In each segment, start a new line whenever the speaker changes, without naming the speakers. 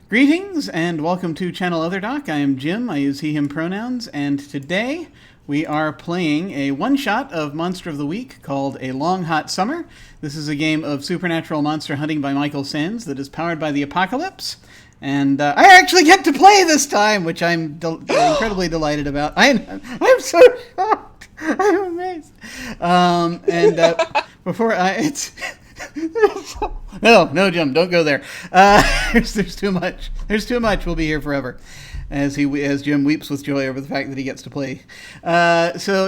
Greetings and welcome to Channel Otherdoc. I am Jim. I use he, him pronouns, and today we are playing a one-shot of Monster of the Week called A Long Hot Summer. This is a game of supernatural monster hunting by Michael Sands that is powered by the apocalypse. And I actually get to play this time, which I'm incredibly delighted about. I'm so shocked. I'm amazed. Before it's... No, Jim, don't go there. There's too much. There's too much. We'll be here forever, as Jim weeps with joy over the fact that he gets to play. Before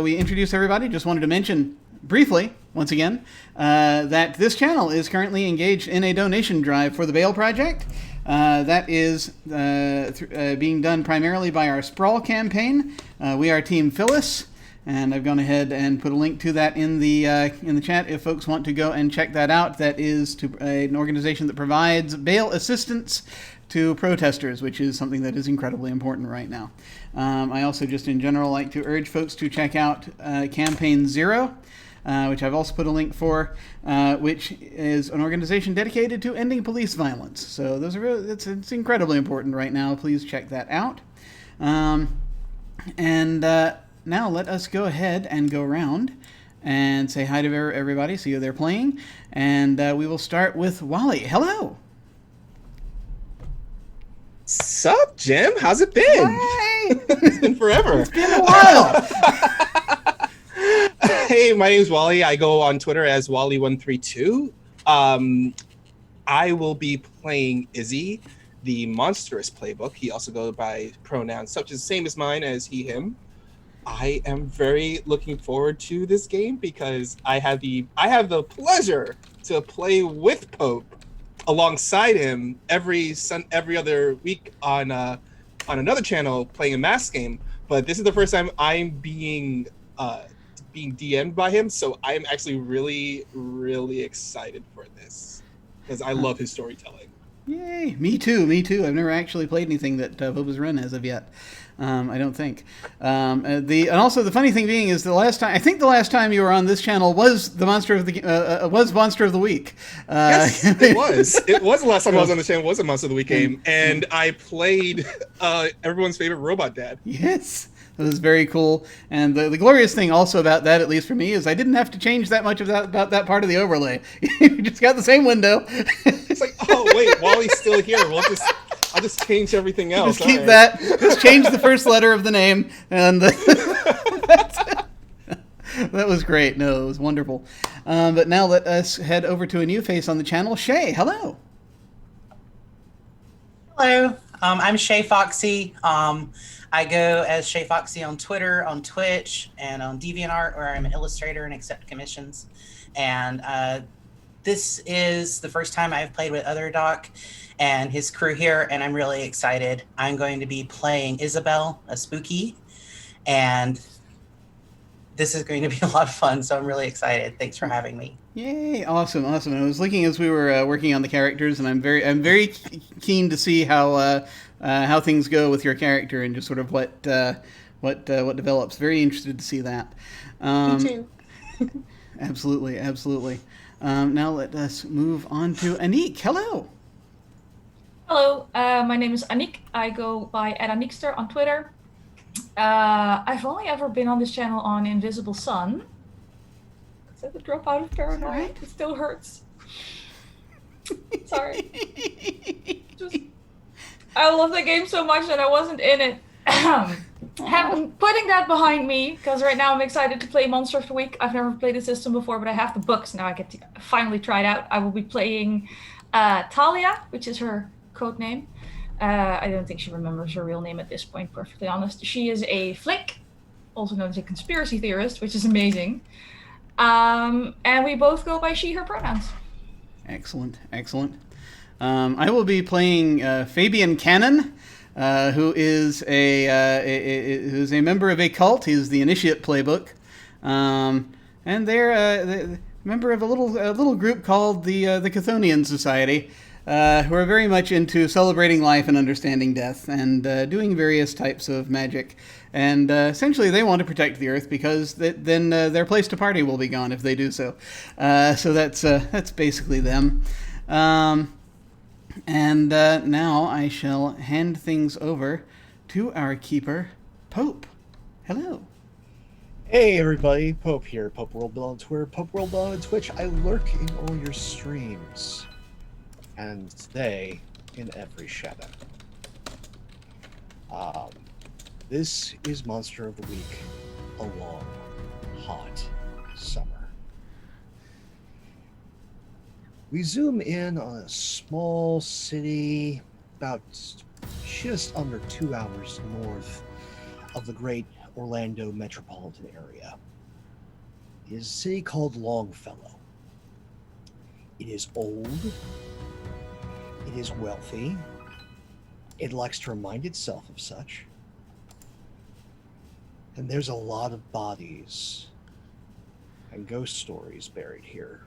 we introduce everybody, just wanted to mention briefly, once again, that this channel is currently engaged in a donation drive for the Bail Project. That is being done primarily by our Sprawl campaign. We are Team Phyllis. And I've gone ahead and put a link to that in the chat if folks want to go and check that out. That is to an organization that provides bail assistance to protesters, which is something that is incredibly important right now. I also just in general like to urge folks to check out Campaign Zero, which I've also put a link for, which is an organization dedicated to ending police violence. So those are it's incredibly important right now. Please check that out. Now let us go ahead and go around and say hi to everybody, see who they're playing, and we will start with Wally. Hello!
Sup, Jim? How's it been?
Hi!
It's been forever.
It's been a while!
Hey, my name's Wally. I go on Twitter as Wally132. I will be playing Izzy, the Monstrous Playbook. He also goes by pronouns such as same as mine as he, him. I am very looking forward to this game because I have the pleasure to play with Pope alongside him every other week on another channel playing a mask game. But this is the first time I'm being DM'd by him, so I am actually really, really excited for this because I love his storytelling.
Yay! Me too. I've never actually played anything that Pope has run as of yet. I don't think. And also the funny thing being is the last time you were on this channel was the Monster of the Week.
Yes, it was. It was the last time I was on the channel. Was a Monster of the Week game, and I played everyone's favorite robot dad.
Yes. It was very cool, and the glorious thing also about that, at least for me, is I didn't have to change that much about that part of the overlay. You just got the same window.
It's like, oh wait, Wally's still here. I'll just change everything else.
Just keep that. Just change the first letter of the name, and that's it. That was great. No, it was wonderful. But now let us head over to a new face on the channel, Shay. Hello.
Hello. I'm Shay Foxy. I go as Shay Foxy on Twitter, on Twitch, and on DeviantArt, where I'm an illustrator and accept commissions. And this is the first time I've played with Otherdoc and his crew here, and I'm really excited. I'm going to be playing Isabel, a spooky, and this is going to be a lot of fun, so I'm really excited. Thanks for having me.
Yay! Awesome. I was looking as we were working on the characters, and I'm very keen to see how things go with your character and just sort of what develops. Very interested to see that.
Me too.
Absolutely. Now let us move on to Anique. Hello.
Hello, my name is Anique. I go by @Aniekster on Twitter. I've only ever been on this channel on Invisible Sun. Because I had to drop out of Paranoid. Right. It still hurts. Sorry. I love the game so much that I wasn't in it. Putting that behind me, because right now I'm excited to play Monster of the Week. I've never played the system before, but I have the books. Now I get to finally try it out. I will be playing Talia, which is her code name. I don't think she remembers her real name at this point, perfectly honest. She is a flick, also known as a conspiracy theorist, which is amazing. And we both go by she, her pronouns.
Excellent. I will be playing Fabian Cannon, who is who's a member of a cult. He's the Initiate Playbook, and they're a member of a little group called the Chthonian Society, who are very much into celebrating life and understanding death, and doing various types of magic. And essentially, they want to protect the Earth because then their place to party will be gone if they do so. So that's basically them. And now I shall hand things over to our keeper, Pope. Hello.
Hey everybody, Pope here. Pope World Bill on Twitter, Pope World Bill on Twitch. I lurk in all your streams, and today in every shadow. This is Monster of the Week, a long, hot summer. We zoom in on a small city about just under 2 hours north of the great Orlando metropolitan area. It is a city called Longfellow. It is old. It is wealthy. It likes to remind itself of such. And there's a lot of bodies and ghost stories buried here.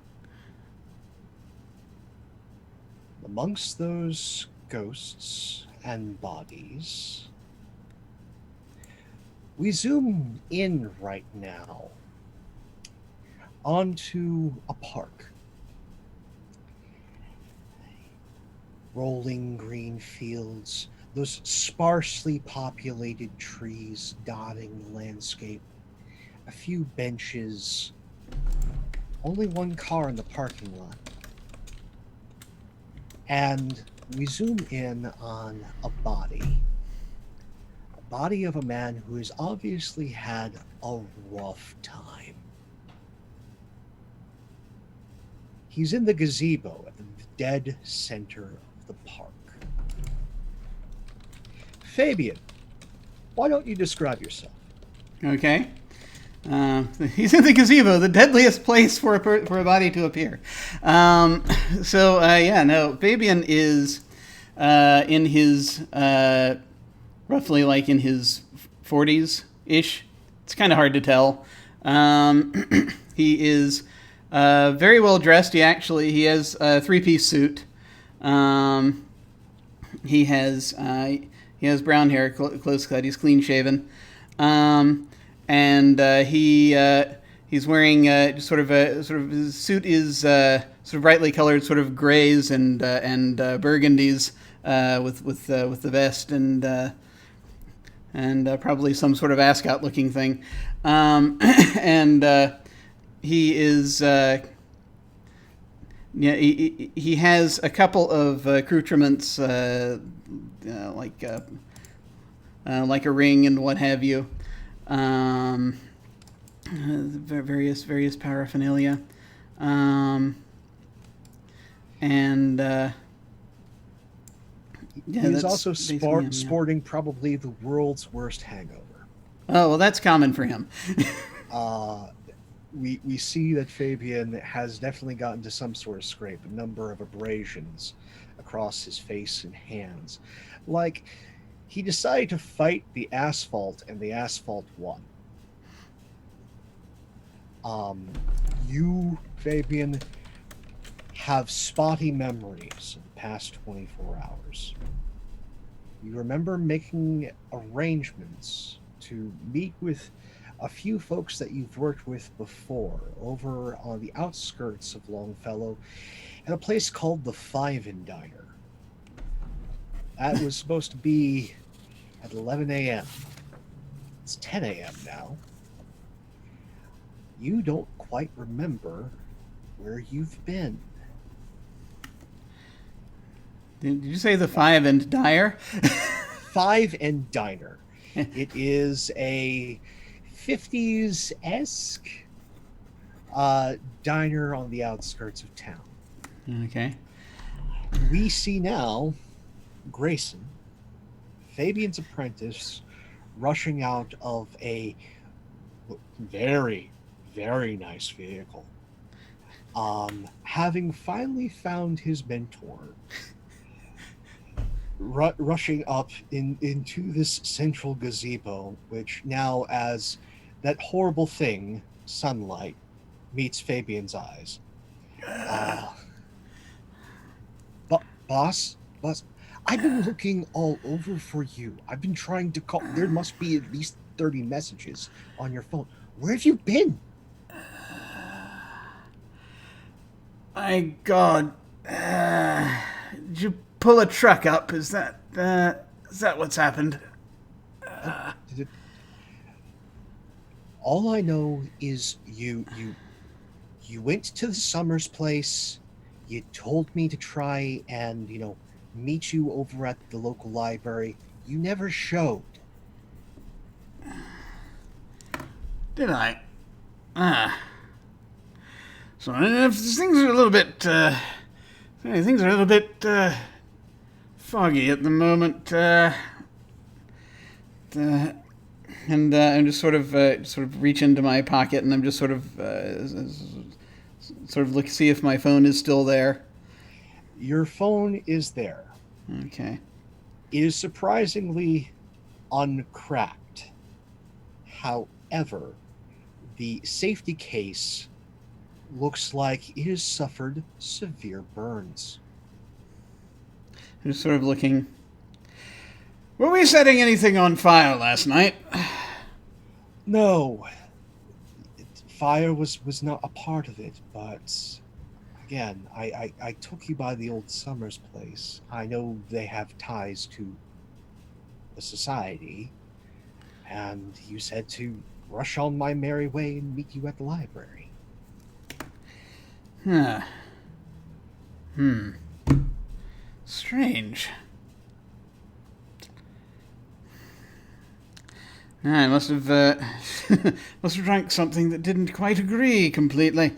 Amongst those ghosts and bodies, we zoom in right now onto a park. Rolling green fields, those sparsely populated trees dotting the landscape, a few benches, only one car in the parking lot. And we zoom in on a body of a man who has obviously had a rough time. He's in the gazebo at the dead center of the park. Fabian, why don't you describe yourself?
Okay. He's in the gazebo, the deadliest place for a body to appear. Fabian is in his roughly like in his 40s-ish. It's kind of hard to tell. He is very well dressed. He has a three-piece suit. He has brown hair, close cut. He's clean shaven. He's wearing just sort of his suit is sort of brightly colored, sort of grays and burgundies with the vest and probably some sort of ascot looking thing, he is he has a couple of accoutrements like a ring and what have you. Various paraphernalia,
he's also sporting probably the world's worst hangover.
Oh well, that's common for him.
We see that Fabian has definitely gotten to some sort of scrape, a number of abrasions across his face and hands, like he decided to fight the asphalt and the asphalt won. You, Fabian, have spotty memories of the past 24 hours. You remember making arrangements to meet with a few folks that you've worked with before over on the outskirts of Longfellow at a place called the Five-In Diner. That was supposed to be at 11 a.m. It's 10 a.m. now. You don't quite remember where you've been.
Did you say the Five-In Diner?
Five-In Diner. It is a 50s-esque diner on the outskirts of town.
Okay.
We see now Grayson, Fabian's apprentice, rushing out of a very, very nice vehicle. Having finally found his mentor, rushing up into this central gazebo, which now, as that horrible thing, sunlight, meets Fabian's eyes. Boss, I've been looking all over for you. I've been trying to call. There must be at least 30 messages on your phone. Where have you been?
My God. Did you pull a truck up. Is that what's happened?
All I know is you went to the Summers place. You told me to try and, meet you over at the local library. You never showed.
Did I? So if things are a little bit, foggy at the moment. And I'm just sort of reach into my pocket, and I'm just sort of look, see if my phone is still there.
Your phone is there.
Okay.
It is surprisingly uncracked. However, the safety case looks like it has suffered severe burns.
I'm just sort of looking. Were we setting anything on fire last night?
No. Fire was not a part of it, but again, I took you by the old Summers place. I know they have ties to the society, and you said to rush on my merry way and meet you at the library.
Strange. I must have drank something that didn't quite agree completely.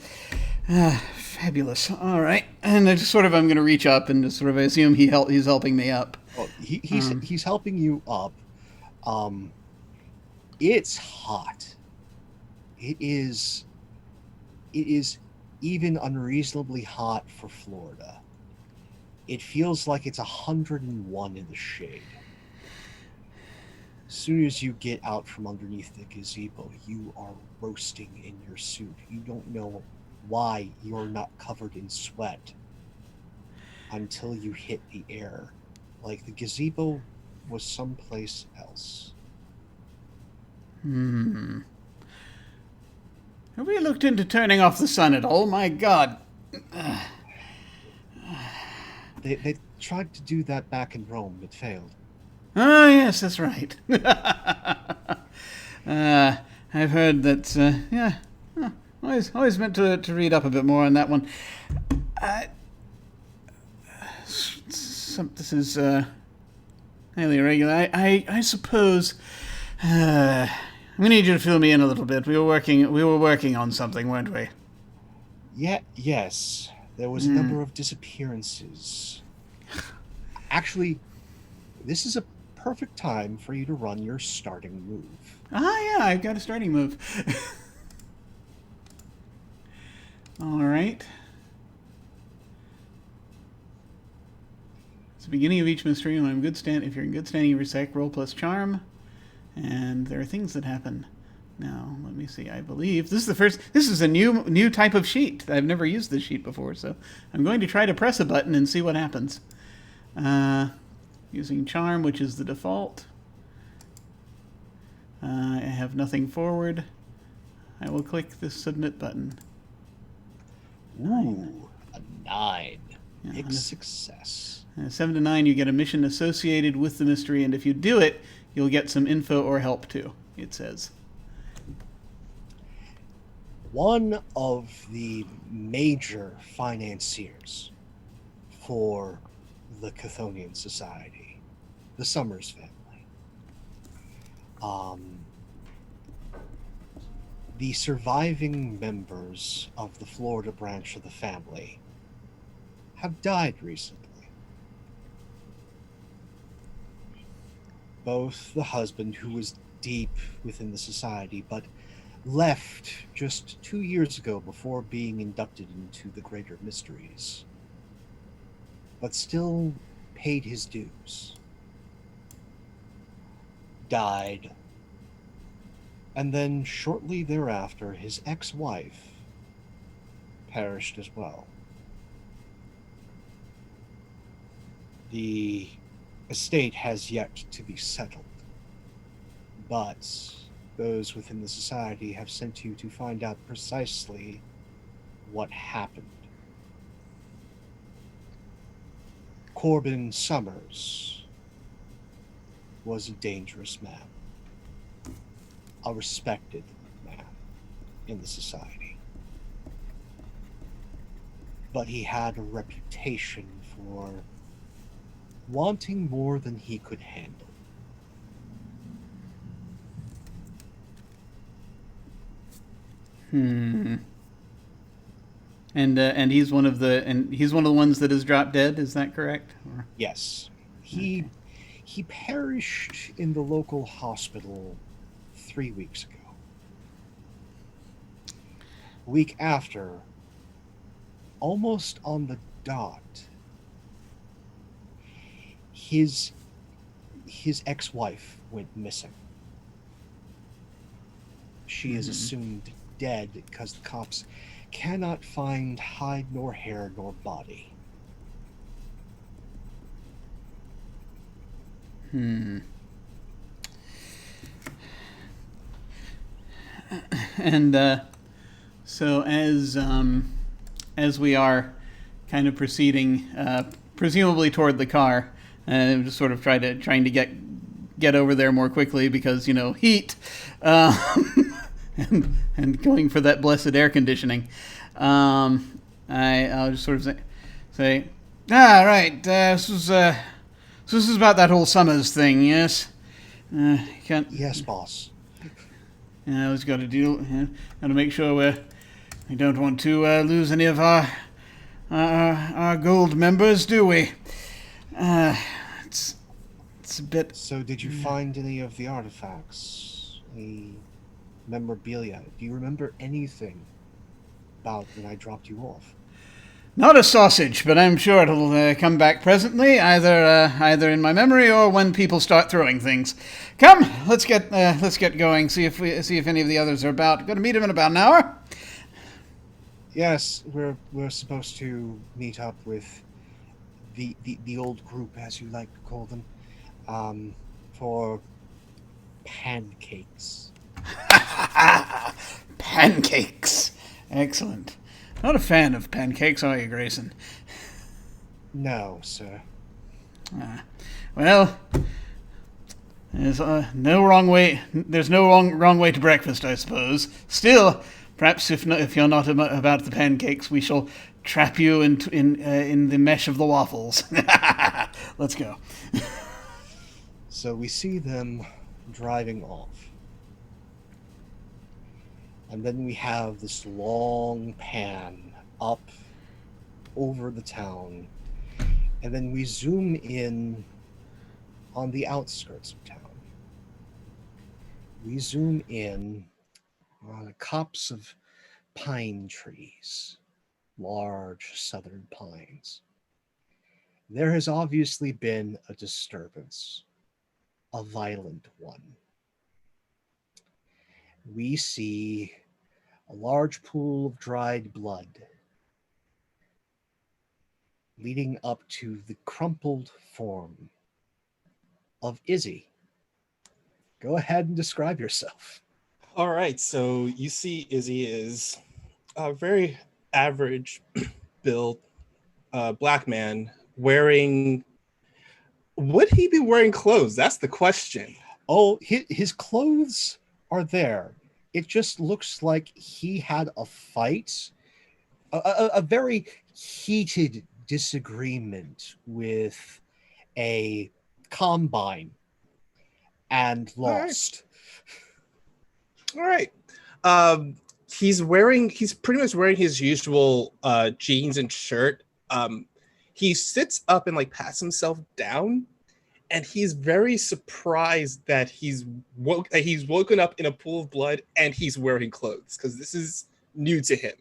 Fabulous. All right, and I'm going to reach up and just I assume he's helping me up.
Well, he's helping you up. It's hot. It is even unreasonably hot for Florida. It feels like it's 101 in the shade. As soon as you get out from underneath the gazebo, you are roasting in your suit. You don't know why you're not covered in sweat until you hit the air. Like the gazebo was someplace else.
Have we looked into turning off the sun at all? My God.
They tried to do that back in Rome. It failed.
Oh, yes, that's right. I've heard that, yeah. Always meant to read up a bit more on that one. This is highly irregular. I suppose we need you to fill me in a little bit. We were working on something, weren't we?
Yeah, yes. There was a number of disappearances. Actually, this is a perfect time for you to run your starting move.
Yeah, I've got a starting move. All right. It's the beginning of each mystery. When if you're in good standing, you recite roll plus charm, and there are things that happen. Now, let me see. I believe this is a new type of sheet. I've never used this sheet before, so I'm going to try to press a button and see what happens. Using charm, which is the default. I have nothing forward. I will click the submit button.
Ooh, a 9.
Yeah,
Big success.
7 to 9, you get a mission associated with the mystery, and if you do it, you'll get some info or help too, it says.
One of the major financiers for the Chthonian Society, the Summers family. The surviving members of the Florida branch of the family have died recently. Both the husband, who was deep within the society, but left just 2 years ago before being inducted into the Greater Mysteries, but still paid his dues, died. And then shortly thereafter, his ex-wife perished as well. The estate has yet to be settled, but those within the society have sent you to find out precisely what happened. Corbin Summers was a dangerous man, a respected man in the society. But he had a reputation for wanting more than he could handle.
And he's one of the ones that is dropped dead. Is that correct? Or...
Yes, he perished in the local hospital 3 weeks ago. A week after, almost on the dot, his ex-wife went missing. She is assumed dead because the cops cannot find hide nor hair nor body.
And so as we are kind of proceeding, presumably toward the car, just sort of trying to get over there more quickly because heat, and going for that blessed air conditioning. I'll just sort of say, right. This is about that whole Summers thing, yes. Can't.
Yes, boss.
I always got to got to make sure we don't want to lose any of our gold members, do we? It's a bit.
So, did you find any of the artifacts, any memorabilia? Do you remember anything about when I dropped you off?
Not a sausage, but I'm sure it'll come back presently, either in my memory or when people start throwing things. Come, let's get going. See if any of the others are about. Going to meet them in about an hour.
Yes, we're supposed to meet up with the old group, as you like to call them, for pancakes.
Pancakes. Excellent. Not a fan of pancakes, are you, Grayson?
No, sir.
Well, there's no wrong way. There's no wrong way to breakfast, I suppose. Still, perhaps if you're not about the pancakes, we shall trap you in the mesh of the waffles. Let's go.
So we see them driving off. And then we have this long pan up over the town. And then we zoom in on the outskirts of town. We zoom in on a copse of pine trees, large southern pines. There has obviously been a disturbance, a violent one. We see a large pool of dried blood leading up to the crumpled form of Izzy. Go ahead and describe yourself.
All right, so you see Izzy is a very average build black man wearing... Would he be wearing clothes? That's the question.
Oh, his clothes are there. It just looks like he had a fight, a very heated disagreement with a combine and lost.
All right. He's pretty much wearing his usual jeans and shirt. He sits up and pats himself down, and he's very surprised that he's woken up in a pool of blood and he's wearing clothes, because this is new to him.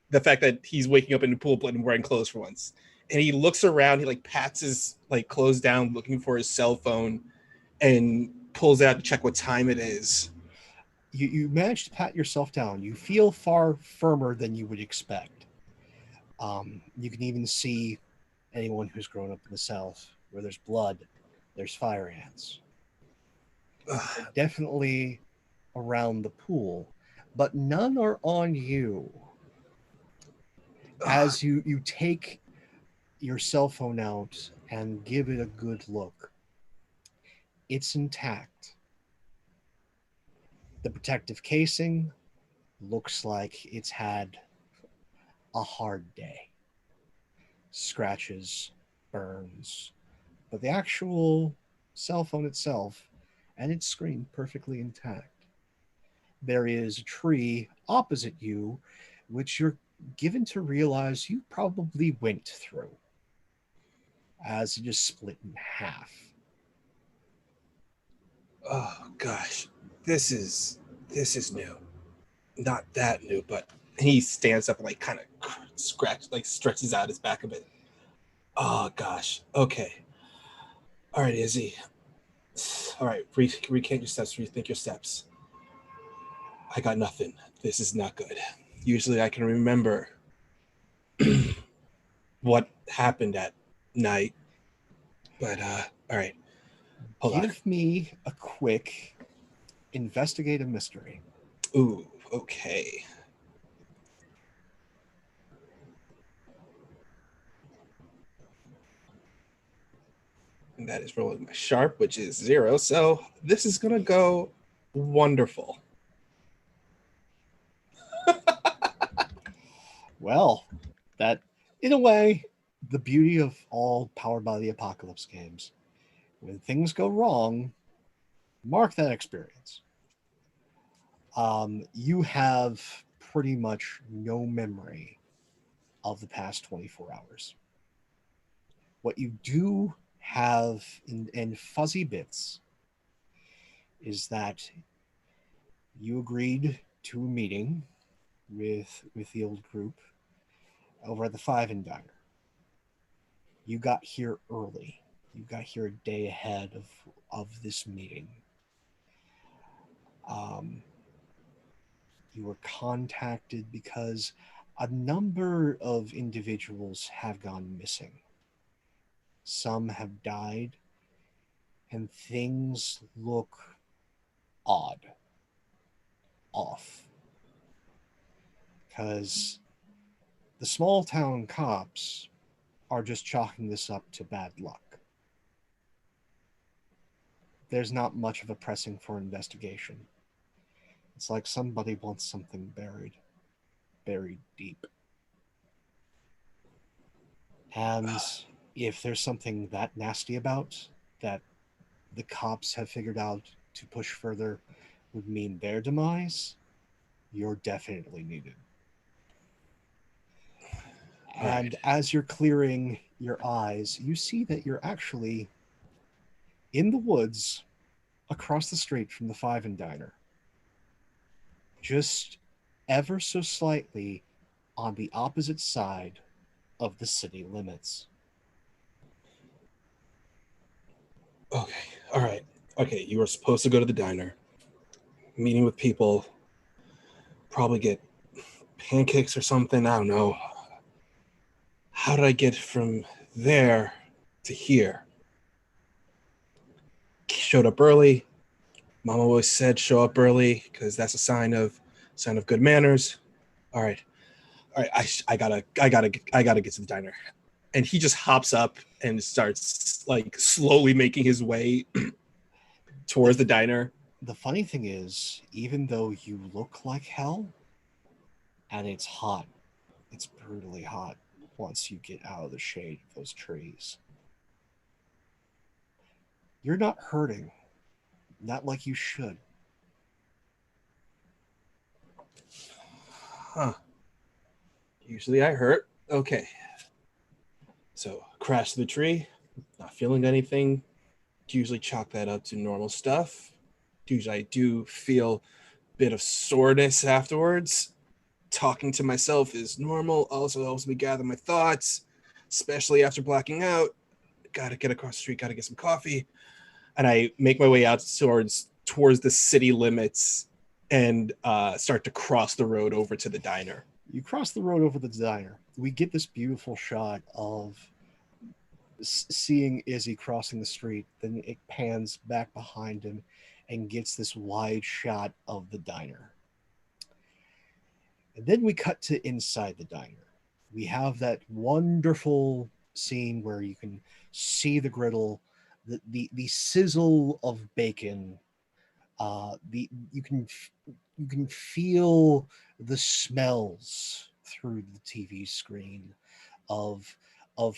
The fact that he's waking up in a pool of blood and wearing clothes for once. And he looks around, he pats his clothes down, looking for his cell phone, and pulls out to check what time it is.
You manage to pat yourself down. You feel far firmer than you would expect. You can even see anyone who's grown up in the South, where there's blood, there's fire ants. Definitely around the pool, but none are on you. As you take your cell phone out and give it a good look. It's intact. The protective casing looks like it's had a hard day. Scratches, burns, but the actual cell phone itself and its screen perfectly intact. There is a tree opposite you, which you're given to realize you probably went through, as it is split in half.
Oh gosh, this is new. Not that new, but he stands up and like kind of stretches out his back a bit. Oh gosh. Okay. All right, Izzy. All right, recant your steps, rethink your steps. I got nothing. This is not good. Usually I can remember what happened at night. But all right. Hold on.
Give me a quick investigative mystery.
Ooh, okay. And that is rolling my sharp, which is 0. So this is gonna go wonderful.
Well, that, in a way, the beauty of all Powered by the Apocalypse games. When things go wrong, mark that experience. You have pretty much no memory of the past 24 hours. What you do have in fuzzy bits is that you agreed to a meeting with the old group over at the Five and Diner. You got here early. You got here a day ahead of this meeting. You were contacted because a number of individuals have gone missing. Some have died, and things look odd, off. Because the small town cops are just chalking this up to bad luck. There's not much of a pressing for investigation. It's like somebody wants something buried deep. And if there's something that nasty about that the cops have figured out to push further would mean their demise, you're definitely needed. And as you're clearing your eyes, you see that you're actually in the woods across the street from the Five and Diner. Just ever so slightly on the opposite side of the city limits.
Okay. All right. Okay, you were supposed to go to the diner, meeting with people, probably get pancakes or something. I don't know. How did I get from there to here? Showed up early. Mom always said show up early because that's a sign of good manners. All right. I gotta get to the diner. And he just hops up and starts like slowly making his way towards the diner.
The funny thing is, even though you look like hell, and it's hot, it's brutally hot once you get out of the shade of those trees. You're not hurting. Not like you should.
Huh. Usually I hurt. Okay. So crash to the tree, not feeling anything. Usually chalk that up to normal stuff. Usually I do feel a bit of soreness afterwards. Talking to myself is normal. Also helps me gather my thoughts, especially after blacking out. Gotta get across the street, gotta get some coffee. And I make my way out towards the city limits and start to cross the road over to the diner.
You cross the road over the diner. We get this beautiful shot of seeing Izzy crossing the street. Then it pans back behind him and gets this wide shot of the diner. And then we cut to inside the diner. We have that wonderful scene where you can see the griddle, the sizzle of bacon. The you can feel the smells through the TV screen of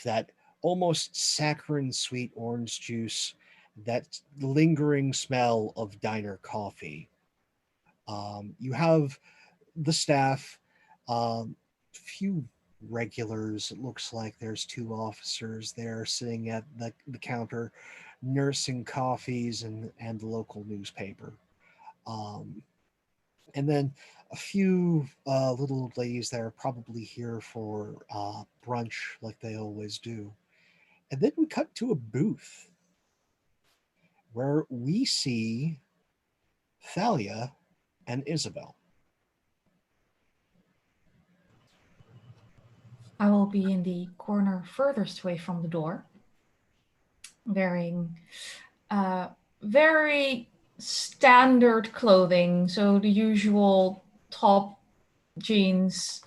that almost saccharine sweet orange juice, that lingering smell of diner coffee. You have the staff, few regulars. It looks like there's two officers there sitting at the counter, nursing coffees and the local newspaper. Um, and then a few little ladies that are probably here for brunch, like they always do. And then we cut to a booth where we see Thalia and Isabel.
I will be in the corner furthest away from the door, wearing very standard clothing. So the usual top, jeans.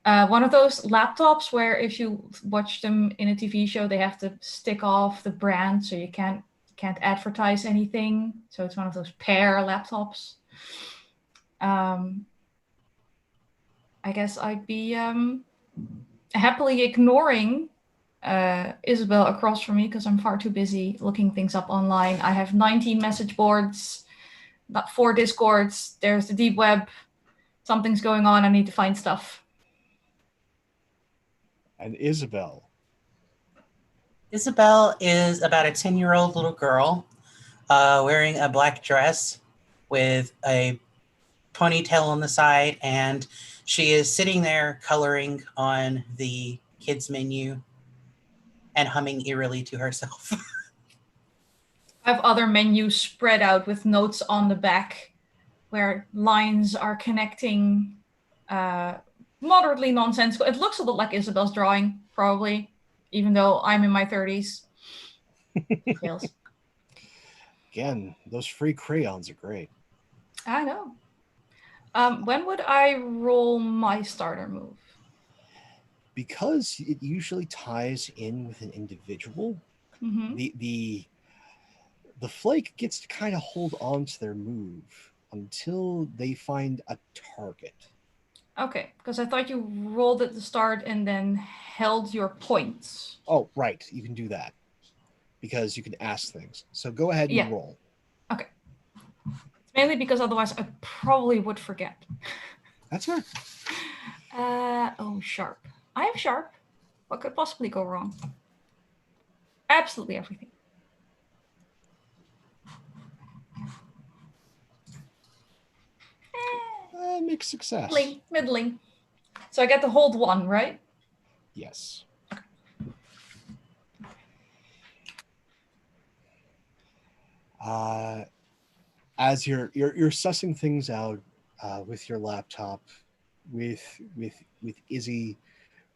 One of those laptops where if you watch them in a TV show, they have to stick off the brand so you can't advertise anything. So it's one of those Pair laptops. I guess I'd be happily ignoring Isabel across from me because I'm far too busy looking things up online. I have 19 message boards, about 4 discords. There's the deep web. Something's going on. I need to find stuff.
And Isabel.
Isabel is about a 10-year-old little girl wearing a black dress with a ponytail on the side, and she is sitting there coloring on the kids menu and humming eerily to herself.
I have other menus spread out with notes on the back where lines are connecting, moderately nonsensical. It looks a lot like Isabel's drawing, probably, even though I'm in my 30s. Feels.
Again, those free crayons are great.
I know. When would I roll my starter move?
Because it usually ties in with an individual,
Mm-hmm.
the flake gets to kind of hold on to their move until they find a target.
Okay, because I thought you rolled at the start and then held your points.
Oh, right. You can do that because you can ask things. So go ahead and
Yeah.
roll.
Okay. It's mainly because otherwise I probably would forget.
That's right.
Sharp. I have sharp. What could possibly go wrong? Absolutely everything.
Mixed success.
Middling. So I get to hold 1, right?
Yes. As you're sussing things out with your laptop, with Izzy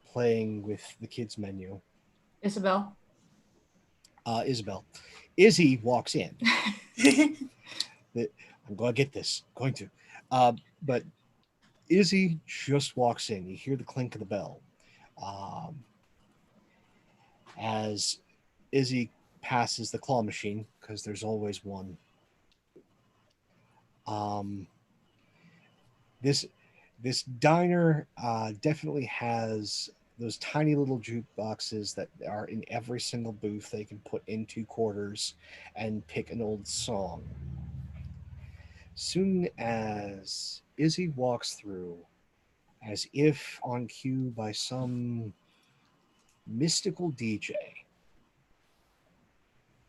playing with the kids menu.
Isabel.
Isabel. Izzy walks in. I'm going to get this. Going to. But Izzy just walks in. You hear the clink of the bell. As Izzy passes the claw machine, because there's always one. This diner definitely has those tiny little jukeboxes that are in every single booth. They can put in 2 quarters and pick an old song. Soon as Izzy walks through, as if on cue by some mystical DJ,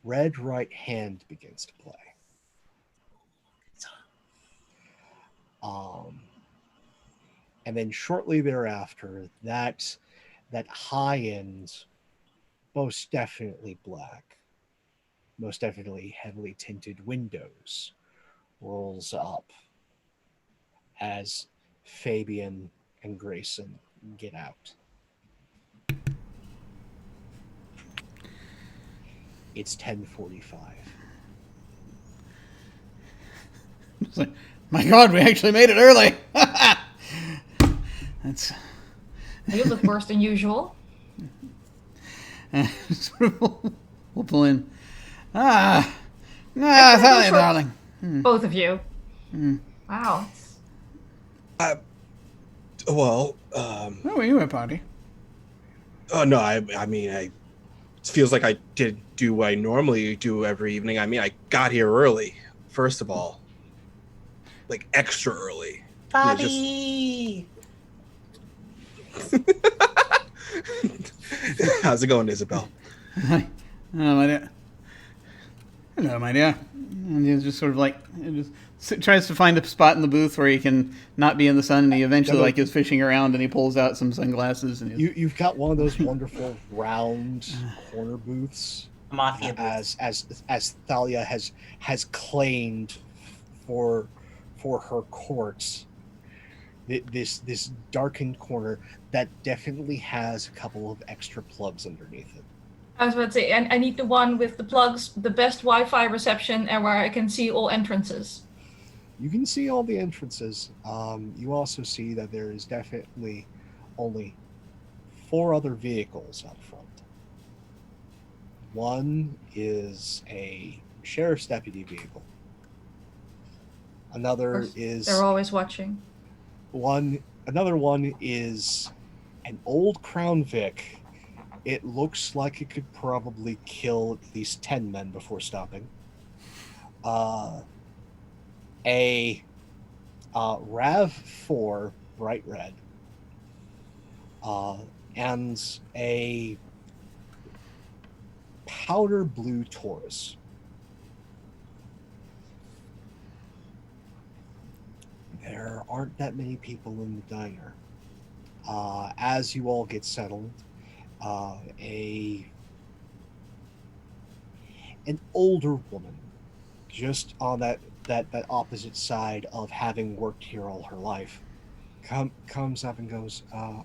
Red Right Hand begins to play. And then shortly thereafter, that high end, most definitely black, most definitely heavily tinted windows rolls up as Fabian and Grayson get out. It's 10:45.
My God, we actually made it early. That's.
You look worse than usual.
We'll pull in. Thalia, darling.
Both of you. Wow.
Well,
Where were you at, party?
oh no, I mean, it feels like I did do what I normally do every evening. I mean, I got here early, first of all, like extra early.
Bobby.
How's it going, Isabel?
Hi. Hello, my dear. Hello, my dear. And he's just sort of like, tries to find a spot in the booth where he can not be in the sun, and he eventually like is fishing around, and he pulls out some sunglasses. And
You've got one of those wonderful round corner booths,
Mafia booth.
as Thalia has claimed for her courts. This darkened corner that definitely has a couple of extra plugs underneath it.
I was about to say, I need the one with the plugs, the best Wi-Fi reception, and where I can see all entrances.
You can see all the entrances. You also see that there is definitely only 4 other vehicles out front. One is a sheriff's deputy vehicle. Another is
They're always watching.
Another one is an old Crown Vic. It looks like it could probably kill at least 10 men before stopping. A RAV4 bright red, and a powder blue Taurus. There aren't that many people in the diner. As you all get settled, an older woman, just on that opposite side of having worked here all her life, comes up and goes, "Oh,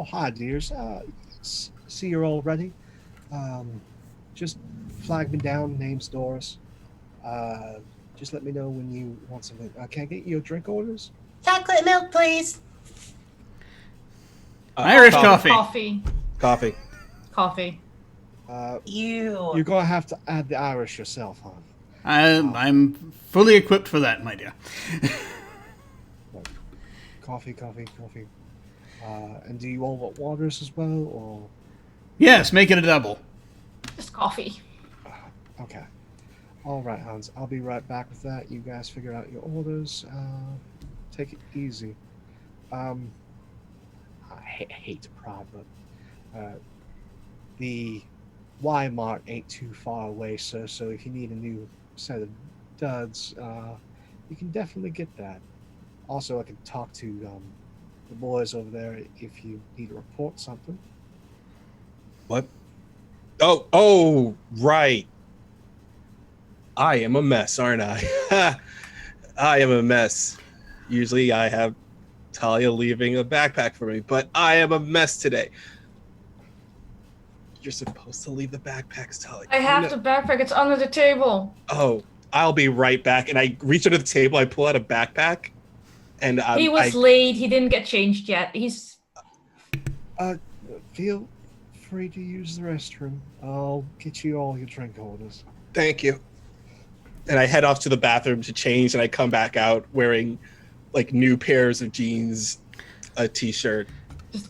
hi, dears. See you're all ready. Just flag me down. Name's Doris. Just let me know when you want something. Can I get you your drink orders?
Chocolate milk, please.
Irish coffee.
Coffee.
Ew.
You're gonna have to add the Irish yourself, huh?
I'm fully equipped for that, my dear.
Coffee. And do you all want waters as well, or?
Yes, make it a double.
Just coffee.
Okay. All right, Hans. I'll be right back with that. You guys figure out your orders. Take it easy. I hate to prod, but the Y Mart ain't too far away, so if you need a new set of duds, you can definitely get that. Also, I can talk to the boys over there if you need to report something.
What? Oh, right. I am a mess, aren't I? I am a mess. Usually I have Talia leaving a backpack for me, but I am a mess today. You're supposed to leave the backpacks, Talia.
I have the backpack. It's under the table.
Oh, I'll be right back. And I reach under the table. I pull out a backpack, and
He was late. He didn't get changed yet. He's.
Feel free to use the restroom. I'll get you all your drink orders.
Thank you. And I head off to the bathroom to change, and I come back out wearing like new pairs of jeans, a t-shirt,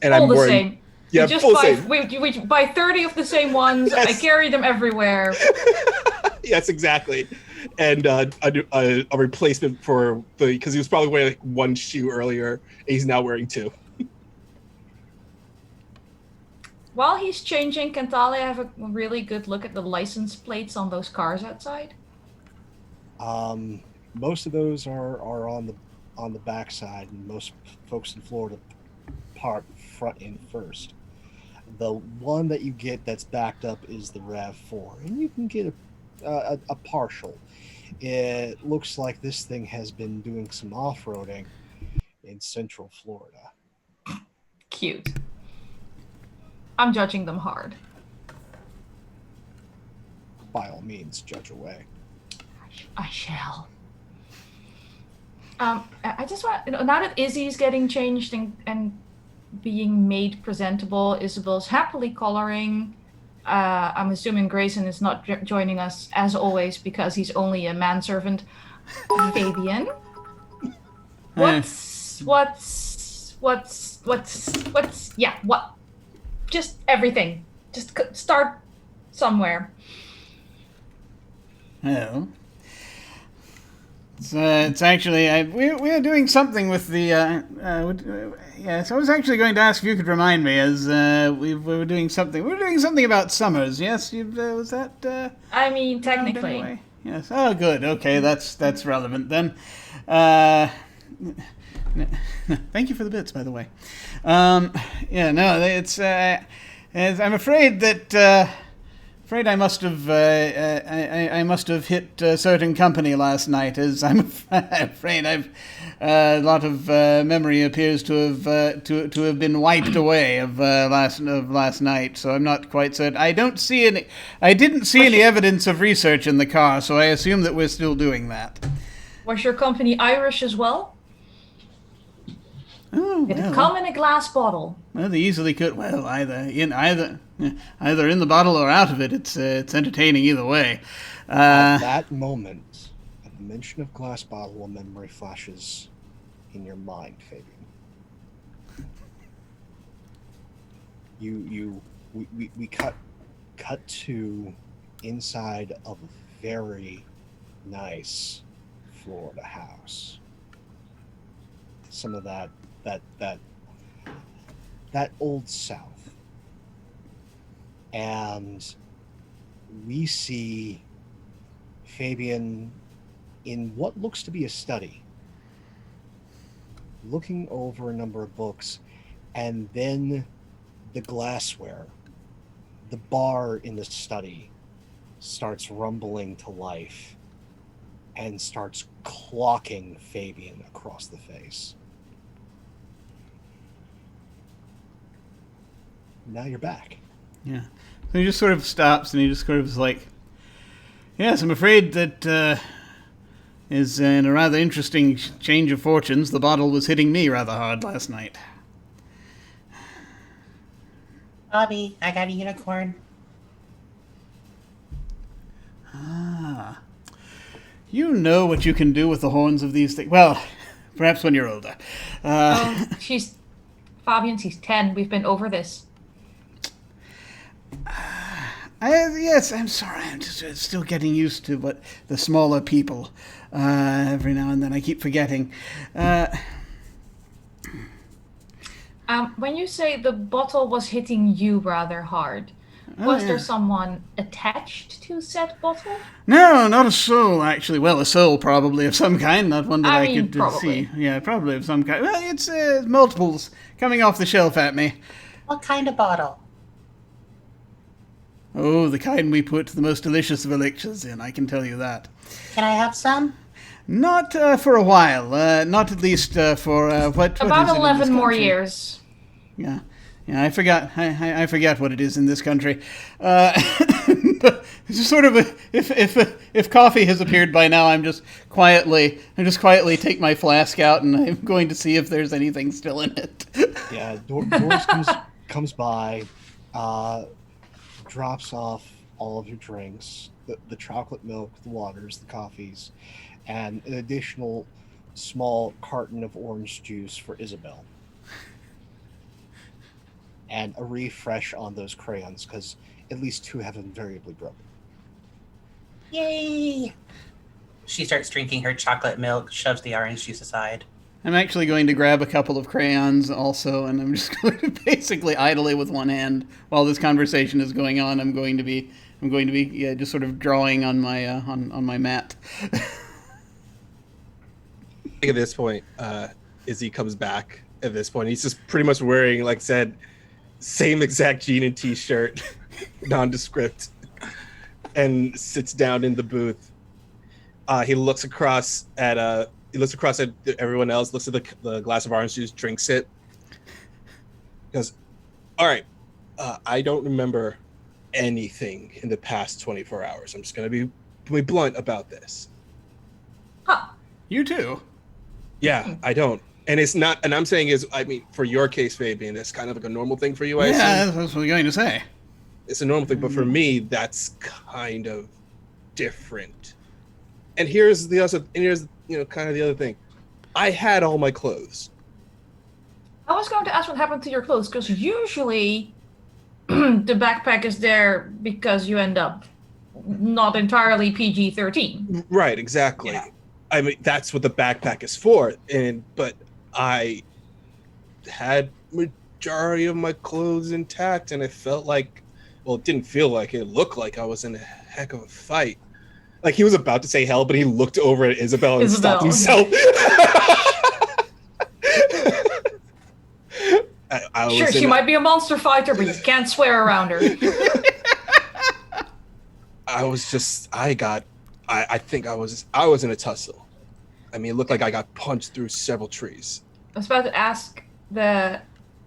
and all
I'm
the
wearing,
same.
yeah,
we just
full
buy,
same.
we buy 30 of the same ones.
Yes.
I carry them everywhere.
Yes, exactly. And a replacement for because he was probably wearing like one shoe earlier, and he's now wearing 2.
While he's changing, can Talia have a really good look at the license plates on those cars outside?
Most of those are on the back side, and most folks in Florida park front end first. The one that you get that's backed up is the RAV4, and you can get a partial. It looks like this thing has been doing some off-roading in Central Florida.
Cute. I'm judging them hard.
By all means, judge away.
I shall. I just want, now that Izzy's getting changed and being made presentable, Isabel's happily coloring. I'm assuming Grayson is not joining us as always because he's only a manservant. Fabian, what? Just everything. Just start somewhere.
Well, it's actually we're doing something with the yes. I was actually going to ask if you could remind me, as we were doing something. We were doing something about summers. Yes, was that?
I mean,
around
technically.
anyway? Yes. Oh, good. Okay, that's relevant then. Thank you for the bits, by the way. Yeah, no, it's. I'm afraid that. Afraid I must have I must have hit a certain company last night, as I'm afraid I've a lot of memory appears to have been wiped away of last night. So I'm not quite certain. I didn't see any evidence of research in the car, so I assume that we're still doing that.
Was your company Irish as well?
Oh,
Did
well.
it come in a glass bottle?
Well, they easily could. Well, either in the bottle or out of it. It's entertaining either way.
At that moment, at the mention of glass bottle, a memory flashes in your mind, Fabian. We cut to inside of a very nice Florida house. Some of that old South. And we see Fabian in what looks to be a study, looking over a number of books, and then the glassware, the bar in the study, starts rumbling to life and starts clocking Fabian across the face. Now you're back.
Yeah. So he just sort of stops and he just sort of is like, yes, I'm afraid that is in a rather interesting change of fortunes. The bottle was hitting me rather hard last night.
Bobby, I got a unicorn.
Ah. You know what you can do with the horns of these things. Well, perhaps when you're older.
She's 10. We've been over this.
Yes, I'm sorry. I'm just still getting used to what the smaller people. Every now and then I keep forgetting.
When you say the bottle was hitting you rather hard, was there someone attached to said bottle?
No, not a soul, actually. Well, a soul probably of some kind, not one that I could
probably.
see. Yeah, probably of some kind. Well, it's multiples coming off the shelf at me.
What kind of bottle?
Oh, the kind we put the most delicious of elixirs in, I can tell you that.
Can I have some?
Not for a while. Not at least for what
About
is it in
11
this
more
country?
years.
Yeah, I forgot. I forget what it is in this country. It's just sort of if coffee has appeared by now, I just quietly take my flask out and I'm going to see if there's anything still in it.
Yeah, Doris comes by, drops off all of your drinks, the chocolate milk, the waters, the coffees, and an additional small carton of orange juice for Isabel. And a refresh on those crayons, because at least 2 have invariably broken.
Yay! She starts drinking her chocolate milk, shoves the orange juice aside.
I'm actually going to grab a couple of crayons also, and I'm just going to basically idly with one hand while this conversation is going on. I'm going to be just sort of drawing on my on my mat.
At this point, Izzy comes back. At this point, he's just pretty much wearing, like I said, same exact jean and t-shirt, nondescript, and sits down in the booth. He looks across at everyone else, looks at the glass of orange juice, drinks it. Goes, all right, I don't remember anything in the past 24 hours. I'm just going to be blunt about this.
Huh.
You too.
Yeah, I don't. And it's not, and I'm saying is, I mean, for your case, Fabian, it's kind of like a normal thing for you, I
Yeah,
assume.
that's what I'm going to say.
It's a normal thing, but for me, that's kind of different. And here's kind of the other thing. I had all my clothes.
I was going to ask what happened to your clothes, because usually the backpack is there because you end up not entirely PG-13.
Right, exactly.
Yeah.
I mean, that's what the backpack is for. But I had majority of my clothes intact, and it felt like, well, it didn't feel like it looked like I was in a heck of a fight. Like he was about to say hell, but he looked over at Isabel and stopped himself.
Sure, she might be a monster fighter, but you can't swear around her.
I think I was in a tussle. I mean, it looked like I got punched through several trees.
I was about to ask the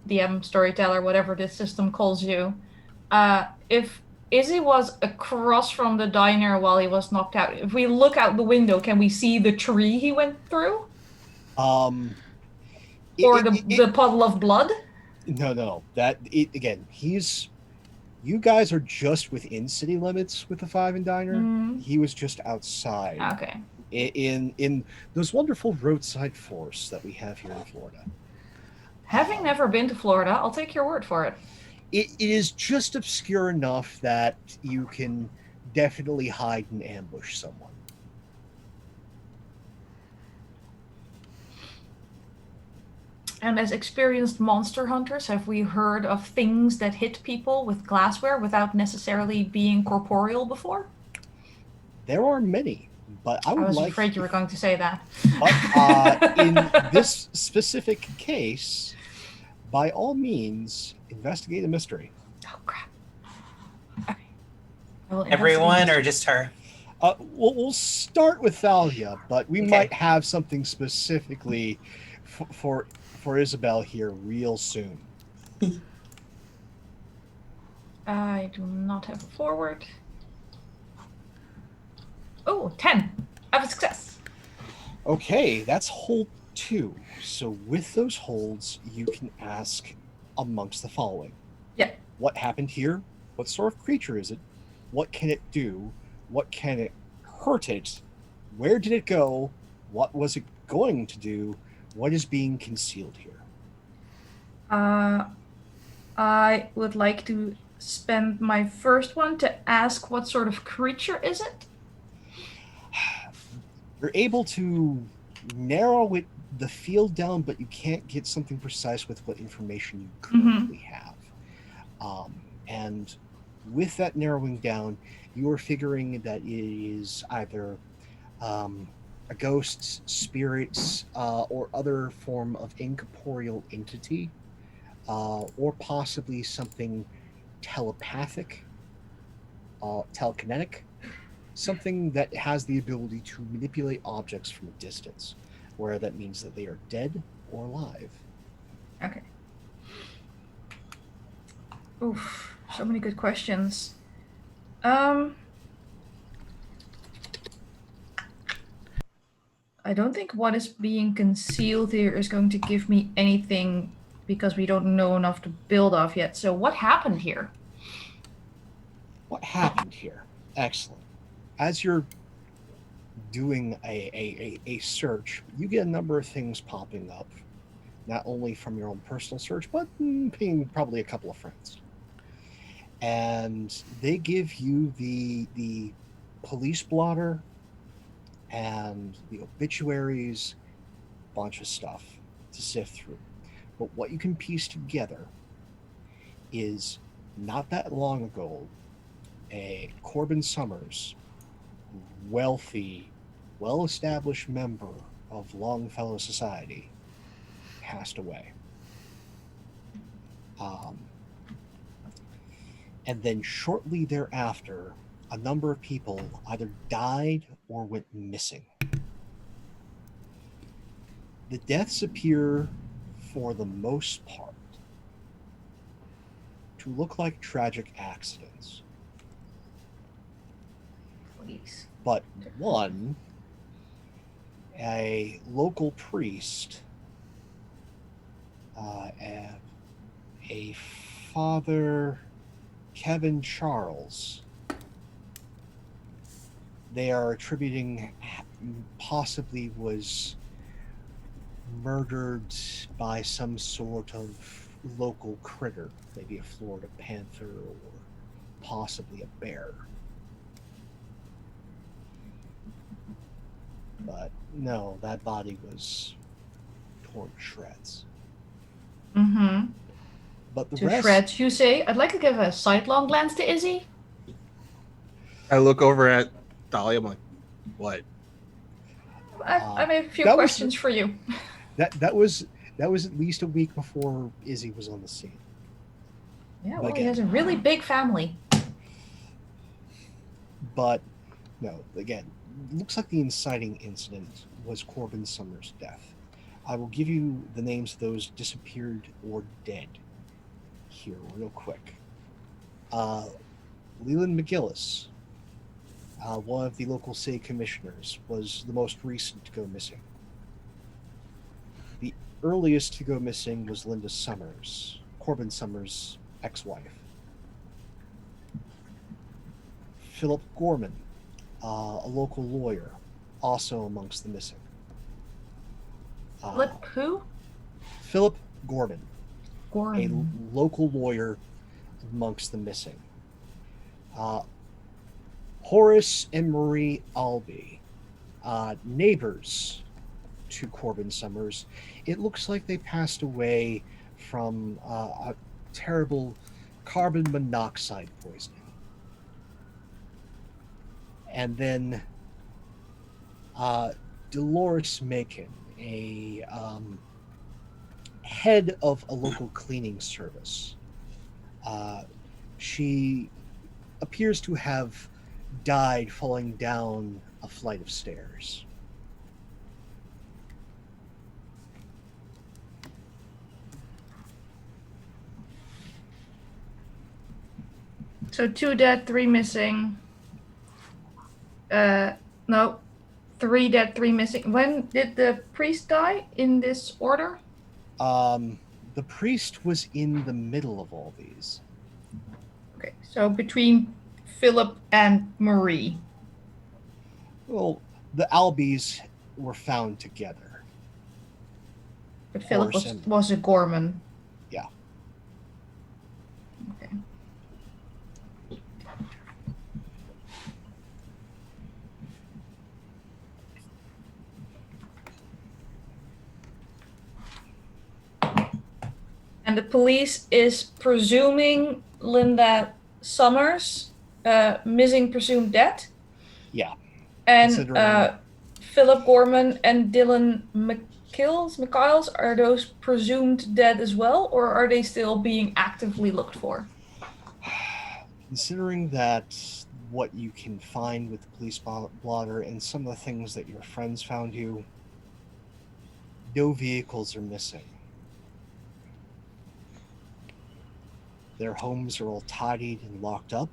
DM storyteller, whatever this system calls you, if Izzy was across from the diner while he was knocked out. If we look out the window, can we see the tree he went through? Or the puddle of blood?
No. Again, you guys are just within city limits with the Five and Diner. He was just outside.
Okay.
In those wonderful roadside forests that we have here in Florida.
Having never been to Florida, I'll take your word for it.
It is just obscure enough that you can definitely hide and ambush someone.
And as experienced monster hunters, have we heard of things that hit people with glassware without necessarily being corporeal before?
There are many, but I was
afraid you were going to say that.
But in this specific case, by all means, investigate the mystery.
Oh, crap. Okay.
Everyone or just her?
We'll start with Thalia, but we might have something specifically for Isabel here real soon.
I do not have a forward. Oh, 10. I have a success.
Okay, that's hold 2. So with those holds, you can ask amongst the following.
Yeah.
What happened here? What sort of creature is it? What can it do? What can it hurt it? Where did it go? What was it going to do? What is being concealed here?
I would like to spend my first one to ask what sort of creature is it?
You're able to narrow the field down, but you can't get something precise with what information you currently have. And with that narrowing down, you are figuring that it is either a ghost, spirits, or other form of incorporeal entity, or possibly something telepathic, telekinetic, something that has the ability to manipulate objects from a distance, where that means that they are dead or alive.
Okay. Oof, so many good questions. I don't think what is being concealed here is going to give me anything because we don't know enough to build off yet. So what happened here?
What happened here? Excellent. As you're doing a search, you get a number of things popping up, not only from your own personal search, but ping probably a couple of friends. And they give you the police blotter and the obituaries, bunch of stuff to sift through. But what you can piece together is not that long ago, a Corbin Summers, wealthy, well-established member of Longfellow Society, passed away. And then shortly thereafter, a number of people either died or went missing. The deaths appear, for the most part, to look like tragic accidents.
Please.
But one, a local priest, a Father Kevin Charles, they are attributing possibly was murdered by some sort of local critter, maybe a Florida panther or possibly a bear. But no, that body was torn to shreds.
Mm-hmm.
But the
To
rest,
shreds, you say? I'd like to give a sidelong glance to Izzy.
I look over at Dolly. I'm like, what?
I have a few
that was-
questions for you.
that was at least a week before Izzy was on the scene.
Yeah, well, he
Again.
has a really big family.
But no, again, looks like the inciting incident was Corbin Summers' death. I will give you the names of those disappeared or dead here real quick. Leland McGillis, one of the local city commissioners, was the most recent to go missing. The earliest to go missing was Linda Summers, Corbin Summers' ex-wife. Philip Gorman, a local lawyer, also amongst the missing.
Flip who?
Philip Gorman, a
Gorman.
local lawyer amongst the missing. Horace and Marie Albee, neighbors to Corbin Summers. It looks like they passed away from a terrible carbon monoxide poisoning. And then Dolores Macon, a head of a local cleaning service. She appears to have died falling down a flight of stairs.
So 2 dead, 3 missing. No. 3 dead, 3 missing. When did the priest die in this order?
The priest was in the middle of all these.
Okay, so between Philip and Marie.
Well, the Albies were found together.
But Philip
Horace and-
was a Gorman.
Yeah.
Okay. And the police is presuming Linda Summers, missing, presumed dead.
Yeah.
And
Considering-
Philip Gorman and Dylan McKiles, are those presumed dead as well, or are they still being actively looked for?
Considering that what you can find with the police blotter and some of the things that your friends found you, no vehicles are missing. Their homes are all tidied and locked up.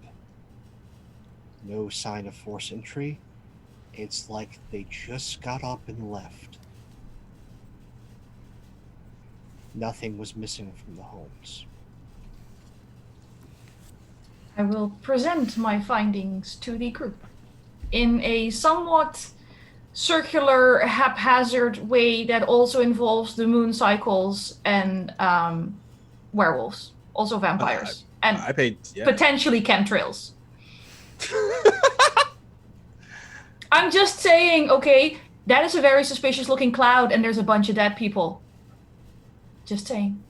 No sign of forced entry. It's like they just got up and left. Nothing was missing from the homes.
I will present my findings to the group in a somewhat circular, haphazard way that also involves the moon cycles and werewolves, also vampires, and
I paid. Yeah.
potentially chemtrails. I'm just saying, okay, that is a very suspicious looking cloud and there's a bunch of dead people. Just saying.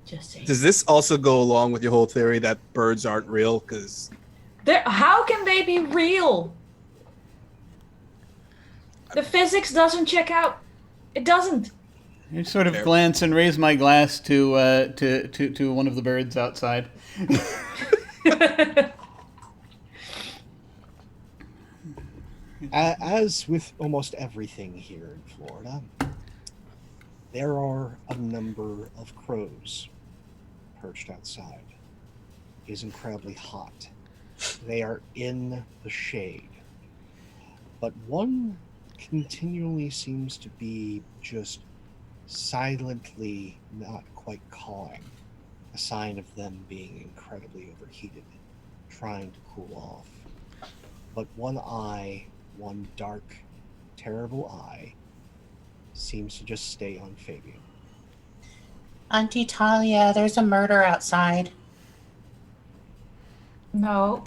Just saying.
Does this also go along with your whole theory that birds aren't real? Because
How can they be real? The physics doesn't check out. It doesn't.
I sort of
Fair.
glance and raise my glass to one of the birds outside.
As with almost everything here in Florida, there are a number of crows perched outside. It is incredibly hot. They are in the shade. But one continually seems to be just silently not quite cawing. a sign of them being incredibly overheated, trying to cool off. But one eye, one dark, terrible eye, seems to just stay on Fabian.
Auntie Talia, there's a murder outside.
No,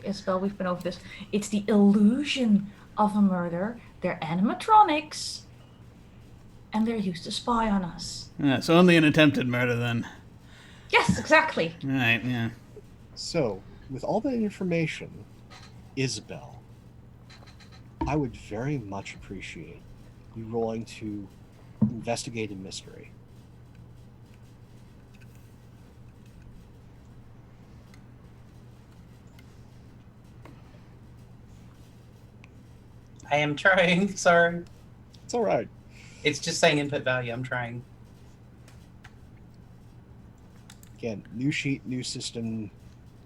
Isabel, we've been over this. It's the illusion of a murder. They're animatronics, and they're used to spy on us.
Yeah, so only an attempted murder then.
Yes, exactly.
Right, yeah.
So, with all that information, Isabel, I would very much appreciate you rolling to investigate a mystery.
I am trying. Sorry.
It's all right.
It's just saying input value. I'm trying.
Again, new sheet, new system,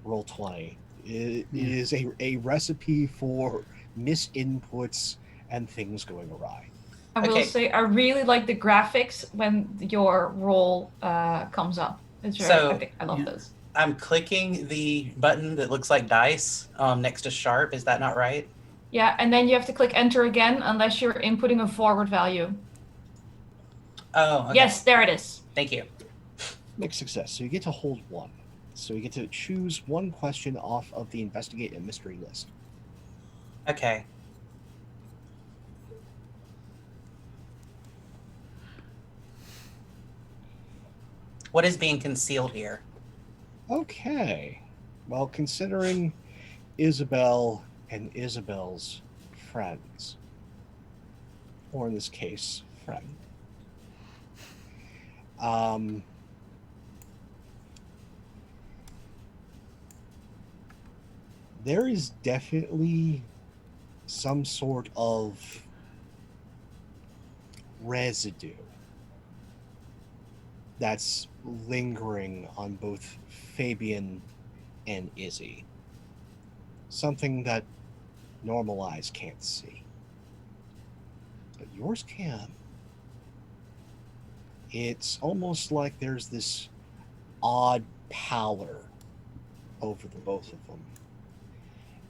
roll 20. It is a recipe for misinputs and things going awry.
I will
Okay.
say I really like the graphics when your roll comes up. It's very,
So-
I love
Yeah.
those.
I'm clicking the button that looks like dice next to sharp. Is that not right?
Yeah, and then you have to click enter again unless you're inputting a forward value.
Oh, okay.
Yes, there it is.
Thank you.
Mixed success. So you get to hold one. So you get to choose one question off of the investigate a mystery list.
Okay. What is being concealed here?
Okay. Well, considering Isabel and Isabel's friends, or in this case, friend, there is definitely some sort of residue that's lingering on both Fabian and Izzy. Something that normal eyes can't see. But yours can. It's almost like there's this odd pallor over the both of them.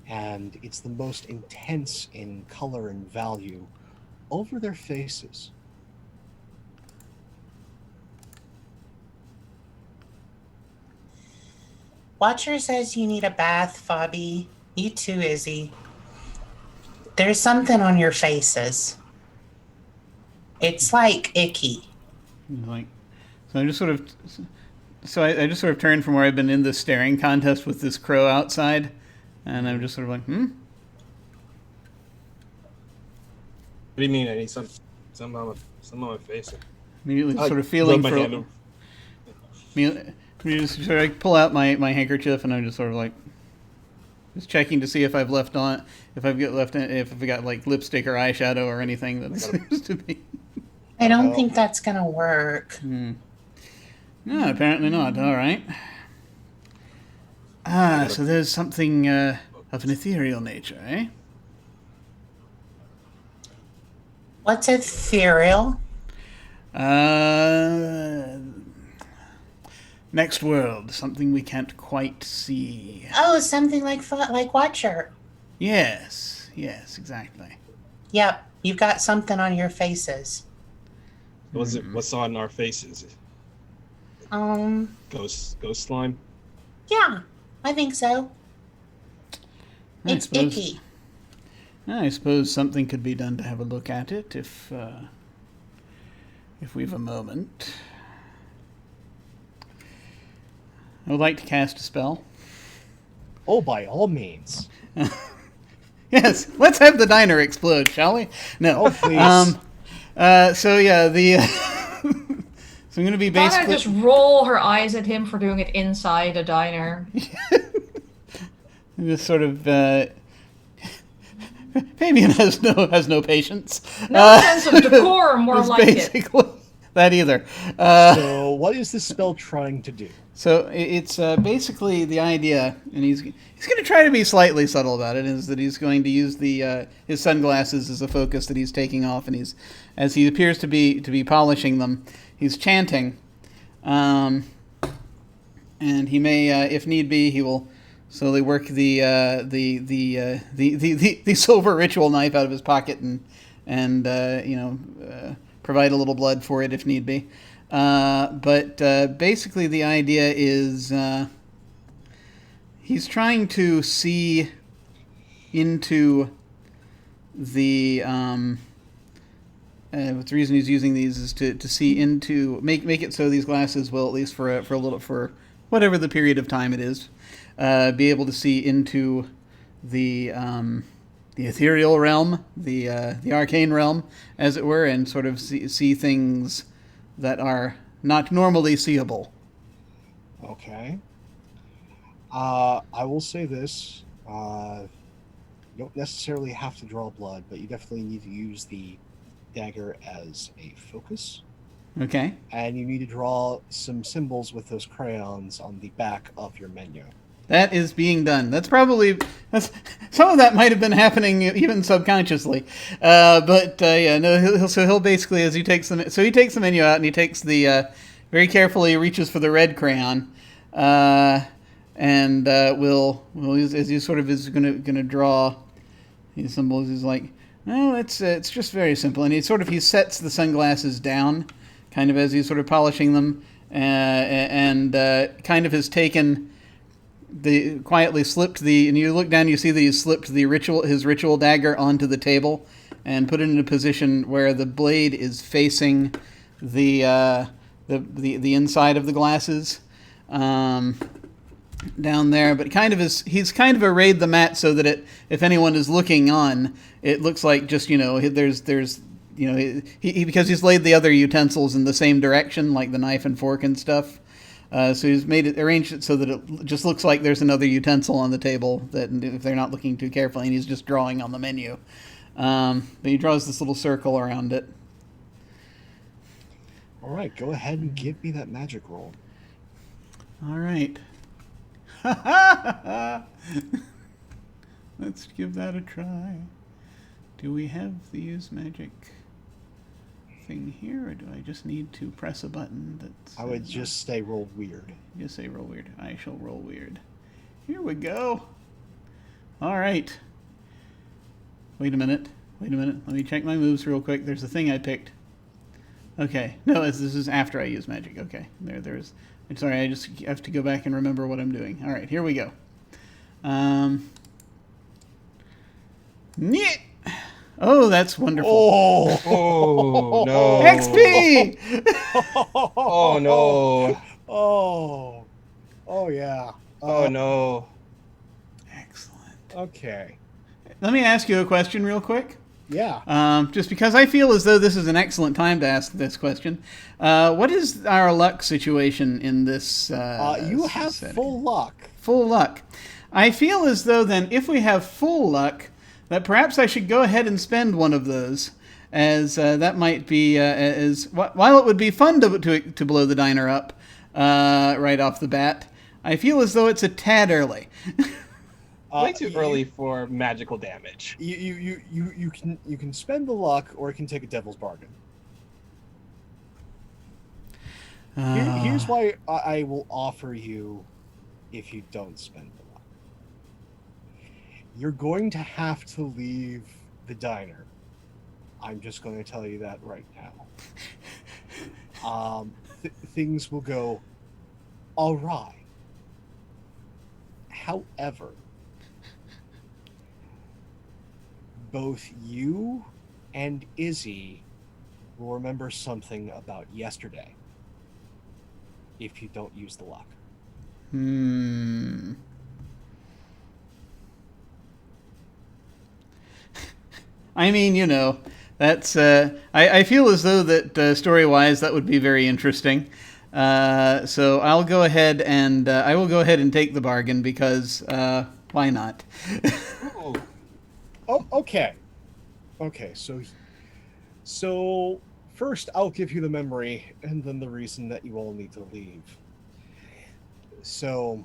And it's the most intense in color and value over their faces.
Watcher says you need a bath, Fabi. You too, Izzy. There's something on your faces. It's like icky.
Like, so I just sort of, I just sort of turned from where I've been in this staring contest with this crow outside, and I'm just sort of like,
What do you mean? I need some on my face.
immediately
I
sort of feeling
rub my
for.
hand over-
Me just sort of like pull out my handkerchief, and I'm just sort of like just checking to see if I've left on, if I've got like lipstick or eyeshadow or anything that seems to be.
I don't think that's gonna work.
No, apparently not. All right. So there's something of an ethereal nature, eh?
What's ethereal?
Next world, something we can't quite see.
Oh, something like Watcher.
Yes, exactly.
Yep, you've got something on your faces.
What's on our faces? Ghost slime.
Yeah, I think so.
I
It's
suppose-
icky.
I suppose something could be done to have a look at it if we've a moment. I would like to cast a spell.
Oh, by all means.
Yes, let's have the diner explode, shall we? No.
Oh, please.
So yeah, the so I'm going to be
Donna
basically
just roll her eyes at him for doing it inside a diner.
just sort of. Fabian has no patience.
No sense of decorum, more
That's
like it.
basically that either.
So, what is this spell trying to do?
So it's basically the idea, and he's going to try to be slightly subtle about it. Is that he's going to use the his sunglasses as a focus that he's taking off, and he's as he appears to be polishing them, he's chanting. and he may, if need be, he will slowly work the silver ritual knife out of his pocket and provide a little blood for it if need be. But basically, the idea is he's trying to see into the. The reason he's using these is to see into make it so these glasses will, at least for whatever the period of time it is, be able to see into the ethereal realm, the arcane realm, as it were, and sort of see things that are not normally seeable.
Okay. I will say this. You don't necessarily have to draw blood, but you definitely need to use the dagger as a focus.
Okay.
And you need to draw some symbols with those crayons on the back of your menu.
That is being done. That's some of that might have been happening even subconsciously, but yeah, no. He'll basically, as he takes the menu out and he takes the very carefully reaches for the red crayon, and will as he sort of is gonna draw these symbols. He's like, no, it's just very simple, and he sets the sunglasses down, kind of as he's sort of polishing them, and kind of has taken. Quietly slipped and you look down, you see that he slipped his ritual dagger onto the table and put it in a position where the blade is facing the inside of the glasses down there, but he's kind of arrayed the mat so that if anyone is looking on, it looks like just there's he because he's laid the other utensils in the same direction, like the knife and fork and stuff. So he's arranged it so that it just looks like there's another utensil on the table that if they're not looking too carefully, and he's just drawing on the menu. But he draws this little circle around it.
All right, go ahead and give me that magic roll.
All right. Let's give that a try. Do we have the use magic thing here, or do I just need to press a button?
I would just say roll weird.
Just say roll weird. I shall roll weird. Here we go. All right. Wait a minute. Let me check my moves real quick. There's a thing I picked. Okay. No, this is after I use magic. Okay. There's. I'm sorry. I just have to go back and remember what I'm doing. All right. Here we go. Nyeh! Oh, that's wonderful.
Oh no.
XP!
Oh no.
Oh yeah.
Oh no.
Excellent.
Okay.
Let me ask you a question real quick.
Yeah.
Just because I feel as though this is an excellent time to ask this question. What is our luck situation in this?
You have
setting?
full luck.
Full luck. I feel as though then, if we have full luck, that perhaps I should go ahead and spend one of those, as that might be while it would be fun to blow the diner up right off the bat. I feel as though it's a tad early.
Way too early for magical damage.
You can spend the luck, or you can take a devil's bargain. Here's why I will offer you if you don't spend the luck. You're going to have to leave the diner. I'm just going to tell you that right now. Things will go awry. However, both you and Izzy will remember something about yesterday if you don't use the luck.
I mean, that's. I feel as though that story-wise, that would be very interesting. So I'll go ahead and I will go ahead and take the bargain because why not?
Oh, okay. So first I'll give you the memory and then the reason that you all need to leave. So,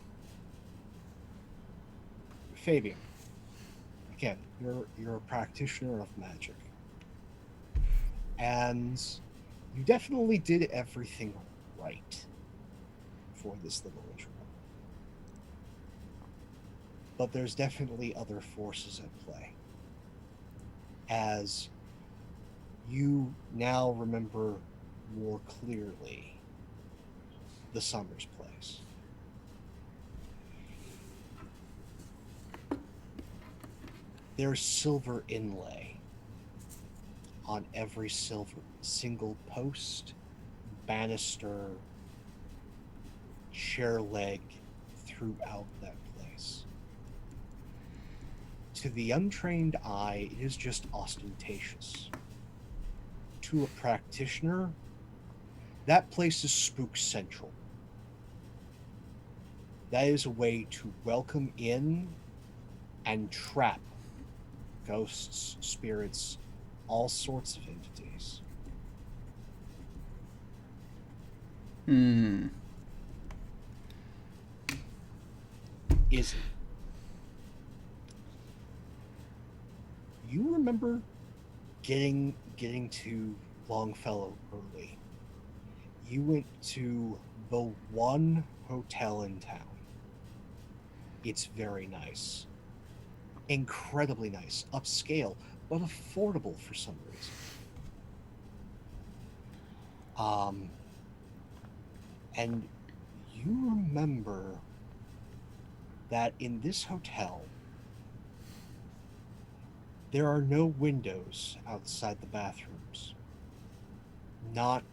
Fabian, again, you're a practitioner of magic, and you definitely did everything right for this little ritual. but there's definitely other forces at play. As you now remember more clearly the Summers place. There's silver inlay on every single post, banister, chair leg throughout that place. To the untrained eye, it is just ostentatious. To a practitioner, that place is spook central. That is a way to welcome in and trap ghosts, spirits, all sorts of entities. Izzy, you remember getting to Longfellow early. You went to the one hotel in town. It's very nice. Incredibly nice. Upscale, but affordable for some reason. And you remember that in this hotel, there are no windows outside the bathrooms. Not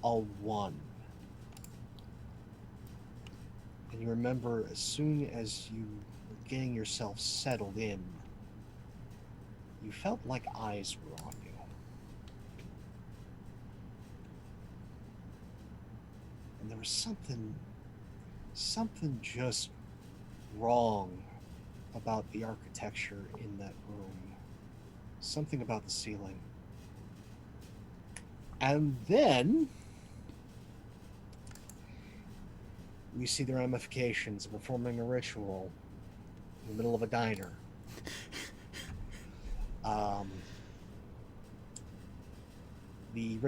a one. And you remember, as soon as you were getting yourself settled in, you felt like eyes were on you. And there was something just wrong about the architecture in that room. Something about the ceiling. And then we see the ramifications of performing a ritual in the middle of a diner. The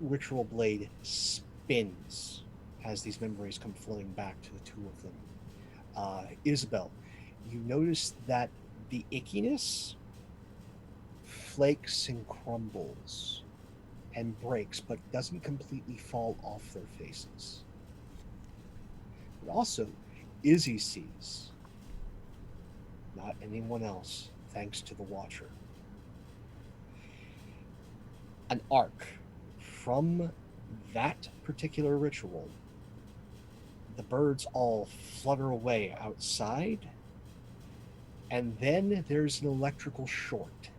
ritual blade spins as these memories come flooding back to the two of them. Isabel, you notice that the ickiness flakes and crumbles and breaks, but doesn't completely fall off their faces. But also, Izzy sees, not anyone else, thanks to the Watcher, an arc from that particular ritual. The birds all flutter away outside, and then there's an electrical short,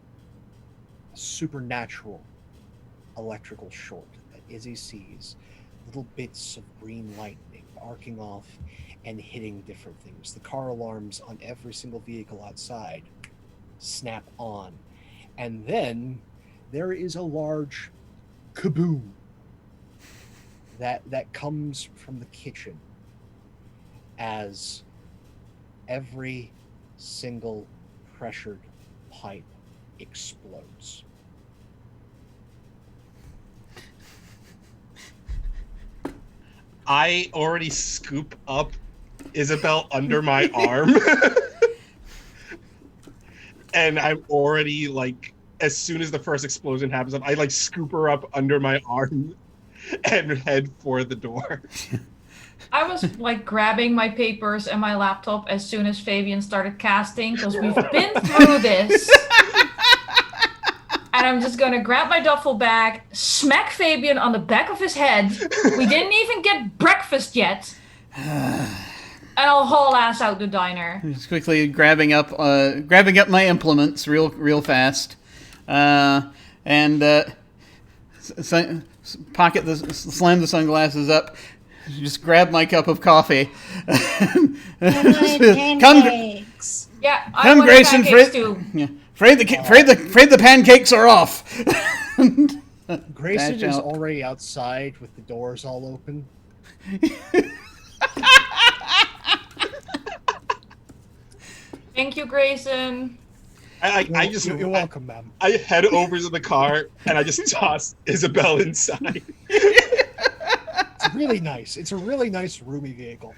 a supernatural electrical short that Izzy sees, little bits of green lightning arcing off and hitting different things. The car alarms on every single vehicle outside snap on, and then there is a large kaboom that comes from the kitchen as every single pressured pipe explodes.
I already scoop up Isabel under my arm. And I'm already like, as soon as the first explosion happens, I like scoop her up under my arm and head for the door.
I was like grabbing my papers and my laptop as soon as Fabian started casting, because we've been through this. And I'm just gonna grab my duffel bag, smack Fabian on the back of his head. We didn't even get breakfast yet. And I'll haul ass out the diner.
Just quickly grabbing up my implements real fast, and slam the sunglasses up. Just grab my cup of coffee.
Pancakes.
Yeah, I
Come,
want
Grayson,
pancakes too.
Yeah. Afraid the pancakes are off.
Grayson
Dash
is
out.
already outside with the doors all open.
Thank you, Grayson.
You're welcome, ma'am.
I head over to the car and I just toss Isabel inside.
It's really nice. It's a really nice, roomy vehicle.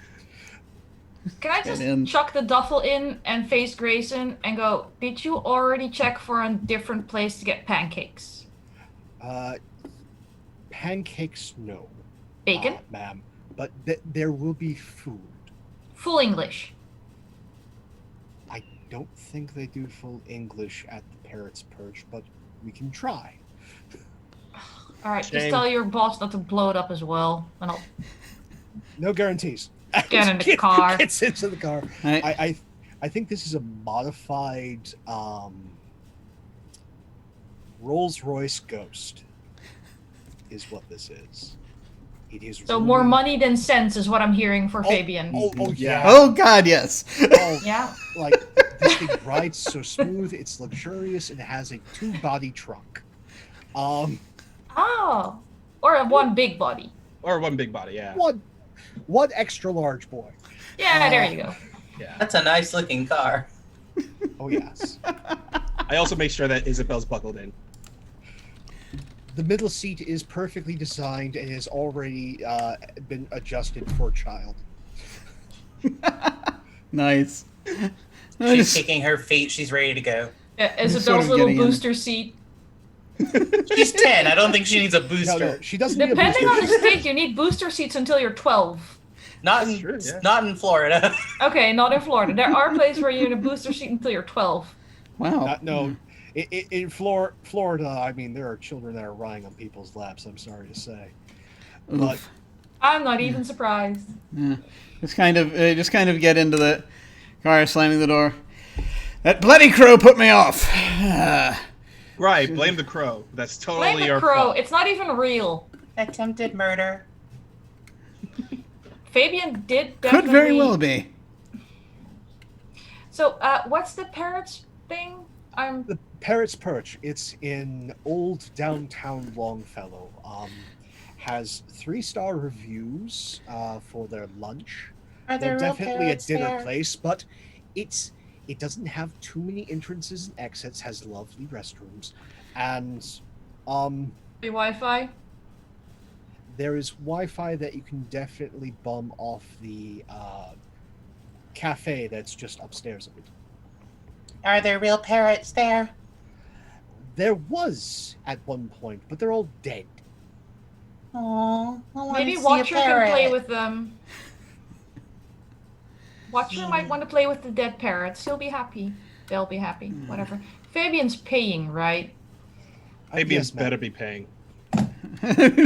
Can I
Get in.
just chuck the duffel in and face Grayson and go, did you already check for a different place to get pancakes?
Pancakes, no,
Bacon?
ma'am. But there will be food.
Full English.
I don't think they do full English at the Parrot's Perch, but we can try.
Alright, just
Shame.
tell your boss not to blow it up as well. And I'll
No guarantees.
Get in the car.
Gets into the car.
I-
I think this is a modified Rolls-Royce Ghost. Is what this is. It is
So more
really-
money than sense is what I'm hearing for Fabian.
Oh yeah.
Oh God, yes.
Oh,
Yeah.
like this thing rides so smooth, it's luxurious, and it has a 2-body trunk.
Oh. Or a one big body.
Or one big body, yeah.
One extra large boy.
Yeah, there you go.
Yeah.
That's a nice looking car.
Oh yes.
I also make sure that Isabel's buckled in.
The middle seat is perfectly designed and has already been adjusted for a child.
Nice.
She's kicking her feet. She's ready to go.
Yeah,
sort
Isabel's
of
little
getting in.
booster seat.
She's 10. I don't think she needs a booster.
No, she doesn't need a
Depending
booster.
on the state, you need booster seats until you're 12.
Not
That's
in,
true, yeah.
not in Florida.
Okay, not in Florida. There are places where you need a booster seat until you're 12.
Wow.
No, in Florida, I mean, there are children that are riding on people's laps. I'm sorry to say, but
Oof.
I'm not even surprised.
Yeah. Just kind of get into the car, slamming the door. That bloody crow put me off.
Right, blame the crow. That's totally
Blame the
your
crow.
fault.
It's not even real.
Attempted murder.
Fabian did definitely...
Could very well be.
So, what's the parrot's thing?
the Parrot's Perch. It's in old downtown Longfellow. Has 3-star reviews for their lunch.
Are
They're
there real
definitely a
parrots
dinner
there?
place, but it doesn't have too many entrances and exits. Has lovely restrooms, and
Free Wi-Fi?
there is Wi-Fi that you can definitely bum off the cafe that's just upstairs of it.
Are there real parrots there?
There was at one point, but they're all dead.
Oh,
Maybe Watcher can play with them. Watcher might want to play with the dead parrots. He'll be happy. They'll be happy. Whatever. Fabian's paying, right?
Fabian's
Yes, ma'am.
better be paying.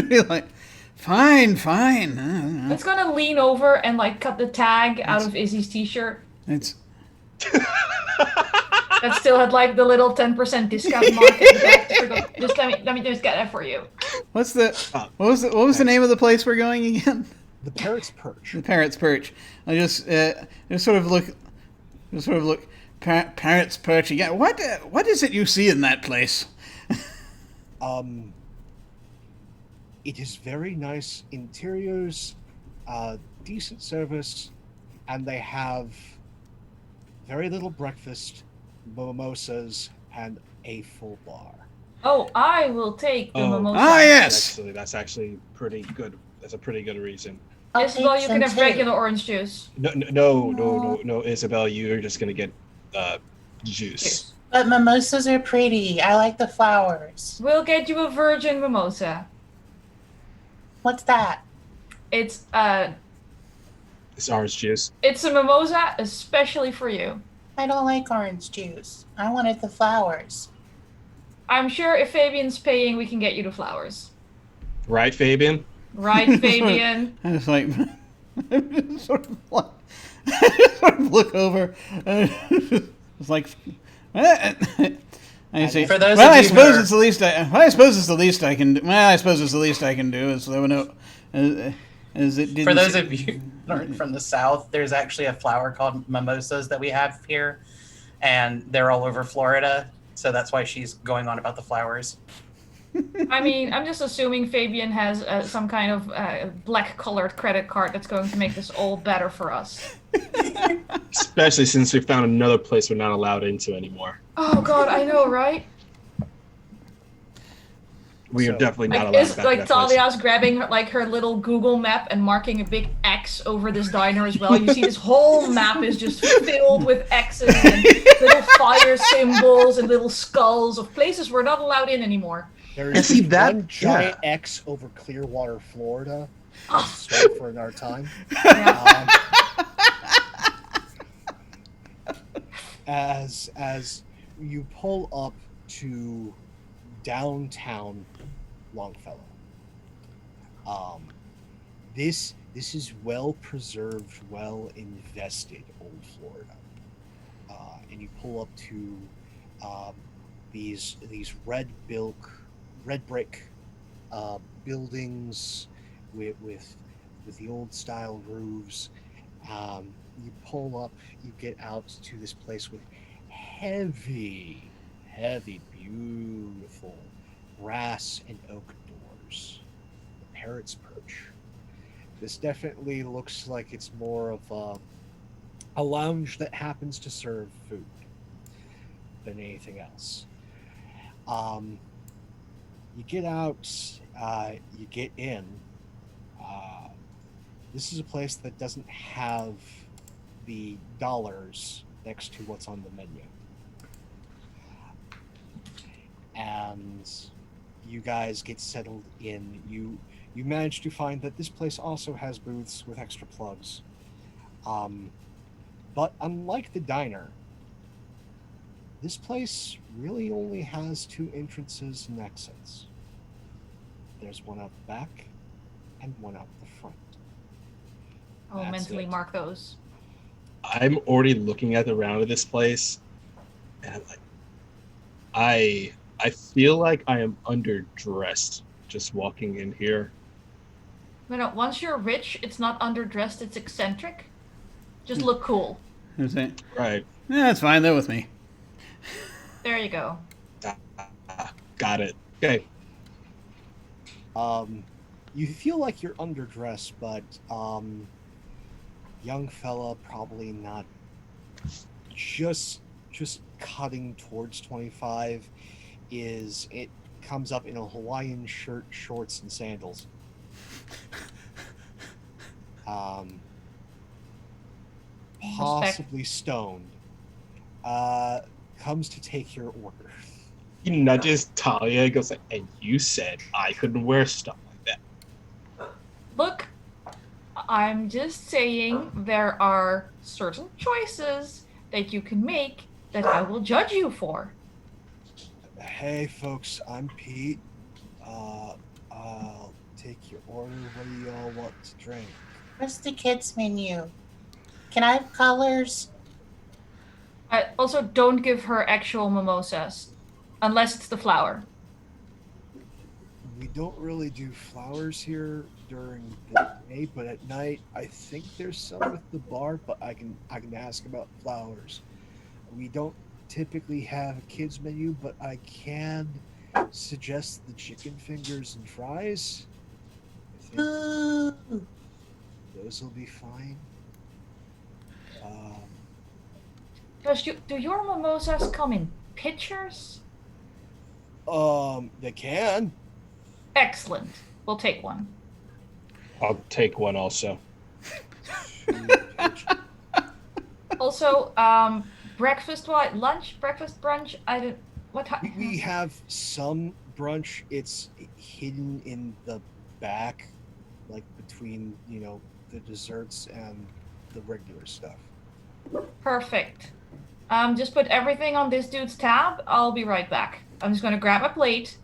Be like, fine.
It's gonna lean over and like cut the tag out of Izzy's t-shirt.
It's
That still had like the little 10% discount mark at the back. Just let me just get that for you.
what's the what was the name of the place we're going again?
The Parrot's Perch.
The Parrot's Perch. I just sort of look. Parrot's Perch again. What is it you see in that place?
It is very nice interiors, decent service, and they have very little breakfast, mimosas, and a full bar.
Oh, I will take the
Oh.
mimosa.
Ah, yes.
That's actually pretty good. That's a pretty good reason.
Isabel, you can have regular orange juice.
No, Isabel, you're just gonna get juice.
But mimosas are pretty. I like the flowers.
We'll get you a virgin mimosa.
What's that?
It's
It's orange juice.
it's a mimosa especially for you.
I don't like orange juice. I wanted the flowers.
Ah.
I'm sure if Fabian's paying, we can get you the flowers.
Right, Fabian?
Right, Fabian?
I was like, sort of look over. It's like, I say,
For those
well,
of
I
you who
suppose
are-
it's the least. I suppose it's the least I can do. Well, I suppose it's the least I can do. Is there no, as it didn't.
For those of you who aren't from the South, there's actually a flower called mimosas that we have here, and they're all over Florida. So that's why she's going on about the flowers.
I mean, I'm just assuming Fabian has some kind of black-colored credit card that's going to make this all better for us.
Especially since we found another place we're not allowed into anymore.
Oh God, I know, right?
We are
So-
definitely not
Like,
allowed
is
back
like
to that place.
Talia's grabbing her little Google map and marking a big X over this diner as well. You see this whole map is just filled with X's and little fire symbols and little skulls of places we're not allowed in anymore.
There
And
is
see
just
that-
one giant
yeah.
X over Clearwater, Florida.
Ah.
Story for another time.
Yeah.
As you pull up to downtown Longfellow, this is well preserved, well invested old Florida, and you pull up to these red brick buildings with the old style roofs. You pull up, you get out to this place with heavy, beautiful brass and oak doors. The Parrot's Perch. This definitely looks like it's more of a lounge that happens to serve food than anything else. You get out, you get in. This is a place that doesn't have the dollars next to what's on the menu. And you guys get settled in. You manage to find that this place also has booths with extra plugs. But unlike the diner, this place really only has 2 entrances and exits. There's one out the back and one out the front.
I'll
That's
mentally
it.
mark those.
I'm already looking at the round of this place, and I'm like, I feel like I am underdressed just walking in here.
No, once you're rich, it's not underdressed, it's eccentric. Just look cool.
Is it?
Right.
Yeah, that's fine. They're with me.
There you go.
Got it. Okay.
You feel like you're underdressed, but young fella, probably not. Just cutting towards 25. It comes up in a Hawaiian shirt, shorts, and sandals. Possibly stoned. Comes to take your order.
He nudges Talia and goes like, and you said I couldn't wear stuff like that.
Look, I'm just saying there are certain choices that you can make that I will judge you for.
Hey folks, I'm Pete. I'll take your order. What do y'all want to drink?
Where's the kids menu? Can I have colors?
Also, don't give her actual mimosas, unless it's the flower.
We don't really do flowers here during the day, but at night I think there's some at the bar. But I can ask about flowers. We don't typically have a kids menu, but I can suggest the chicken fingers and fries. I think
Ooh.
those will be fine.
Do your mimosas come in pitchers?
They can.
Excellent. We'll take one.
I'll take one also.
Also, breakfast, lunch, breakfast, brunch. I don't. What?
We have some brunch. It's hidden in the back, like between the desserts and the regular stuff.
Perfect. Just put everything on this dude's tab. I'll be right back. I'm just gonna grab my plate.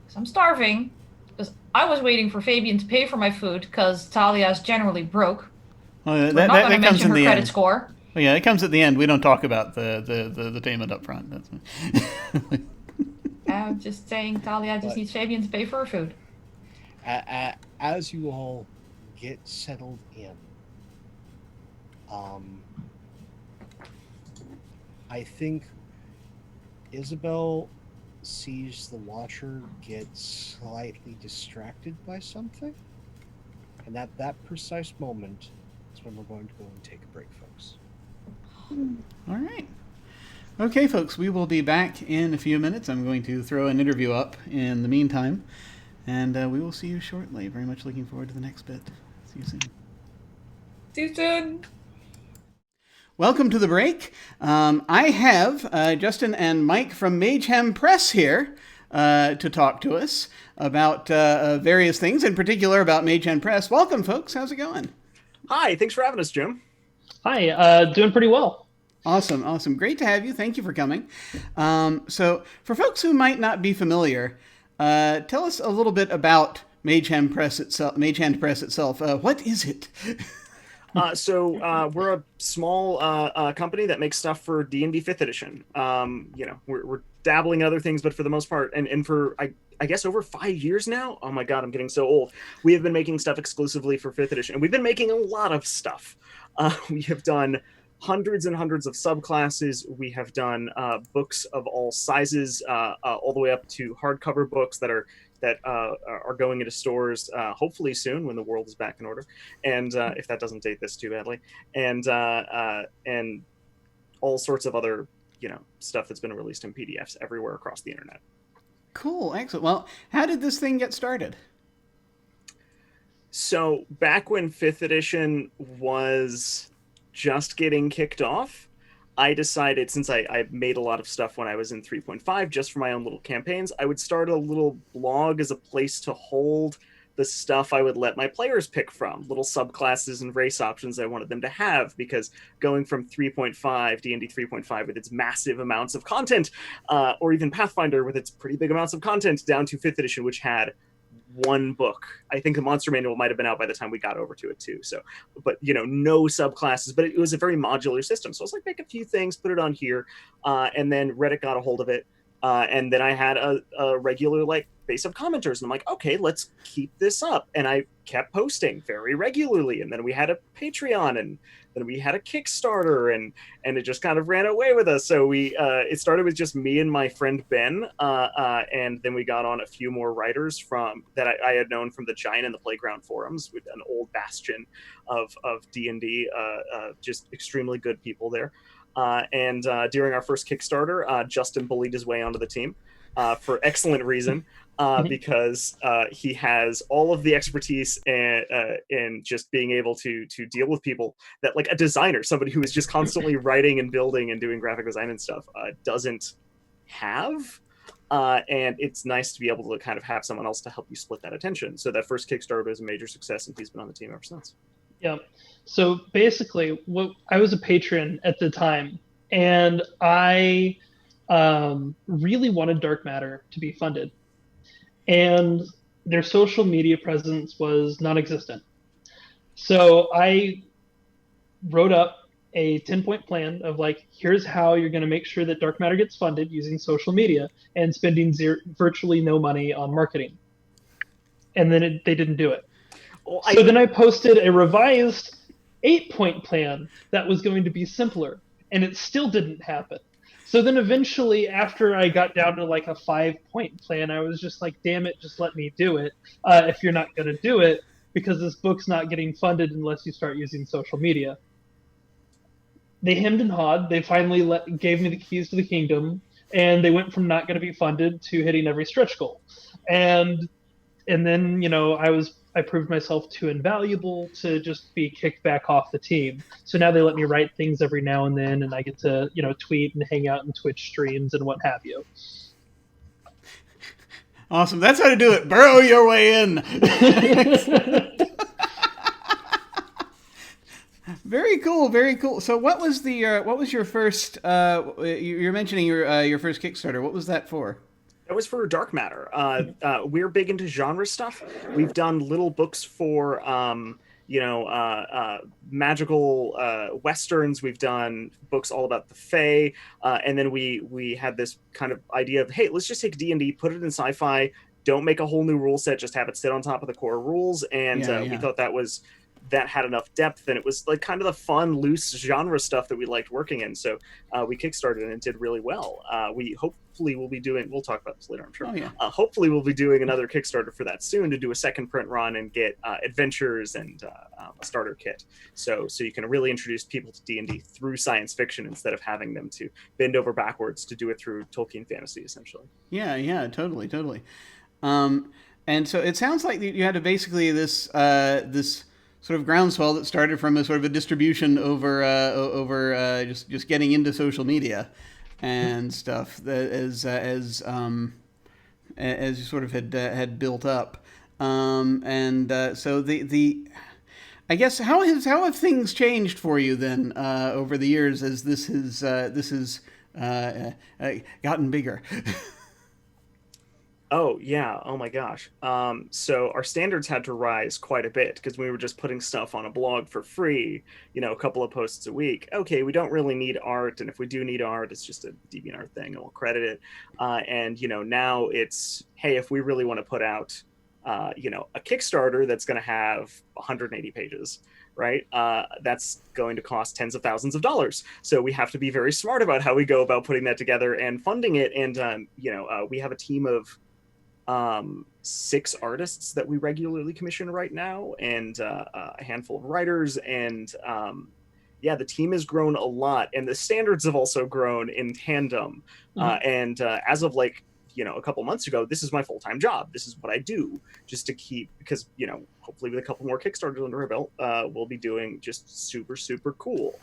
Cause I'm starving. Because I was waiting for Fabian to pay for my food. Because Talia's generally broke.
Well,
We're
that
not gonna
comes
mention
in
her
the
credit
end.
score.
Well, yeah, it comes at the end. We don't talk about the payment up front. That's
I'm just saying Talia just
But-
needs Fabian to pay for her food.
As you all get settled in, I think Isabel sees the Watcher get slightly distracted by something, and at that precise moment is when we're going to go and take a break, folks.
all right. Okay, folks, we will be back in a few minutes. I'm going to throw an interview up in the meantime, and we will see you shortly. Very much looking forward to the next bit. See you soon.
See you soon.
Welcome to the break. I have Justin and Mike from Mayhem Press here to talk to us about various things, in particular about Mayhem Press. Welcome, folks. How's it going?
Hi, thanks for having us, Jim.
Hi, doing pretty well.
Awesome. Great to have you. Thank you for coming. So, for folks who might not be familiar, tell us a little bit about Mayhem Press itself. What is it?
So we're a small company that makes stuff for D&D 5th edition. We're dabbling in other things, but for the most part, and for I guess over 5 years now. Oh my God, I'm getting so old. We have been making stuff exclusively for 5th edition, and we've been making a lot of stuff. We have done hundreds and hundreds of subclasses. We have done books of all sizes, all the way up to hardcover books that are going into stores hopefully soon when the world is back in order, and if that doesn't date this too badly, and all sorts of other stuff that's been released in PDFs everywhere across the internet.
Cool, excellent. Well, how did this thing get started?
So back when 5th edition was just getting kicked off, I decided, since I made a lot of stuff when I was in 3.5 just for my own little campaigns, I would start a little blog as a place to hold the stuff I would let my players pick from, little subclasses and race options I wanted them to have, because going from 3.5, D&D 3.5 with its massive amounts of content, or even Pathfinder with its pretty big amounts of content, down to 5th edition, which had one book. I think the monster manual might have been out by the time we got over to it too. So, but no subclasses, but it was a very modular system. So I was like, make a few things, put it on here. And then Reddit got a hold of it. And then I had a regular base of commenters, and I'm like, okay, let's keep this up. And I kept posting very regularly. And then we had a Patreon, and then we had a Kickstarter, and it just kind of ran away with us. So it started with just me and my friend Ben, and then we got on a few more writers from that I had known from the Giant and the Playground forums, with an old bastion of D&D, just extremely good people there. And during our first Kickstarter, Justin bullied his way onto the team for excellent reason, because he has all of the expertise in just being able to deal with people that, like, a designer, somebody who is just constantly writing and building and doing graphic design and stuff, doesn't have. And it's nice to be able to kind of have someone else to help you split that attention. So that first Kickstarter was a major success, and he's been on the team ever since.
Yeah. So basically, I was a patron at the time, and I really wanted Dark Matter to be funded, and their social media presence was non-existent. So I wrote up a 10-point plan of here's how you're going to make sure that Dark Matter gets funded using social media and spending virtually no money on marketing. And then they didn't do it. Well, so then I posted a revised 8-point plan that was going to be simpler, and it still didn't happen. So then eventually, after I got down to a 5-point plan, I was just like, damn it, just let me do it if you're not going to do it, because this book's not getting funded unless you start using social media. They hemmed and hawed. They finally gave me the keys to the kingdom, and they went from not going to be funded to hitting every stretch goal. And then, I proved myself too invaluable to just be kicked back off the team. So now they let me write things every now and then, and I get to, tweet and hang out in Twitch streams and what have you.
Awesome. That's how to do it. Burrow your way in. Very cool. Very cool. So what was your first, you're mentioning your first Kickstarter. What was that for?
That was for Dark Matter. We're big into genre stuff. We've done little books for, magical westerns. We've done books all about the Fae. And then we had this kind of idea of, hey, let's just take D&D, put it in sci-fi, don't make a whole new rule set, just have it sit on top of the core rules. And we thought that was that had enough depth, and it was like kind of the fun, loose genre stuff that we liked working in. So we kickstarted and it did really well. We hopefully will be doing, we'll talk about this later, I'm sure.
Oh, yeah.
Hopefully we'll be doing another Kickstarter for that soon, to do a second print run and get adventures and a starter kit. So you can really introduce people to D&D through science fiction instead of having them to bend over backwards to do it through Tolkien fantasy, essentially.
Yeah, totally. And so it sounds like you had basically this sort of groundswell that started from a sort of a distribution over just getting into social media and stuff as you sort of had built up, so the I guess how have things changed for you then over the years as this has gotten bigger?
Oh yeah. Oh my gosh. So our standards had to rise quite a bit because we were just putting stuff on a blog for free, a couple of posts a week. Okay, we don't really need art, and if we do need art, it's just a DeviantArt thing, and we'll credit it. And now it's, hey, if we really want to put out, a Kickstarter that's going to have 180 pages, right? That's going to cost tens of thousands of dollars. So we have to be very smart about how we go about putting that together and funding it. And we have a team of 6 artists that we regularly commission right now, and a handful of writers, and the team has grown a lot, and the standards have also grown in tandem. And as of a couple months ago, this is my full-time job. This is what I do just to keep, because hopefully with a couple more Kickstarters under our belt, we'll be doing just super, super cool.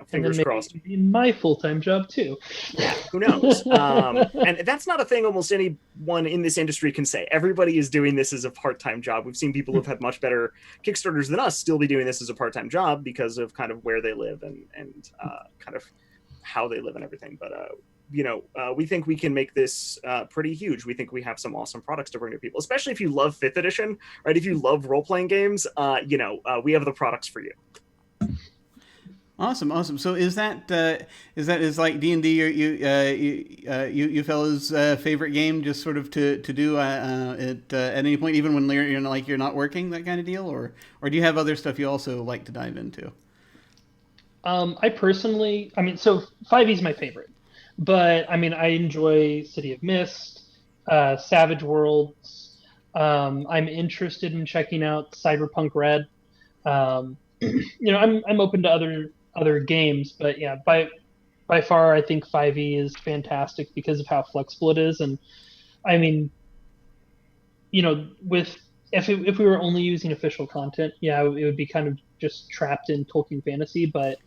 Fingers crossed.
My full-time job too.
Yeah, who knows? And that's not a thing almost anyone in this industry can say. Everybody is doing this as a part-time job. We've seen people who've had much better Kickstarters than us still be doing this as a part-time job because of kind of where they live and kind of how they live and everything. But we think we can make this pretty huge. We think we have some awesome products to bring to people, especially if you love 5th edition, right? If you love role-playing games, we have the products for you.
Awesome. So is that like D&D you fellas' favorite game, just sort of to do at any point, even when you're not working, that kind of deal, or do you have other stuff you also like to dive into?
I personally, so 5e is my favorite. But I enjoy City of Mist, Savage Worlds. I'm interested in checking out Cyberpunk Red. I'm open to other games, but yeah, by far I think 5e is fantastic because of how flexible it is. And if we were only using official content, yeah, it would be kind of just trapped in Tolkien fantasy. But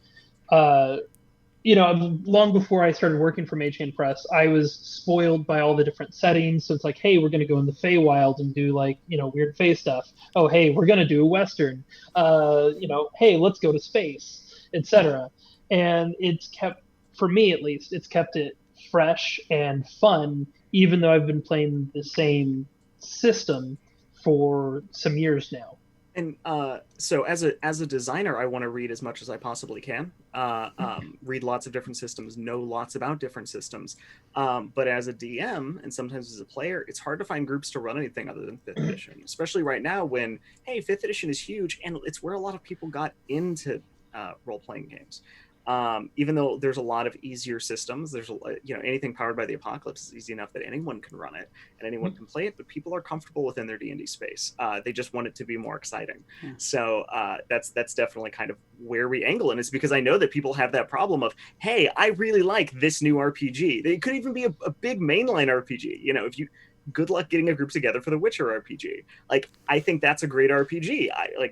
long before I started working for Mage Hand Press, I was spoiled by all the different settings. So it's like, hey, we're going to go in the Feywild and do weird Fey stuff. Oh, hey, we're going to do a Western. Hey, let's go to space, etc. And it's kept, for me at least, it's kept it fresh and fun, even though I've been playing the same system for some years now.
And so as a designer, I want to read as much as I possibly can, read lots of different systems, know lots about different systems. But as a DM and sometimes as a player, it's hard to find groups to run anything other than 5th edition, especially right now when, hey, 5th edition is huge and it's where a lot of people got into role-playing games. Even though there's a lot of easier systems, there's anything powered by the apocalypse is easy enough that anyone can run it and anyone can play it, but people are comfortable within their D&D space. They just want it to be more exciting.
Yeah.
So that's definitely kind of where we angle, and it's because I know that people have that problem of, hey, I really like this new RPG. It could even be a big mainline RPG. If you good luck getting a group together for the Witcher RPG. I think that's a great RPG.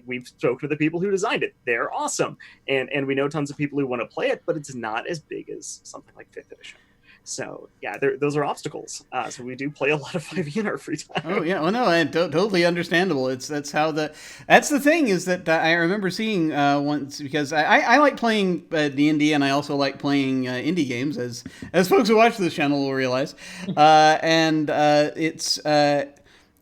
We've spoken to the people who designed it. They're awesome. And we know tons of people who want to play it, but it's not as big as something like 5th edition. So yeah, those are obstacles. So we do play a lot of 5e in our free time.
Oh yeah, well no, totally understandable. That's the thing is that I remember seeing once, because I like playing D&D and I also like playing indie games, as folks who watch this channel will realize, and it's.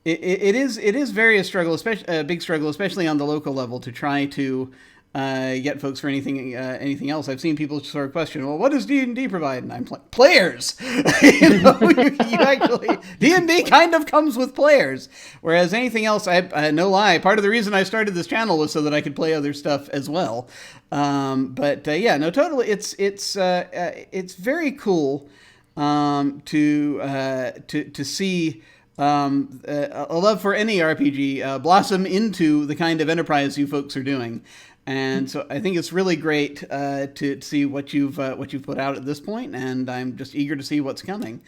It is very a struggle, especially a big struggle, especially on the local level, to try to get folks for anything else. I've seen people sort of question, well, what does D&D provide? And I'm like, players. You know, you actually, D&D kind of comes with players, whereas anything else, no lie, part of the reason I started this channel was so that I could play other stuff as well. Yeah, no, totally, it's very cool to see a love for any RPG blossom into the kind of enterprise you folks are doing. And so I think it's really great to see what you've put out at this point, and I'm just eager to see what's coming.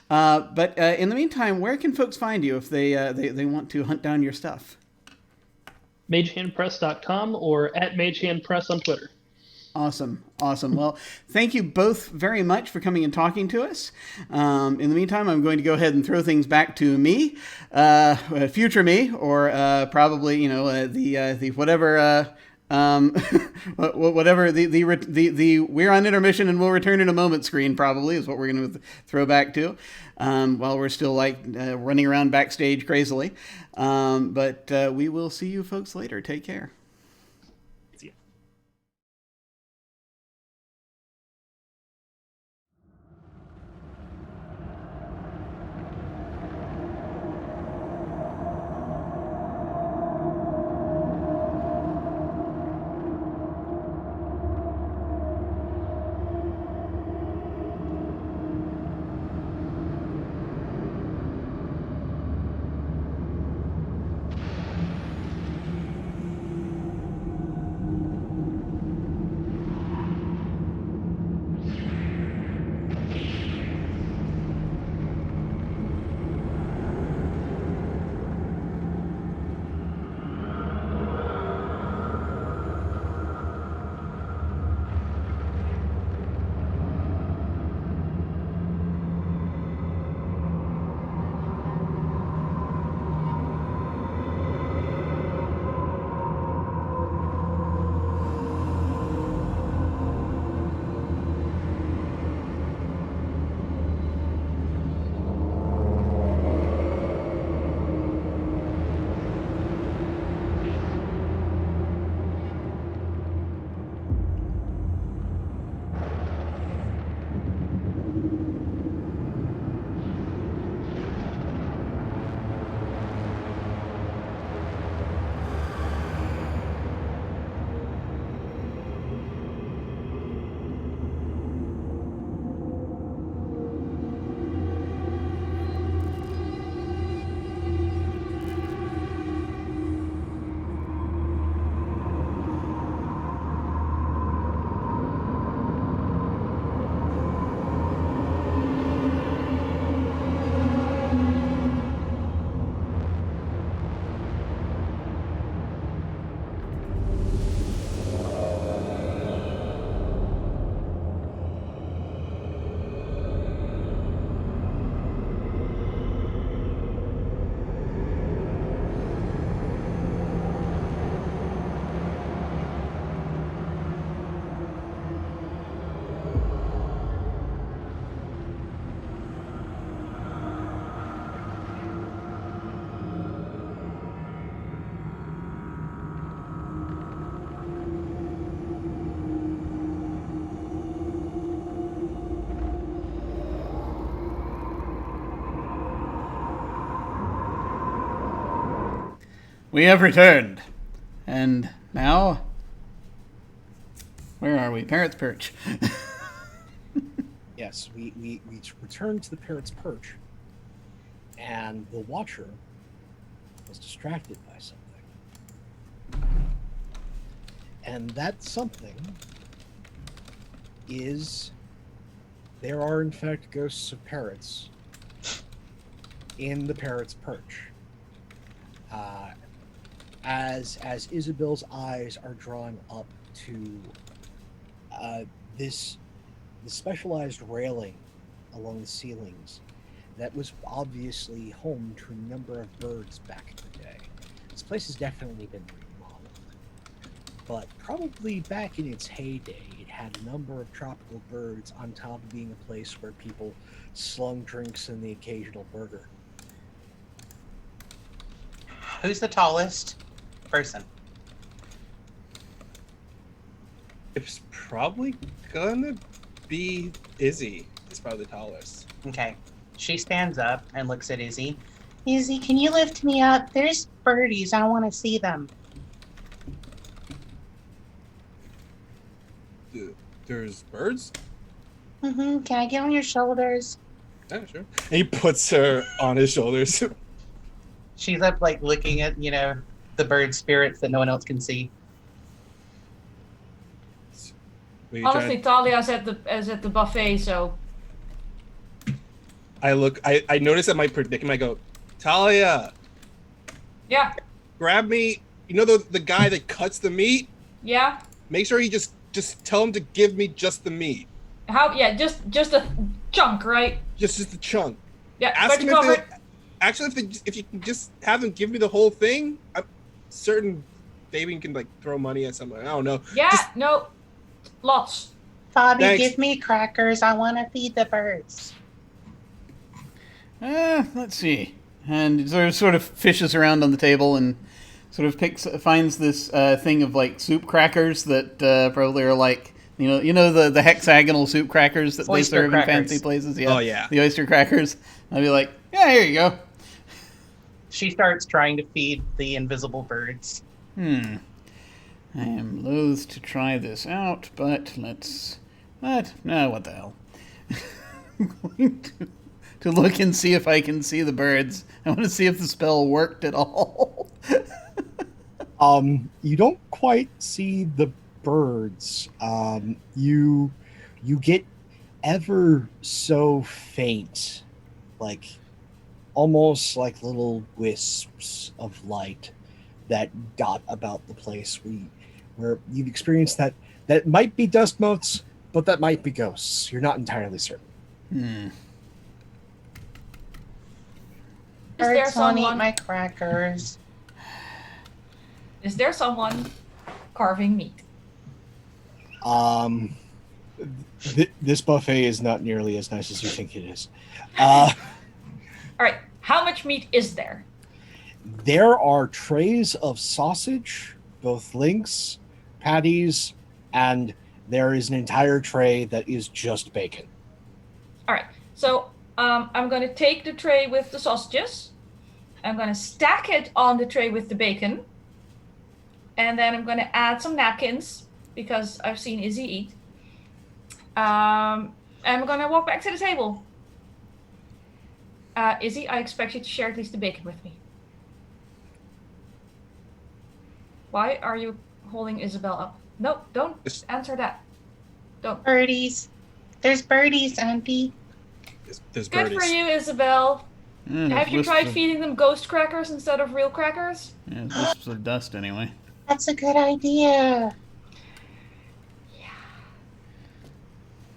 But in the meantime, where can folks find you if they want to hunt down your stuff?
MageHandPress.com or at MageHandPress on Twitter.
Awesome. Well, thank you both very much for coming and talking to us. In the meantime, I'm going to go ahead and throw things back to me, future me, or probably the whatever. Whatever the we're on intermission and we'll return in a moment screen probably is what we're going to throw back to while we're still running around backstage crazily. But we will see you folks later. Take care. We have returned. And now, where are we? Parrot's Perch.
Yes, we returned to the Parrot's Perch, and the Watcher was distracted by something. And that something is there are in fact ghosts of parrots in the Parrot's Perch. As Isabel's eyes are drawn up to the specialized railing along the ceilings that was obviously home to a number of birds back in the day. This place has definitely been remodeled, but probably back in its heyday, it had a number of tropical birds on top of being a place where people slung drinks and the occasional burger.
Who's the tallest person?
It's probably gonna be Izzy. It's probably the tallest.
Okay. She stands up and looks at Izzy. Izzy, can you lift me up? There's birdies. I want to see them.
There's birds?
Mm-hmm. Can I get on your shoulders?
Yeah, sure. And he puts her on his shoulders.
She's up, like, looking at, the bird spirits that no one else can see.
Honestly, Talia's at the buffet, so
I notice at my predicament, I go, Talia,
yeah,
grab me. You know the guy that cuts the meat?
yeah.
Make sure he just tell him to give me just the meat.
How? Yeah, just a chunk, right?
Just the chunk.
Yeah,
Ask
got you
him
covered.
if you can just have him give me the whole thing, I'm certain Fabian can like throw money at someone. I don't know.
Yeah, no, lots.
Bobby,
Thanks.
give me crackers. I want to feed the birds.
Let's see. And sort of fishes around on the table and sort of finds this thing of like soup crackers that probably are like the hexagonal soup crackers that
Oyster
they serve
crackers.
in fancy places. Yeah.
Oh, yeah.
The oyster crackers. I'll be like, yeah, here you go.
She starts trying to feed the invisible birds.
I am loath to try this out, but what the hell? I'm going to look and see if I can see the birds. I want to see if the spell worked at all.
You don't quite see the birds. You get ever so faint, like almost like little wisps of light that dot about the place where you've experienced that might be dust motes, but that might be ghosts. You're not entirely certain.
Is there
Birds won't eat
someone?
my crackers.
Is there someone carving meat?
This buffet is not nearly as nice as you think it is.
All right, how much meat is there?
There are trays of sausage, both links, patties, and there is an entire tray that is just bacon.
All right, so I'm going to take the tray with the sausages. I'm going to stack it on the tray with the bacon. And then I'm going to add some napkins because I've seen Izzy eat. And I'm going to walk back to the table. Izzy, I expect you to share at least the bacon with me. Why are you holding Isabel up? No, don't answer that. Don't.
Birdies. There's birdies, Auntie.
There's
Good
birdies.
for you, Isabel. Have you tried feeding them ghost crackers instead of real crackers?
Yeah, wisps of dust anyway.
That's a good idea.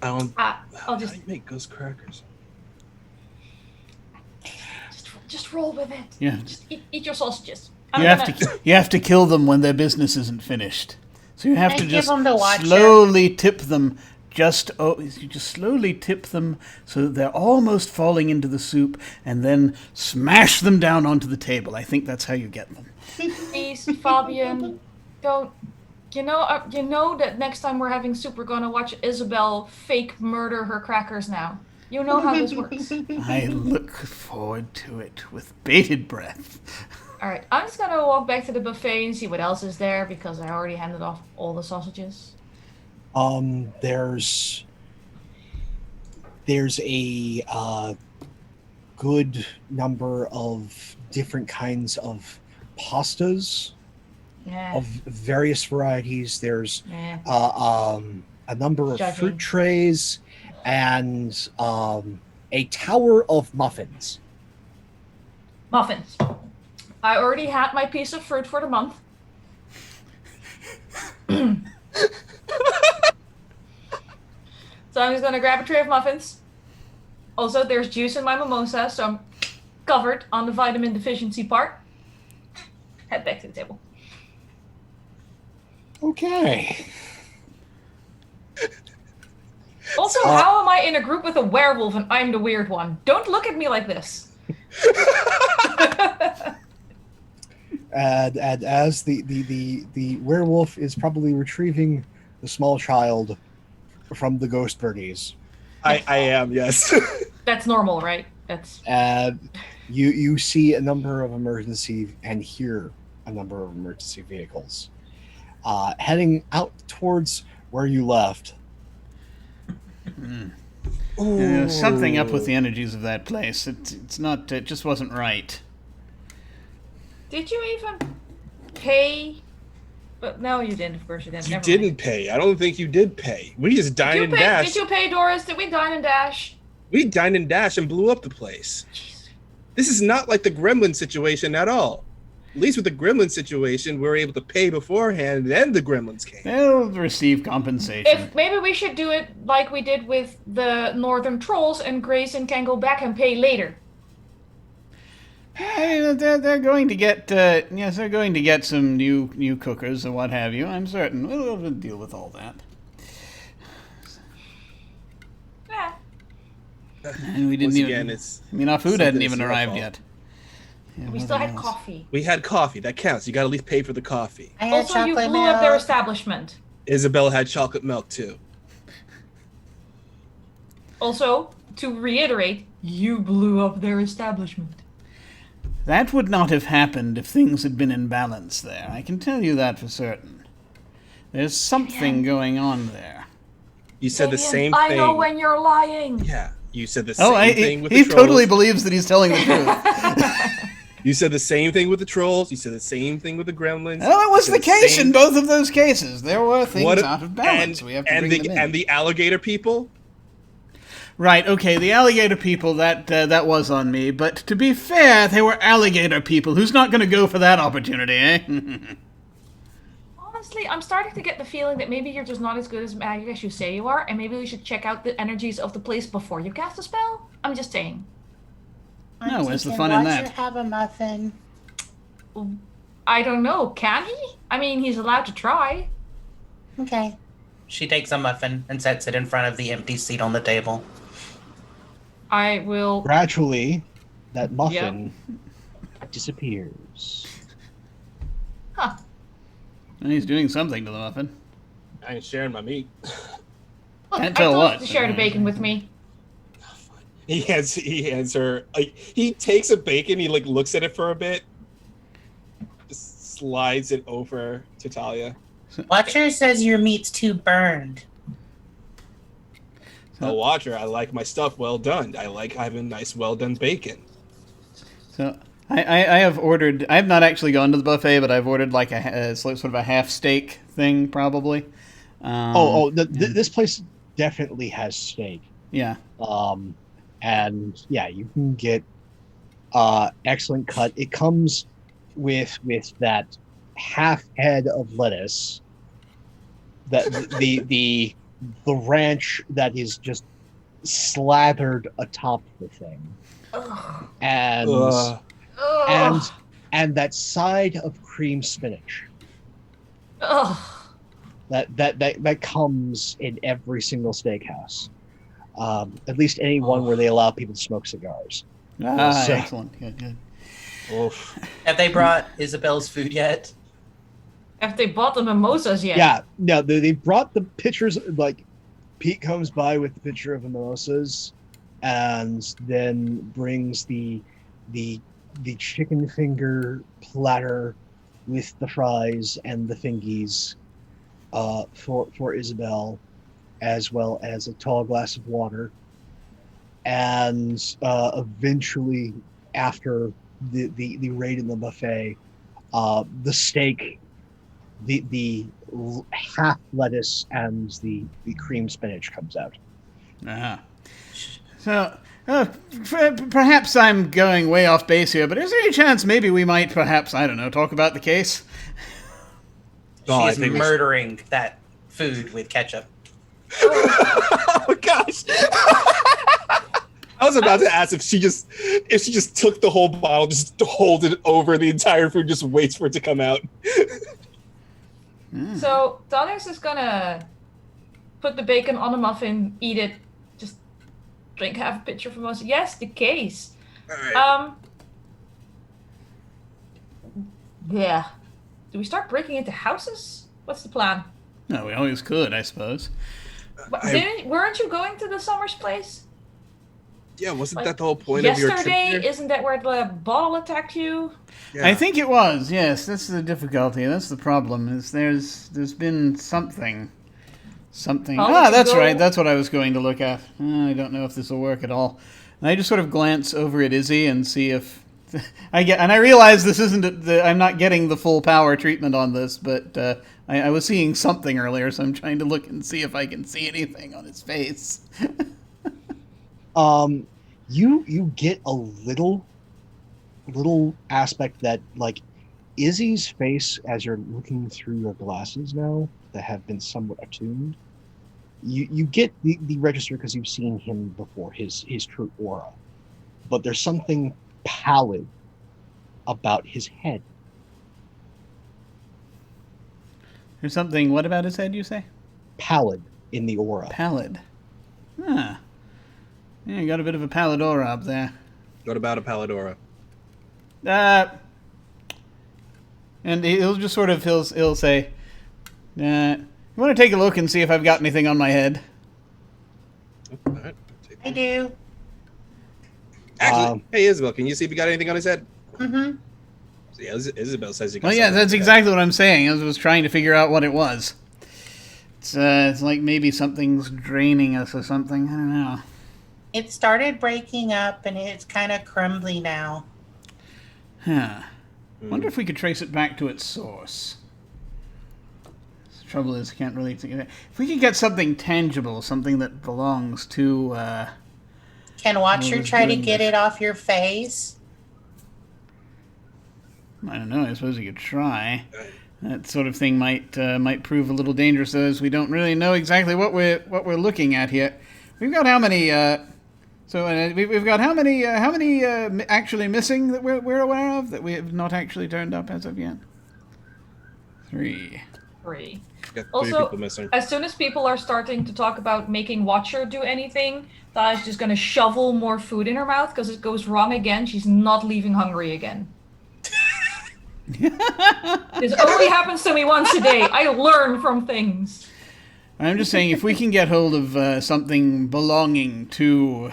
I'll
I'll just
how do you make ghost crackers?
just roll with it.
Yeah.
Just eat your sausages.
You have to kill them when their business isn't finished. So you have
I
to
give
just
them the watcher.
slowly tip them. You just slowly tip them so that they're almost falling into the soup, and then smash them down onto the table. I think that's how you get them.
Please, Fabian, don't. You know that next time we're having soup, we're gonna watch Isabel fake murder her crackers. Now you know how this works.
I look forward to it with bated breath.
All right, I'm just gonna walk back to the buffet and see what else is there because I already handed off all the sausages.
There's a good number of different kinds of pastas
Yeah.
of various varieties. There's
Yeah.
a number of
Judging.
fruit trays and a tower of muffins.
Muffins. I already had my piece of fruit for the month. So I'm just gonna grab a tray of muffins. Also, there's juice in my mimosa, so I'm covered on the vitamin deficiency part. Head back to the table.
Okay.
Also, how am I in a group with a werewolf and I'm the weird one? Don't look at me like this.
And as the werewolf is probably retrieving the the small child from the Ghost Birdies.
I am, yes.
That's normal, right? That's
And you see a number of emergency and hear a number of emergency vehicles heading out towards where you left.
There's something up with the energies of that place. It's not. It just wasn't right.
Did you even pay? But no, you didn't. Of course, you didn't.
You
Never
didn't
mind.
pay. I don't think you did pay. We just dined and dashed.
Did you pay, Doris? Did we dine and dash?
We dined and dashed and blew up the place.
Jeez.
This is not like the Gremlin situation at all. At least with the Gremlin situation, we were able to pay beforehand, and then the Gremlins came.
They'll receive compensation.
If maybe we should do it like we did with the Northern Trolls, and Grayson can go back and pay later.
They're going to get yes, they're going to get some new cookers or what have you. I'm certain we'll deal with all that.
Yeah.
And we didn't
Once
even.
again, it's
I mean, our food
something
hadn't
that's
even
your
arrived
fault.
yet. Yeah,
We still
nothing
had
else.
coffee.
We had coffee. That counts. You got to at least pay for the coffee.
I had
Also, you
chocolate
blew up their
milk.
establishment.
Isabel had chocolate milk too.
Also, to reiterate, you blew up their establishment.
That would not have happened if things had been in balance there. I can tell you that for certain. There's something going on there.
You said the
Damien,
same
I
thing.
know when you're lying.
Yeah, you said the same
Oh,
thing with
he
the trolls.
totally believes that he's telling the truth.
You said the same thing with the trolls. You said the same thing with the gremlins.
Well, it was
You
the
said
case
same-
in both of those cases. There were things
What-
out of balance. We have to bring them in.
And the alligator people.
Right, okay, the alligator people, that was on me. But to be fair, they were alligator people. Who's not going to go for that opportunity, eh?
Honestly, I'm starting to get the feeling that maybe you're just not as good as magic as you say you are, and maybe we should check out the energies of the place before you cast a spell. I'm just saying.
No, where's the
Can
fun in
Roger
that?
have a muffin?
I don't know. Can he? I mean, he's allowed to try.
Okay. She takes a muffin and sets it in front of the empty seat on the table.
I will.
Gradually, that muffin disappears.
Huh.
And he's doing something to the muffin.
I ain't sharing my meat.
Look,
Can't
I
tell
told
what.
you to share the bacon with me.
He hands her. He takes a bacon. He looks at it for a bit. Just slides it over to Talia.
Watcher says your meat's too burned.
A watcher. I like my stuff well done. I like having nice, well done bacon.
So I have ordered. I have not actually gone to the buffet, but I've ordered like sort of a half steak thing, probably.
This place definitely has steak.
Yeah.
And yeah, you can get excellent cut. It comes with that half head of lettuce, that the ranch that is just slathered atop the thing, and
Ugh.
and that side of cream spinach
Ugh.
that comes in every single steakhouse. At least any one where they allow people to smoke cigars. So-
Excellent. Good.
Oof.
Have they brought Isabel's food yet?
Have they bought the mimosas yet?
Yeah, no, they brought the pictures. Like, Pete comes by with the picture of the mimosas, and then brings the chicken finger platter with the fries and the thingies for Isabel, as well as a tall glass of water. And eventually, after the raid in the buffet, the steak, the half lettuce and the cream spinach comes out.
Uh-huh. So, perhaps I'm going way off base here, but is there any chance maybe we might perhaps, I don't know, talk about the case?
Oh, I
She's
think we should-
murdering that food with ketchup.
Oh gosh. I was about to ask if she just took the whole bottle, just hold it over the entire food, just waits for it to come out.
So Darius is gonna put the bacon on a muffin, eat it, just drink half a pitcher from us. Yes, the case.
All right.
Yeah. Do we start breaking into houses? What's the plan?
No, we always could, I suppose.
But weren't you going to the Summers place?
Yeah, wasn't
Like,
that the whole point of your trip
yesterday?
there?
Isn't that where the bottle attacked you?
Yeah.
I think it was. Yes, that's the difficulty. That's the problem. Is there's been something.
Oh,
That's
go-
right. That's what I was going to look at. I don't know if this will work at all. And I just sort of glance over at Izzy and see if I realize this isn't. I'm not getting the full power treatment on this, but I was seeing something earlier, so I'm trying to look and see if I can see anything on his face.
You get a little aspect that, like, Izzy's face, as you're looking through your glasses now that have been somewhat attuned, you get the register because you've seen him before, his true aura, but there's something pallid about his head.
There's something. What about his head? You say?
Pallid in the aura.
Pallid. Huh. Yeah, you got a bit of a pallid aura up there.
What about a Palladora?
And he'll just sort of he'll say, "You want to take a look and see if I've got anything on my head?"
All right.
I do.
Actually, hey Isabel, can you see if you got anything on his head?
Mm-hmm.
So, yeah, Isabel says you got.
Well, yeah,
something on
that's
his
exactly what I'm saying. I was trying to figure out what it was. It's like maybe something's draining us or something. I don't know.
It started breaking up and it's kind of crumbly now.
Huh.
head.
Wonder if we could trace it back to its source. The trouble is, I can't really think of it. If we could get something tangible, something that belongs to.
Can Watcher
who's
try to
doing
get
this?
it off your face?
I don't know. I suppose you could try. That sort of thing might prove a little dangerous, though, as we don't really know exactly what we're looking at here. We've got how many? We've got how many actually missing that we're aware of that we have not actually turned up as of yet? 3.
3.
Got 3
Also,
people missing.
as soon as people are starting to talk about making Watcher do anything, Talia's just gonna shovel more food in her mouth because it goes wrong again. She's not leaving hungry again. This only happens to me once a day. I learn from things.
I'm just saying, if we can get hold of something belonging to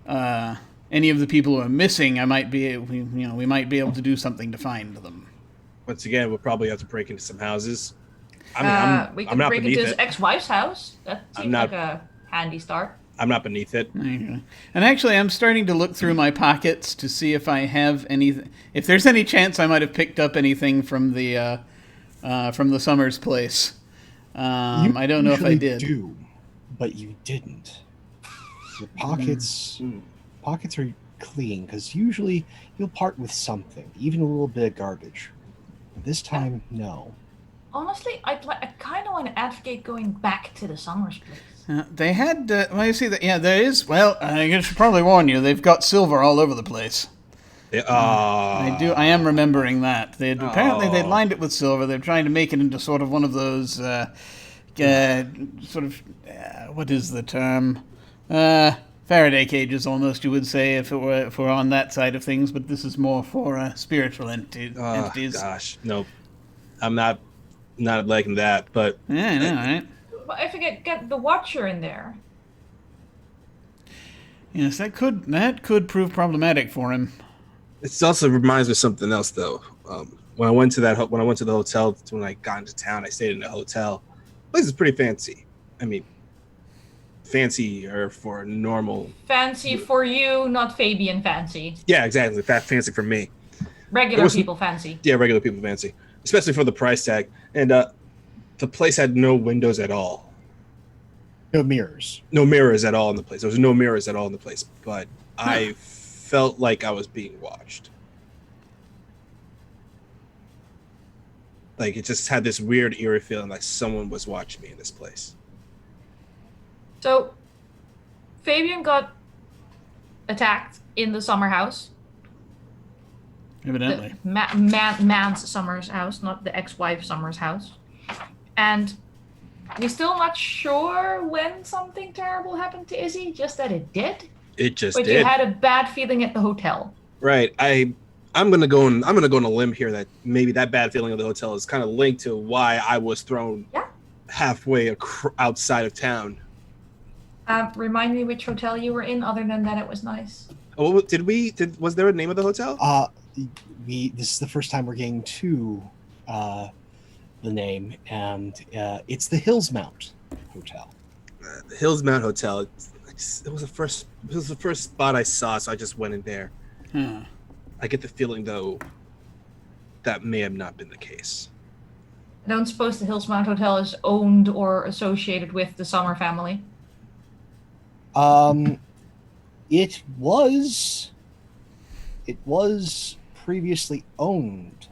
any of the people who are missing, we might be able to do something to find them.
Once again, we'll probably have to break into some houses. I mean,
We
I'm
can
not
break
beneath
into his
it.
ex-wife's house. That
I'm
seems
not-
like a handy start.
I'm not beneath it.
And actually, I'm starting to look through my pockets to see if I have anything. If there's any chance I might have picked up anything from the Summers place. I don't know if I
usually
did.
do, but you didn't. Your pockets are clean because usually you'll part with something, even a little bit of garbage. But this time, no.
Honestly, I kind of want to advocate going back to the Summers place.
They had. Well, you see that. Yeah, there is. Well, I should probably warn you. They've got silver all over the place. I am remembering that. Apparently they'd lined it with silver. They're trying to make it into sort of one of those what is the term? Faraday cages, almost, you would say, if we're on that side of things. But this is more for spiritual entities.
Gosh, nope. I'm not liking that. But
Yeah, I know, right?
But if you get the Watcher in there,
Yes, that could prove problematic for him.
it also reminds me of something else, though. When I went to the hotel, when I got into town, I stayed in a hotel. The place is pretty fancy. I mean, fancier for normal.
fancy for you, not Fabian fancy.
Yeah, exactly. That fancy for me.
Regular
It was-
people fancy.
Yeah, regular people fancy, especially for the price tag. And the place had no windows at all,
No mirrors.
no mirrors at all in the place. There was no mirrors at all in the place, but I felt like I was being watched. Like it just had this weird, eerie feeling, like someone was watching me in this place.
So, Fabian got attacked in the summer house.
Evidently.
The man's Summer's house, not the ex-wife Summer's house. And we're still not sure when something terrible happened to Izzy, just that it did.
It just
But
did.
you had a bad feeling at the hotel.
Right. I'm gonna go on a limb here that maybe that bad feeling of the hotel is kind of linked to why I was thrown
Yeah.
halfway outside of town.
Remind me which hotel you were in. Other than that, it was nice.
Oh, was there a name of the hotel?
This is the first time we're getting to the name, and it's the Hillsmount Hotel.
The Hillsmount Hotel. It was the first spot I saw, so I just went in there. I get the feeling, though, that may have not been the case.
I don't suppose the Hillsmount Hotel is owned or associated with the Summer family.
It was previously owned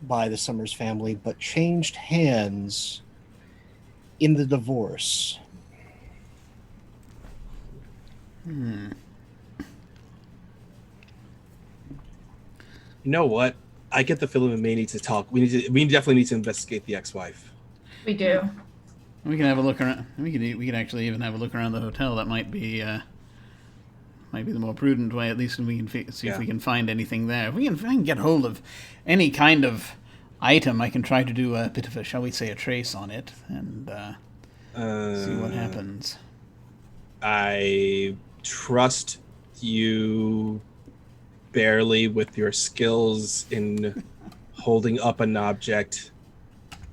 by the Summers family, but changed hands in the divorce.
You know what? I get the feeling we may need to talk. We definitely need to investigate the ex-wife.
We do.
We can have a look around. We can actually even have a look around the hotel. That might be the more prudent way. At least, and we can see if we can find anything there. If I can get hold of any kind of item, I can try to do a bit of a, shall we say, a trace on it and see what happens.
I trust you barely with your skills in holding up an object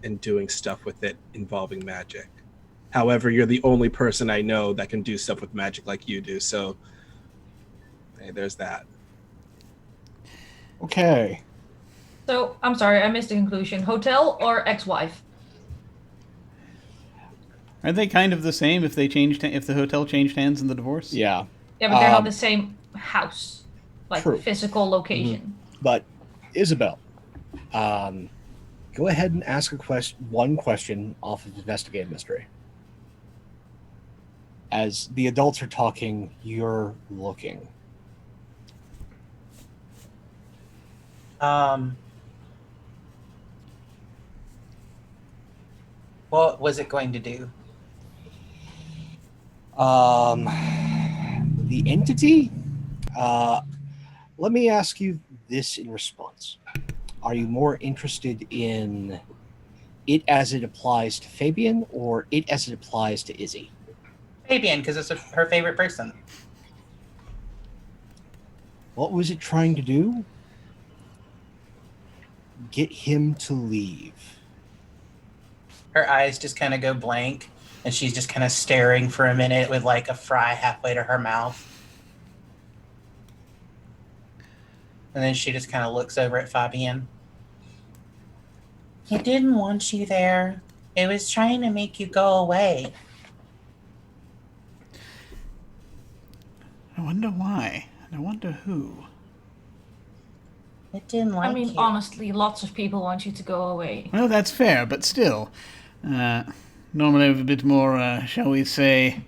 and doing stuff with it involving magic. However, you're the only person I know that can do stuff with magic like you do, so hey, there's that.
Okay.
So, I'm sorry, I missed the conclusion. Hotel or ex-wife?
Are they kind of the same if the hotel changed hands in the divorce?
Yeah.
Yeah, but they're not the same house, like
True.
physical location.
But Isabel, go ahead and ask one question off of Investigate Mystery. As the adults are talking, you're looking.
What was it going to do?
The entity? Let me ask you this in response. Are you more interested in it as it applies to Fabian or it as it applies to Izzy?
Fabian, because it's her favorite person.
What was it trying to do? Get him to leave.
Her eyes just kind of go blank, and she's just kind of staring for a minute with like a fry halfway to her mouth. And then she just kind of looks over at Fabian. It didn't want you there. It was trying to make you go away.
I wonder why. And I wonder who.
It didn't like
I mean,
you.
honestly, lots of people want you to go away.
Well, that's fair, but still. Normally I have a bit more, shall we say,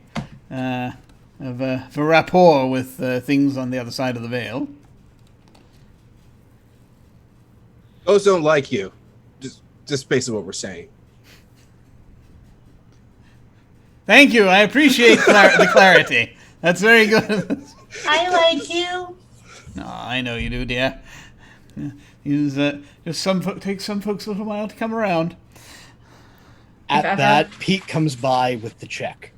of a rapport with things on the other side of the veil.
Those don't like you. Just based on what we're saying.
Thank you. I appreciate the clarity. That's very good.
I like you.
No, I know you do, dear. Takes some folks a little while to come around.
At that, Pete comes by with the check.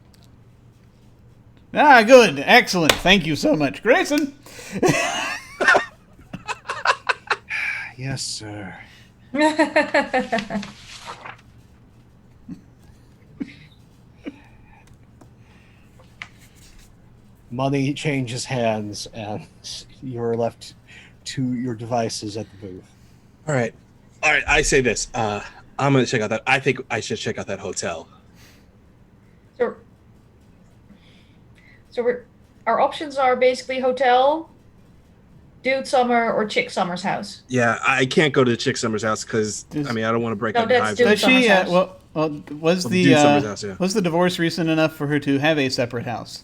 Ah, good. Excellent. Thank you so much. Grayson!
Yes, sir. Money changes hands, and you're left to your devices at the booth.
All right. I say this. I'm gonna check out that. I think I should check out that hotel.
So our options are basically hotel, Dude Summer, or Chick Summer's house.
Yeah, I can't go to Chick Summer's house because I don't want to break up the
that's
hive.
Dude
Does she?
Summer's house.
Was
Dude Summer's house, yeah.
was the divorce recent enough for her to have a separate house?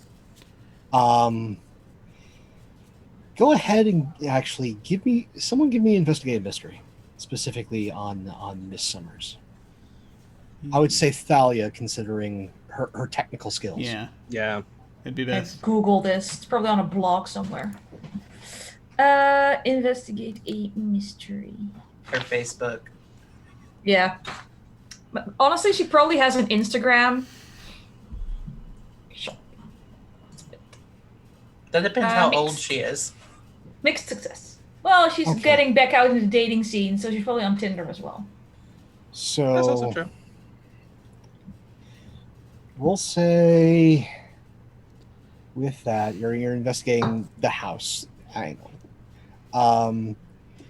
Go ahead and actually give me investigative mystery, specifically on Miss Summers. I would say Thalia, considering her technical skills.
Yeah, it'd be
Let's
best.
Google this. It's probably on a blog somewhere. Investigate a mystery.
Her Facebook.
Yeah. Honestly, she probably has an Instagram.
That depends how old
Mixed.
she is.
Mixed success. Well, she's
Okay.
getting back out in the dating scene, so she's probably on Tinder as well.
That's also
So
true.
we'll say with that, you're investigating the house angle.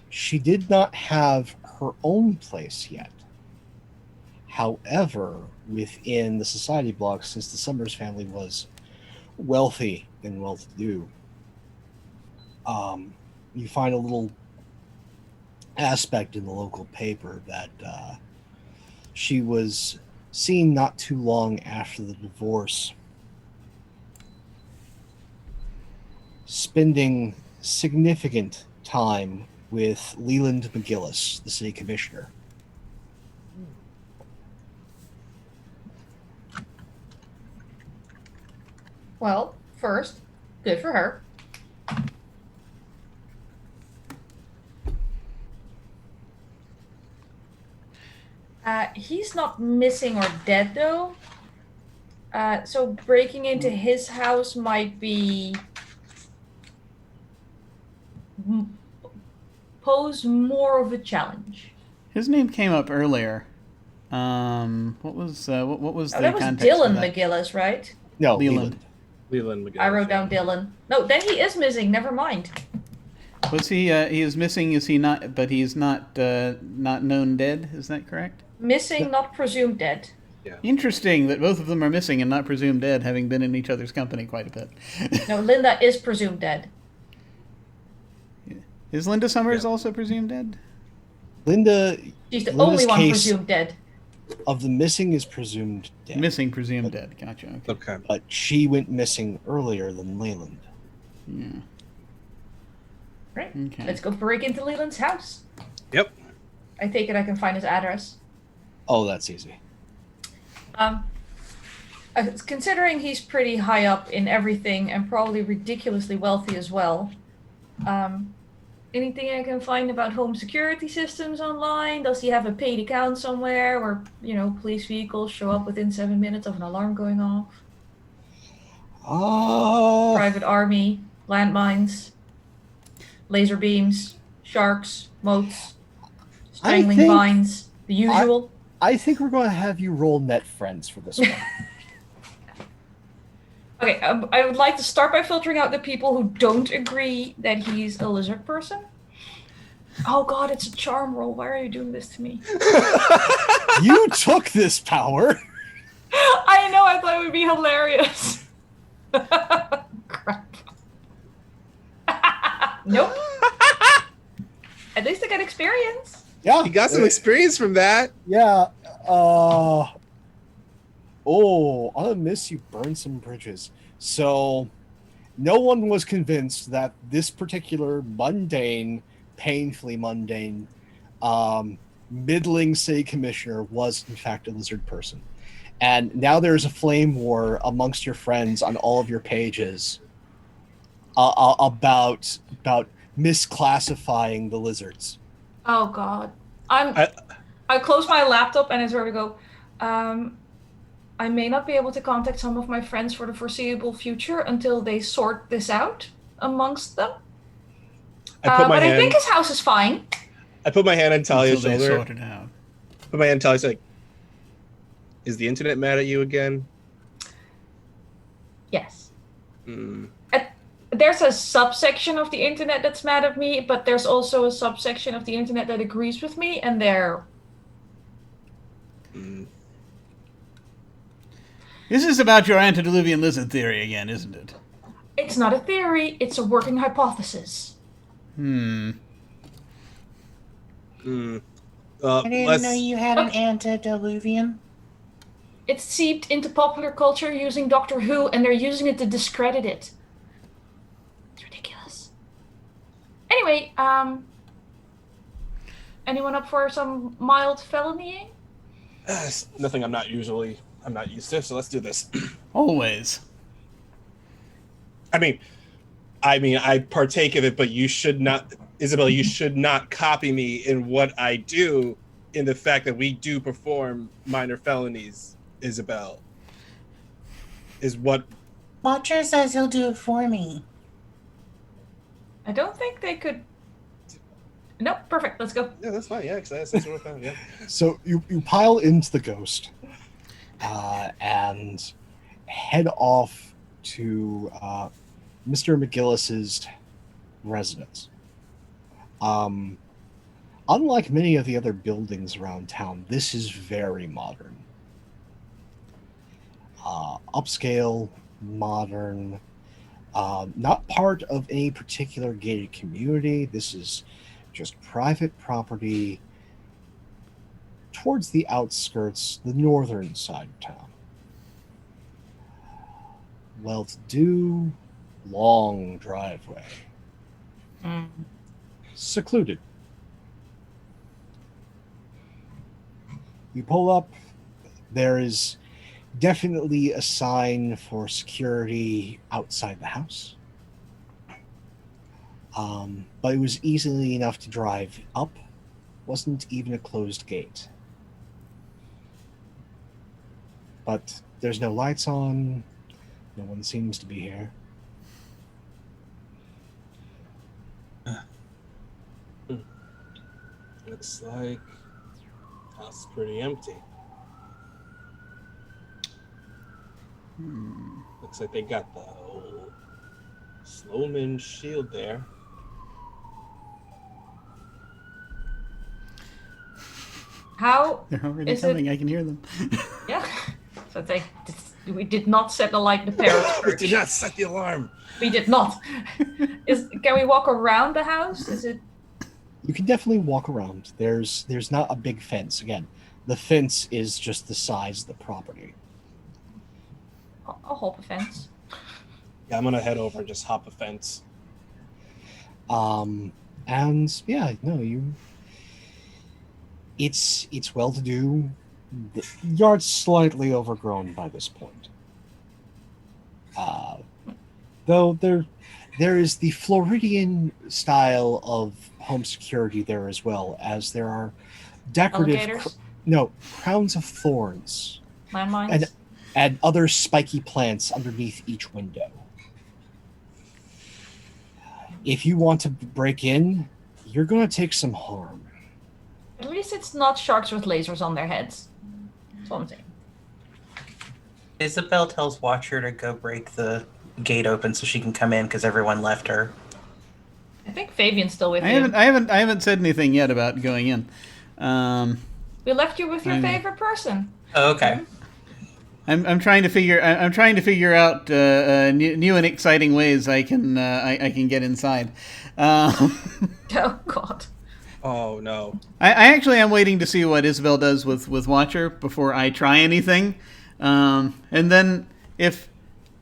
She did not have her own place yet. However, within the society block, since the Summers family was wealthy and well-to-do, you find a little aspect in the local paper that she was seen not too long after the divorce, spending significant time with Leland McGillis, the city commissioner.
Well, first, good for her. He's not missing or dead, though. So breaking into his house might be pose more of a challenge.
His name came up earlier. What was the
That was
context
Dylan
for that?
McGillis, right?
No,
Leland.
Leland McGill.
I wrote down Dylan. No, then he is missing. Never mind.
Was he? He is missing. Is he not? But he's not known dead. Is that correct?
Missing, not presumed dead.
Interesting that both of them are missing and not presumed dead, having been in each other's company quite a bit.
No, Linda is presumed dead.
Is Linda Summers also presumed dead?
Linda.
She's the
Linda's
only one
case
presumed dead.
of the missing is presumed dead.
Missing, presumed dead. Gotcha. Okay.
Okay.
But she went missing earlier than Leyland.
Yeah.
Right.
Okay.
Let's go break into Leland's house.
Yep.
I take it I can find his address.
Oh, that's easy.
Considering he's pretty high up in everything and probably ridiculously wealthy as well, anything I can find about home security systems online? Does he have a paid account somewhere where, police vehicles show up within 7 minutes of an alarm going off? Private army, landmines, laser beams, sharks, moats, strangling
think-
vines, the usual.
I think we're going to have you roll net friends for this one.
Okay, I would like to start by filtering out the people who don't agree that he's a lizard person. Oh god, it's a charm roll. Why are you doing this to me?
You took this power.
I know, I thought it would be hilarious. Crap. Nope. At least I got experience.
Yeah.
You got some experience from that.
Yeah. On a miss, you burn some bridges. So, no one was convinced that this particular painfully mundane, middling city commissioner was in fact a lizard person. And now there's a flame war amongst your friends on all of your pages about misclassifying the lizards.
Oh god. I close my laptop and it's where we go. I may not be able to contact some of my friends for the foreseeable future until they sort this out amongst them. But I think his house is fine.
I put my hand on Talia's
Until they
shoulder.
sort it out.
Put my hand on Talia's like, is the internet mad at you again?
Yes.
Mm.
There's a subsection of the internet that's mad at me, but there's also a subsection of the internet that agrees with me, and they're...
Mm.
This is about your antediluvian lizard theory again, isn't it?
It's not a theory, it's a working hypothesis.
Mm.
I didn't know you had an antediluvian.
It's seeped into popular culture using Doctor Who, and they're using it to discredit it. It's ridiculous. Anyway, anyone up for some mild felonying?
It's nothing I'm not used to, so let's do this.
Always.
I mean, I partake of it, but you should not, Isabel, you should not copy me in what I do. in the fact that we do perform minor felonies, Isabel, is what.
Watcher says he'll do it for me.
I don't think they could. Nope, perfect. Let's go.
Yeah, that's fine. Yeah, because that's what I found. Yeah.
So you pile into the ghost and head off to Mr. McGillis's residence. Unlike many of the other buildings around town, this is very modern. Upscale, modern, not part of any particular gated community. This is just private property towards the outskirts, the northern side of town. Well-to-do, long driveway. Secluded. You pull up, there is definitely a sign for security outside the house. But it was easily enough to drive up. Wasn't even a closed gate. But there's no lights on. No one seems to be here.
Looks like house is pretty empty. Looks like they got the old Slowman shield there.
How
They're already
is
coming.
it?
I can hear them.
Yeah. So we did not set the light in the parents'
We
church.
did not set the alarm.
We did not. Can we walk around the house? Is it?
You can definitely walk around. There's not a big fence. Again, the fence is just the size of the property.
I'll hop a fence.
Yeah, I'm gonna head over and just hop a fence.
And yeah, no, it's well to do. The yard's slightly overgrown by this point. Though there is the Floridian style of home security there as well, as there are decorative
Alligators?
crowns of thorns
Landmines?
and other spiky plants underneath each window. If you want to break in, you're going to take some harm.
At least it's not sharks with lasers on their heads. That's what I'm saying.
Isabel tells Watcher to go break the gate open so she can come in because everyone left her.
I think Fabian's still with
I
you.
haven't said anything yet about going in.
We left you with your
I know.
favorite person.
Oh, okay.
I'm trying to figure out new and exciting ways I can get inside.
Oh God.
Oh no.
I actually am waiting to see what Isabel does with Watcher before I try anything, and then if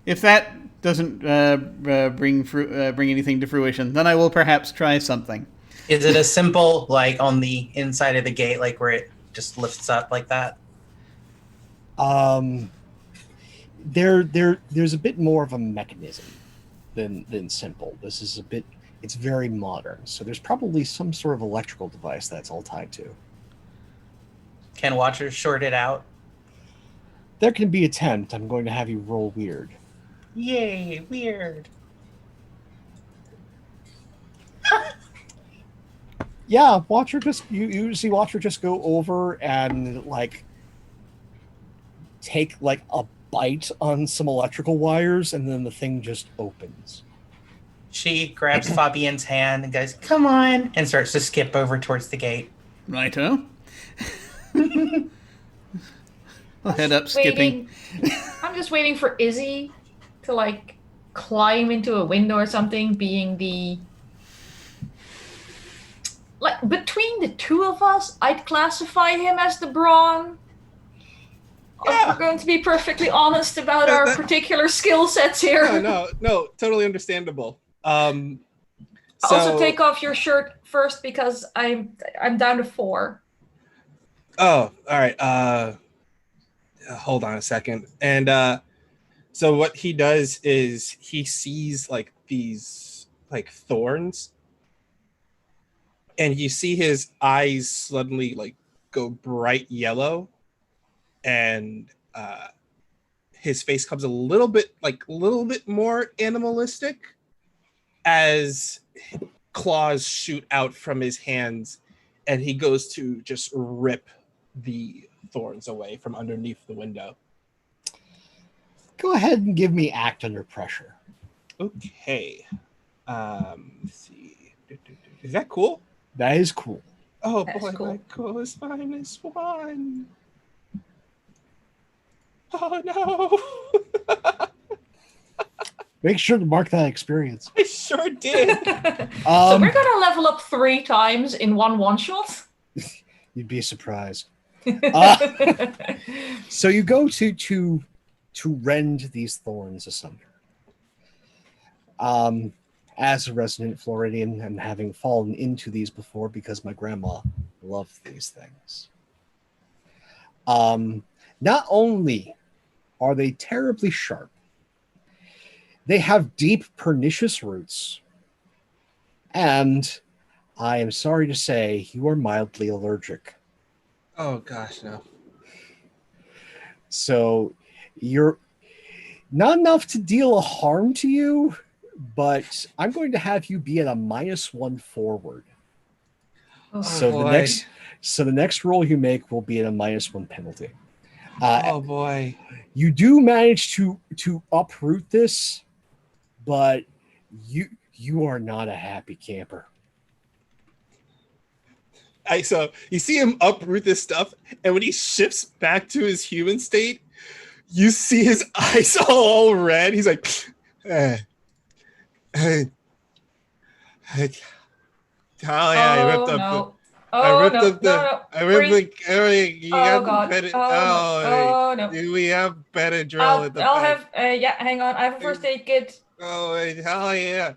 that doesn't bring anything to fruition, then I will perhaps try something.
Is it a simple, like, on the inside of the gate, like where it just lifts up like that?
There's a bit more of a mechanism than simple. This is it's very modern, so there's probably some sort of electrical device that's all tied to.
Can Watcher short it out?
There can be attempt. I'm going to have you roll weird.
Yay, weird.
Yeah, Watcher just you see Watcher just go over and like take like a bite on some electrical wires, and then the thing just opens.
She grabs Fabienne's hand and goes, "Come on," and starts to skip over towards the gate.
Righto. I'll head up skipping.
I'm just waiting for Izzy to like climb into a window or something, being the like between the two of us, I'd classify him as the brawn. If we're going to be perfectly honest about our particular skill sets here.
No, totally understandable.
Also, take off your shirt first because I'm down to 4.
Oh, all right. Hold on a second. And so what he does is he sees like these like thorns, and you see his eyes suddenly like go bright yellow, and his face comes a little bit more animalistic as claws shoot out from his hands, and he goes to just rip the thorns away from underneath the window.
Go ahead and give me act under pressure.
Okay. Let's see. Is that cool?
That is cool.
Oh
That's
boy,
cool.
my coolest -1. Oh no.
Make sure to mark that experience.
I sure did.
So we're gonna level up 3 times in one shot.
You'd be surprised. So you go to rend these thorns asunder. As a resident Floridian and having fallen into these before because my grandma loved these things. Not only are they terribly sharp, they have deep, pernicious roots. And I am sorry to say you are mildly allergic.
Oh gosh, no.
So you're not enough to deal a harm to you, but I'm going to have you be at a -1 forward.
Oh,
So
boy.
the next roll you make will be at a -1 penalty.
Oh boy.
You do manage to uproot this, but you are not a happy camper.
So you see him uproot this stuff, and when he shifts back to his human state, you see his eyes all red. He's like, I ripped up
no.
I ripped up the.
no.
I ripped the. You
Oh,
got
God.
the better.
Oh, no.
We have better drill
I'll
at the
have,
back.
yeah, hang on. I have a first aid kit.
Oh, hell yeah.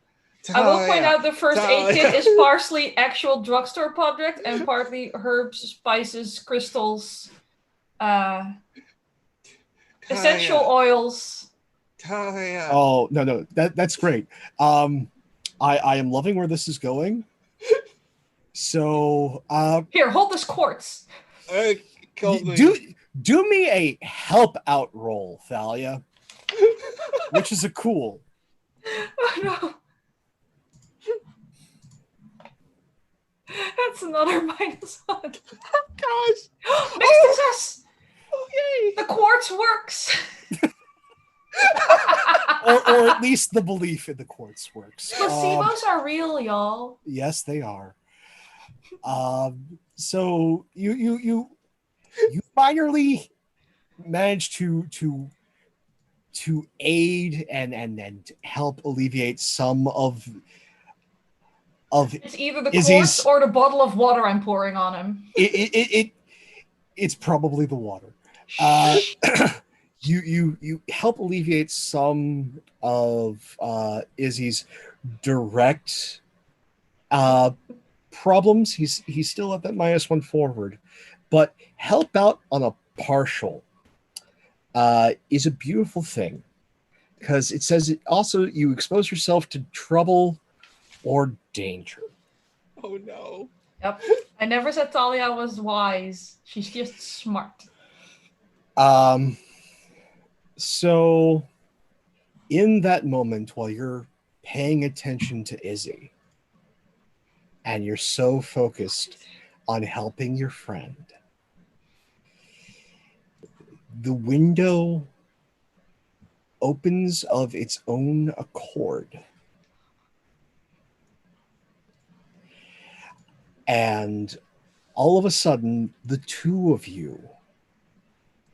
I will point out the first
Hell
aid kit
yeah.
is partially actual drugstore product and partly herbs, spices, crystals, essential oils.
Hell yeah.
Oh no, that's great. I am loving where this is going. So
Here, hold this quartz.
do me a help out roll, Thalia, which is a cool.
Oh no. That's another -1.
Gosh.
Mixed success!
Oh, yay.
The quartz works!
or at least the belief in the quartz works.
Placebos are real, y'all.
Yes, they are. So you minorly manage to aid and help alleviate some of
It's either the
Izzy's-
quartz or the bottle of water I'm pouring on him.
it's probably the water. You help alleviate some of Izzy's direct problems. He's still at that -1 forward, but help out on a partial is a beautiful thing because it says it also you expose yourself to trouble or danger.
Oh no.
Yep. I never said Talia was wise. She's just smart.
So in that moment while you're paying attention to Izzy and you're so focused on helping your friend, the window opens of its own accord. And all of a sudden, the two of you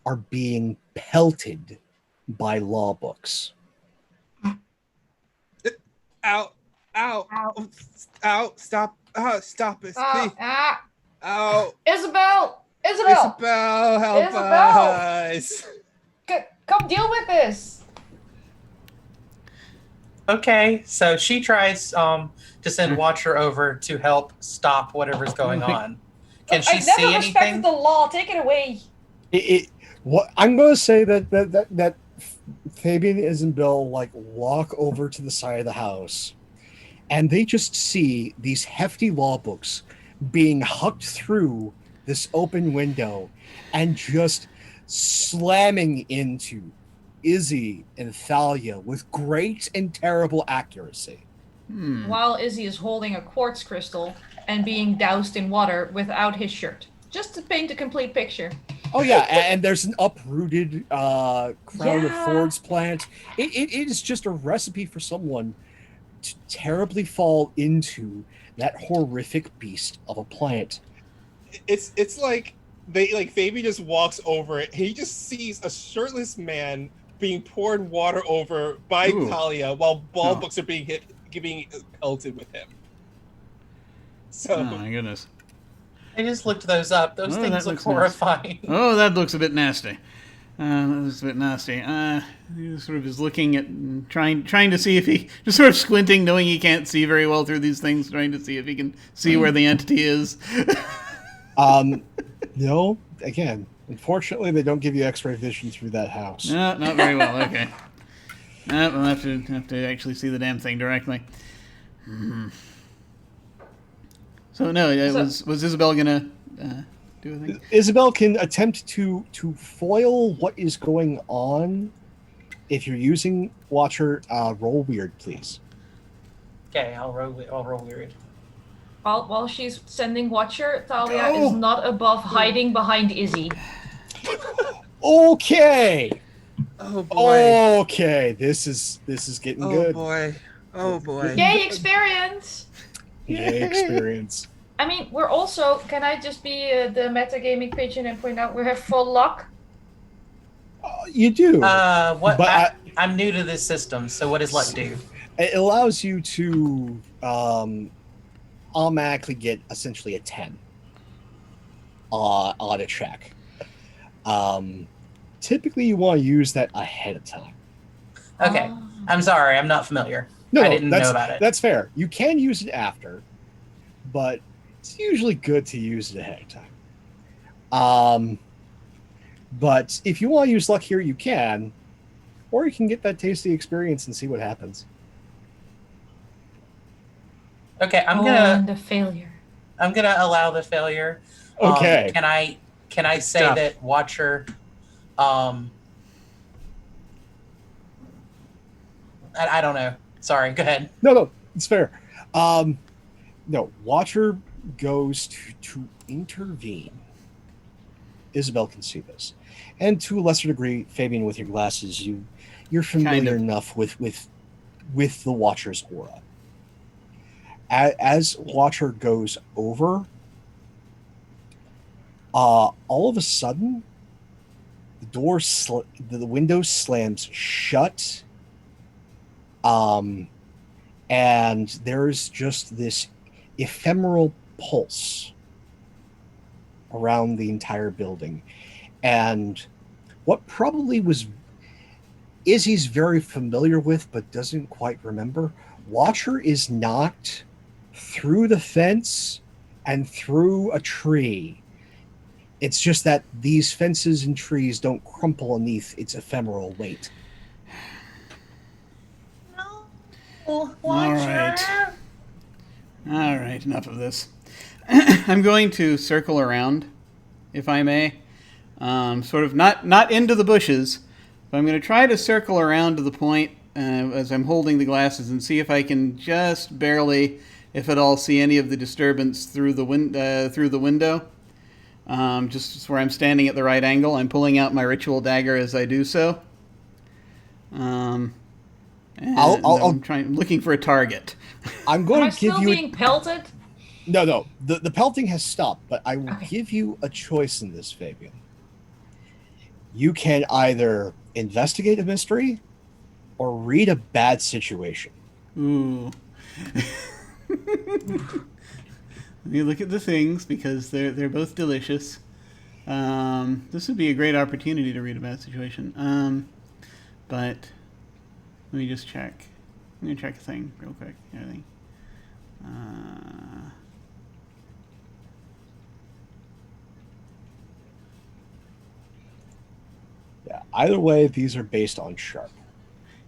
are being pelted by law books.
Ow. Ow.
Ow.
Ow. Stop. Stop it.
Ah, ah.
Ow.
Isabel!
Isabel, help
Isabel!
us.
Come deal with this!
Okay, so she tries to send Watcher over to help stop whatever's going on. Can she
I
see
never respected
anything?
the law. Take it away.
What I'm going to say that Fabian and Isabel like walk over to the side of the house, and they just see these hefty law books being hucked through this open window and just slamming into Izzy and Thalia with great and terrible accuracy.
While Izzy is holding a quartz crystal and being doused in water without his shirt. Just to paint a complete picture.
Oh yeah, and there's an uprooted crown of
Yeah.
thorns plant. It is just a recipe for someone to terribly fall into that horrific beast of a plant.
It's like Fabian just walks over it. He just sees a shirtless man being poured water over by
Ooh.
Talia while ball
Oh.
books are being pelted with him.
Oh
So
my goodness.
I just looked those up. Those
Oh,
things
that
look
looks nice.
horrifying.
Oh, that looks a bit nasty. That looks a bit nasty. He sort of is looking at, trying to see if he, just sort of squinting, knowing he can't see very well through these things, trying to see if he can see where the entity is.
No, again, unfortunately, they don't give you X-ray vision through that house.
No, not very well. Okay. We'll have to actually see the damn thing directly. So no, was Isabel gonna do a thing?
Isabel can attempt to foil what is going on. If you're using Watcher, roll weird, please.
Okay, I'll roll weird.
While she's sending Watcher, Thalia is not above hiding behind Izzy.
Okay.
oh boy.
Okay. This is getting
Oh
good.
boy. Oh boy.
Yay, experience!
Yay, experience.
I mean, we're also, can I just be the metagaming pigeon and point out we have full luck?
You do.
What?
But
I'm new to this system, so what does luck do?
It allows you to automatically get essentially a 10 on a check. Typically, you want to use that ahead of time.
Okay, I'm sorry, I'm not familiar.
No,
I didn't
that's,
know about it.
That's fair. You can use it after, but it's usually good to use it ahead of time. But if you want to use luck here, you can, or you can get that tasty experience and see what happens.
Okay,
And a failure.
I'm gonna allow the failure.
Okay.
Can I say
Stuff.
that Watcher? I don't know. Sorry. Go ahead.
No, it's fair. No, Watcher goes to intervene. Isabel can see this, and to a lesser degree, Fabian, with your glasses, you're familiar
Kind of.
enough with the Watcher's aura. As Watcher goes over, all of a sudden, the window slams shut. And there's just this ephemeral pulse around the entire building. And what probably was Izzy's very familiar with but doesn't quite remember, Watcher is knocked through the fence and through a tree. It's just that these fences and trees don't crumple underneath its ephemeral weight.
No,
Watcher. All right, enough of this. I'm going to circle around, if I may. Sort of not into the bushes, but I'm going to try to circle around to the point as I'm holding the glasses and see if I can just barely, if at all, see any of the disturbance through the window. Just where I'm standing at the right angle. I'm pulling out my ritual dagger as I do so. I'm looking for a target.
I'm
Am
going
I
to give
still
you
being pelted?
No. The pelting has stopped, but I will
Okay.
give you a choice in this, Fabian. You can either investigate a mystery or read a bad situation.
Ooh. Let me look at the things because they're both delicious. This would be a great opportunity to read a bad situation. But let me just check. Let me check a thing real quick. Everything.
Yeah. Either way, these are based on sharp.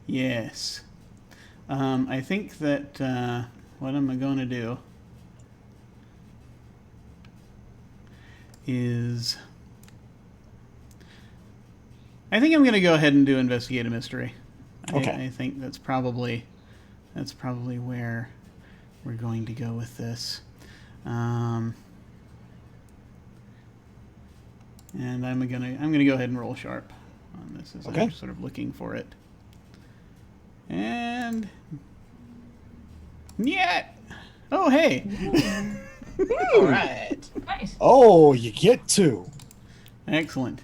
Yes. I think that what am I going to do is... I think I'm going to go ahead and do investigate a mystery.
Okay.
I think that's probably where we're going to go with this. And I'm gonna go ahead and roll sharp on this as
Okay.
I'm sort of looking for it. And yeah. Oh hey.
All right.
Nice.
Oh, you get 2.
Excellent.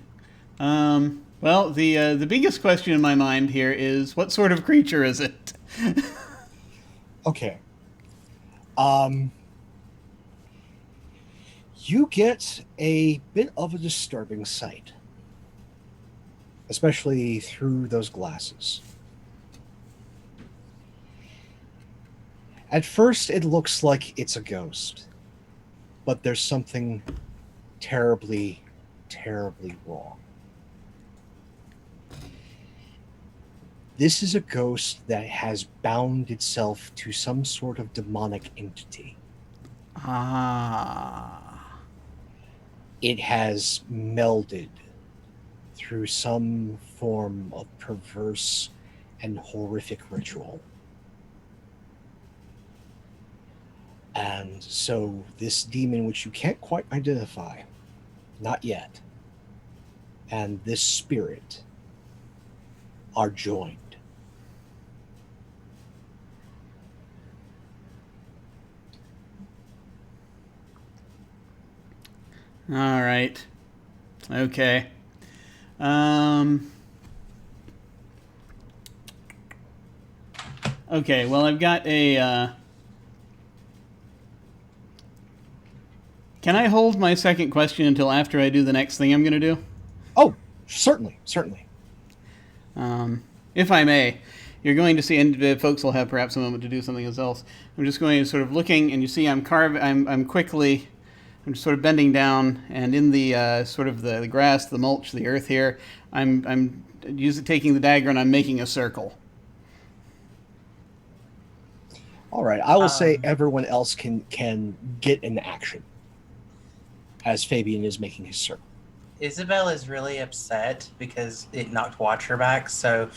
Well, the biggest question in my mind here is what sort of creature is it?
Okay. You get a bit of a disturbing sight, especially through those glasses. At first, it looks like it's a ghost, but there's something terribly, terribly wrong. This is a ghost that has bound itself to some sort of demonic entity.
Ah.
It has melded through some form of perverse and horrific ritual. And so this demon, which you can't quite identify, not yet, and this spirit are joined.
All right. Okay. Okay, well, I've got a... Can I hold my second question until after I do the next thing I'm going to do?
Oh, certainly, certainly.
If I may. You're going to see, and folks will have perhaps a moment to do something else. I'm just going to sort of looking, and you see I'm just sort of bending down, and in the sort of the grass, the mulch, the earth here, I'm taking the dagger and I'm making a circle.
All right, I will say everyone else can get an action as Fabian is making his circle.
Isabel is really upset because it knocked Watcher back, so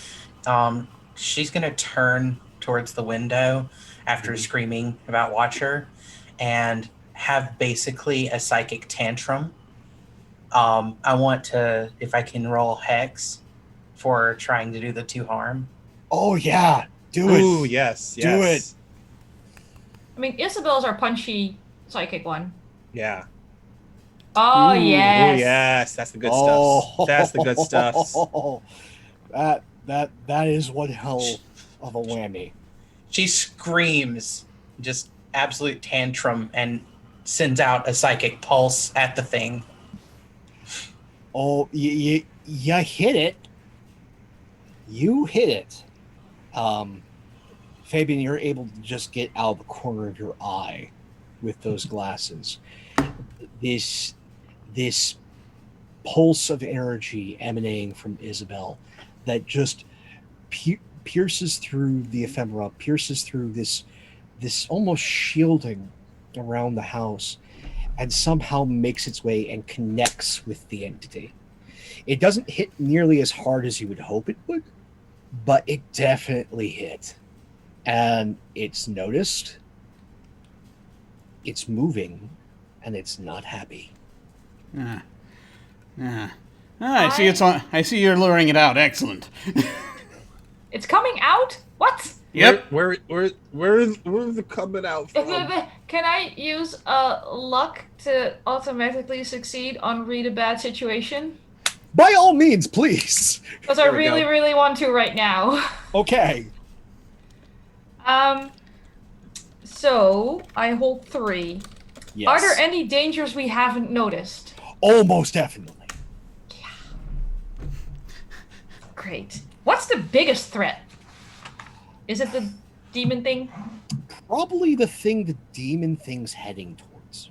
she's going to turn towards the window after screaming about Watcher and have basically a psychic tantrum. I want to, if I can roll Hex for trying to do the 2 harm.
Oh yeah, do it.
Ooh, yes,
Do
yes.
I mean, Isabel's our punchy psychic one.
Yeah.
Oh,
Ooh,
yes.
Oh, yes. That's the good stuff. That's the good stuff.
That is one hell of a whammy.
She screams, just absolute tantrum, and sends out a psychic pulse at the thing.
Oh, you hit it. You hit it. Fabian, you're able to just get out of the corner of your eye with those glasses. This pulse of energy emanating from Isabel that just pierces through the ephemera, pierces through this almost shielding around the house, and somehow makes its way and connects with the entity. It doesn't hit nearly as hard as you would hope it would, but it definitely hit. And it's noticed, it's moving, and it's not happy.
I see it's on. I see you're luring it out. Excellent.
It's coming out? What?
Yep.
Where is it coming out from?
Can I use luck to automatically succeed on read a bad situation?
By all means, please.
Because I
There we
really,
go.
really want to right now.
Okay.
So I hold 3.
Yes.
Are there any dangers we haven't noticed?
Oh, most definitely.
Great. What's the biggest threat? Is it the demon thing?
Probably the thing the demon thing's heading towards.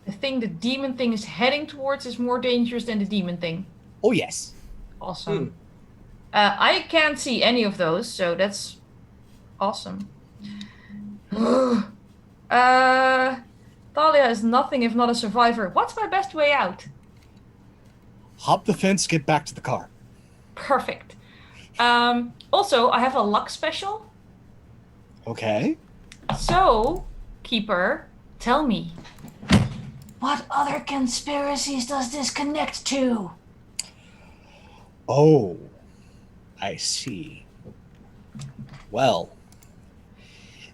The thing the demon thing is heading towards is more dangerous than the demon thing.
Oh, yes.
Awesome. I can't see any of those, so that's awesome. Thalia is nothing if not a survivor. What's my best way out?
Hop the fence, get back to the car.
Perfect. Also, I have a luck special.
Okay.
So, Keeper, tell me, what other conspiracies does this connect to?
Oh, I see. Well,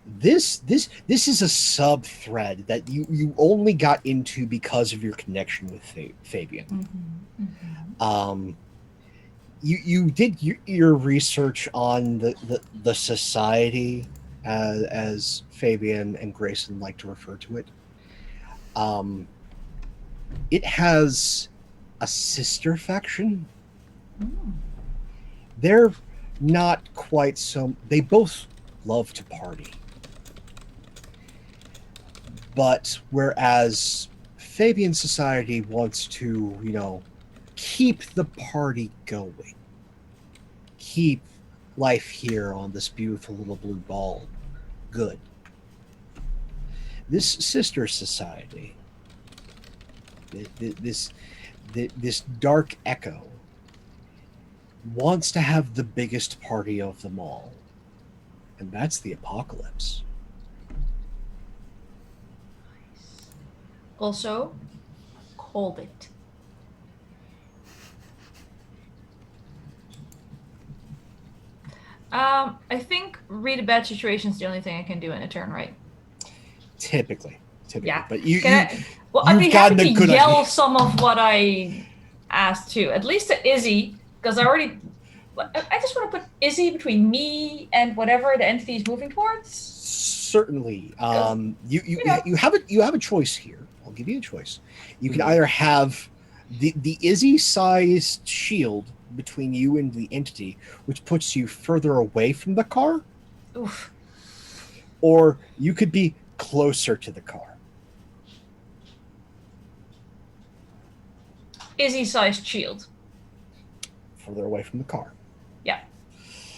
this is a sub thread that you only got into because of your connection with Fabian.
Mm-hmm. Mm-hmm.
You did your research on the society, as Fabian and Grayson like to refer to it. It has a sister faction.
Mm.
They're not quite so. They both love to party, but whereas Fabian society wants to, keep the party going, keep life here on this beautiful little blue ball good. This sister society, this dark echo, wants to have the biggest party of them all, and that's the apocalypse.
Also, called it. I think read a bad situation is the only thing I can do in a turn, right?
Typically,
Yeah.
but
I'd be
you've
happy
gotten a
to
good
yell
idea.
some of what I asked to, at least to Izzy, because I just want to put Izzy between me and whatever the entity is moving towards.
Certainly, you
know.
you have a choice here. I'll give you a choice. You can either have the Izzy-sized shield between you and the entity, which puts you further away from the car,
Oof.
or you could be closer to the car.
Izzy-sized shield.
Further away from the car.
Yeah.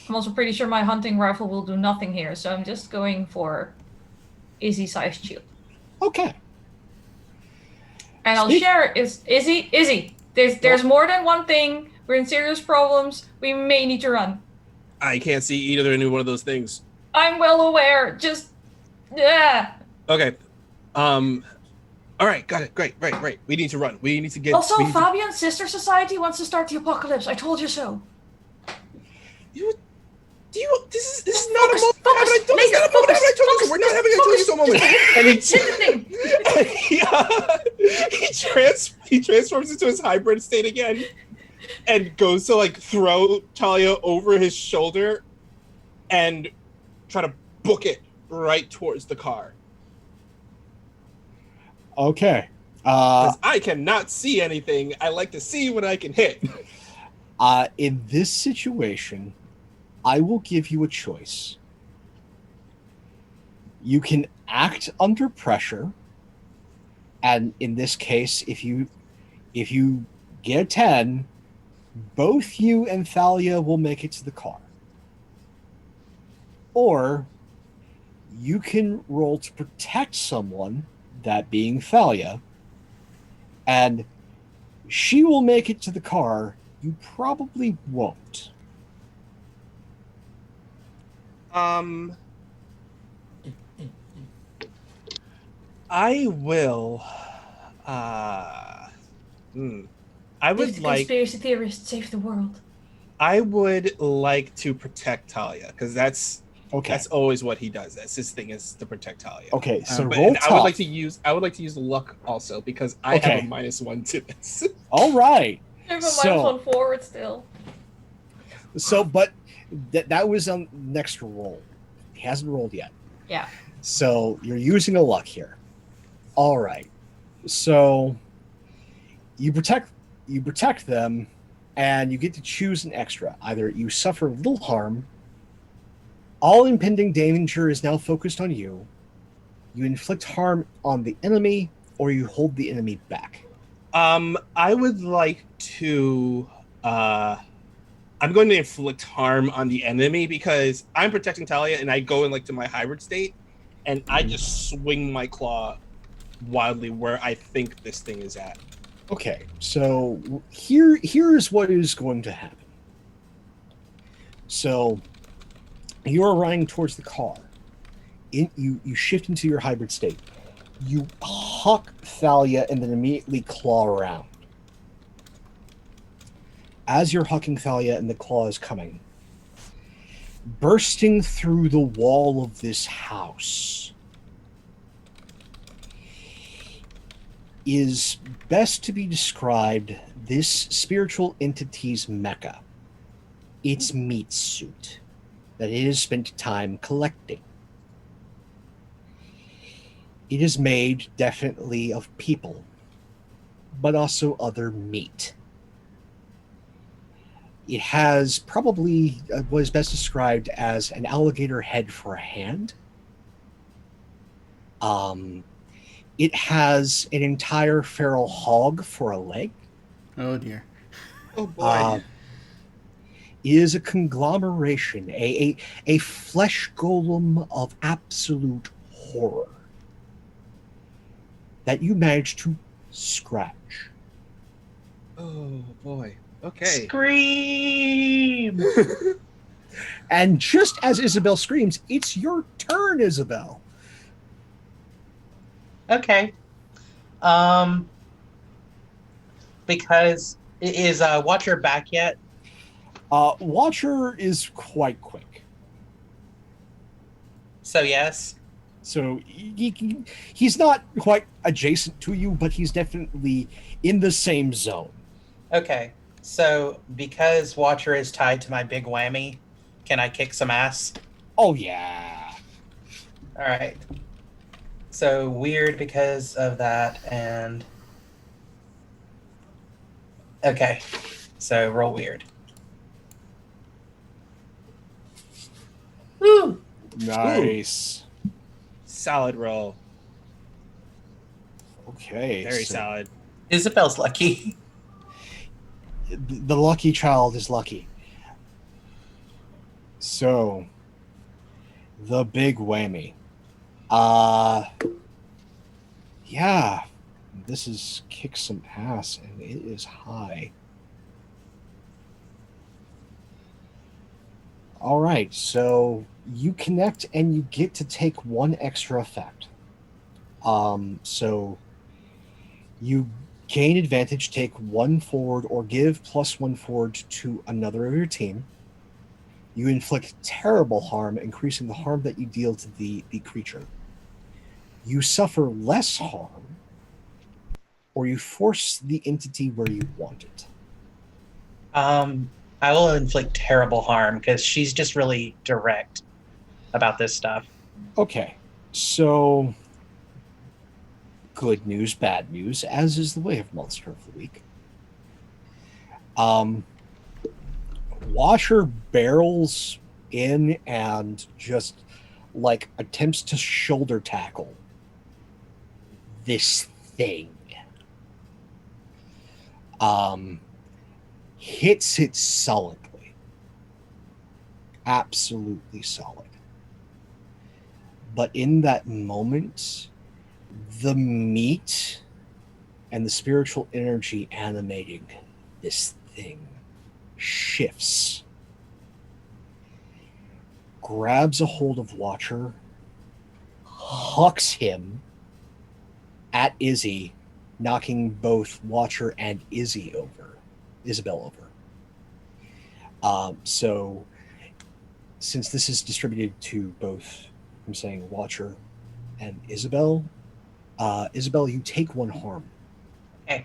I'm also pretty sure my hunting rifle will do nothing here, so I'm just going for Izzy-sized shield.
Okay.
And I'll share Izzy. There's more than one thing. We're in serious problems. We may need to run.
I can't see either any one of those things.
I'm well aware. Just yeah.
Okay. All right, got it. Great. Right. We need to run. We need to get.
Also, Fabian's sister society wants to start the apocalypse. I told you so.
This is not a moment. This is not a moment. Have I told you so? We're not having a told you so moment. And he transforms into his hybrid state again, and goes to throw Talia over his shoulder, and try to book it right towards the car.
Okay.
Because I cannot see anything. I like to see what I can hit.
In this situation, I will give you a choice. You can act under pressure, and in this case, if you get a 10, both you and Thalia will make it to the car. Or you can roll to protect someone, that being Thalia, and she will make it to the car. You probably won't.
I will. I would
The
like.
conspiracy theorists save the world.
I would like to protect Talia because that's always what he does. That's his thing, is to protect Talia.
Okay, so
roll tough. I would like to use luck also because I have a -1 to this.
All right.
I have a -1 forward still.
So, but that was on next roll. He hasn't rolled yet.
Yeah.
So you're using a luck here. All right. So you protect them, and you get to choose an extra. Either you suffer little harm, all impending danger is now focused on you, you inflict harm on the enemy, or you hold the enemy back.
I would like to. I'm going to inflict harm on the enemy because I'm protecting Talia, and I go in to my hybrid state, and I just swing my claw wildly where I think this thing is at.
Okay, so here's what is going to happen. So you are running towards the car. You shift into your hybrid state. You huck Thalia and then immediately claw around. As you're hucking Thalia and the claw is coming, bursting through the wall of this house is best to be described this spiritual entity's mecha, its meat suit that it has spent time collecting. It is made definitely of people, but also other meat. It has probably what is best described as an alligator head for a hand. It has an entire feral hog for a leg.
Oh dear.
Oh boy.
It is a conglomeration, a flesh golem of absolute horror that you manage to scratch.
Oh boy. Okay.
Scream!
And just as Isabel screams, it's your turn, Isabel.
Okay. Because is Watcher back yet?
Watcher is quite quick.
So yes.
So he's not quite adjacent to you, but he's definitely in the same zone.
Okay. So because Watcher is tied to my big whammy, can I kick some ass?
Oh, yeah.
All right. So weird because of that, and okay. So roll weird. Woo!
Nice.
Solid roll.
Okay.
Very
so
solid.
Isabel's lucky.
the lucky child is lucky. So, the big whammy. Yeah, this is kick some ass, and it is high. All right, so you connect and you get to take one extra effect. So you gain advantage, take one forward, or give +1 forward to another of your team. You inflict terrible harm, increasing the harm that you deal to the creature. You suffer less harm, or you force the entity where you want it.
I will inflict terrible harm because she's just really direct about this stuff.
Okay, so good news, bad news, as is the way of Monster of the Week. Washer barrels in and just like attempts to shoulder tackle this thing. Hits it solidly. Absolutely solid. But in that moment, the meat and the spiritual energy animating this thing shifts, grabs a hold of Watcher, hucks him at Izzy, knocking both Watcher and Isabel over. So since this is distributed to both, I'm saying Watcher and Isabel, you take one harm.
Okay.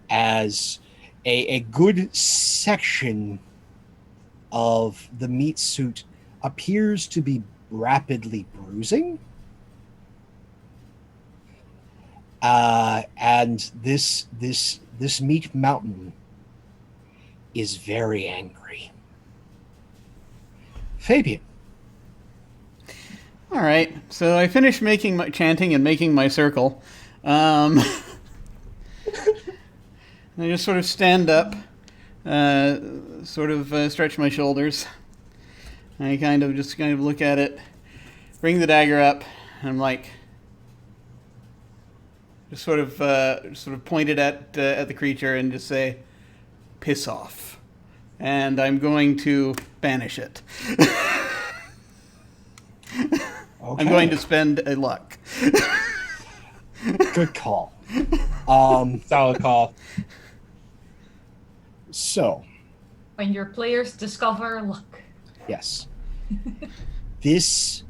As a good section of the meat suit appears to be rapidly bruising. And this meat mountain is very angry. Fabian.
All right, so I finished making my chanting and making my circle. I just sort of stand up, stretch my shoulders. I kind of look at it, bring the dagger up, And I'm like, just sort of pointed at the creature and just say, "Piss off," and I'm going to banish it.
Okay.
I'm going to spend a luck.
Good call.
Solid call.
So,
When your players discover luck.
yes. This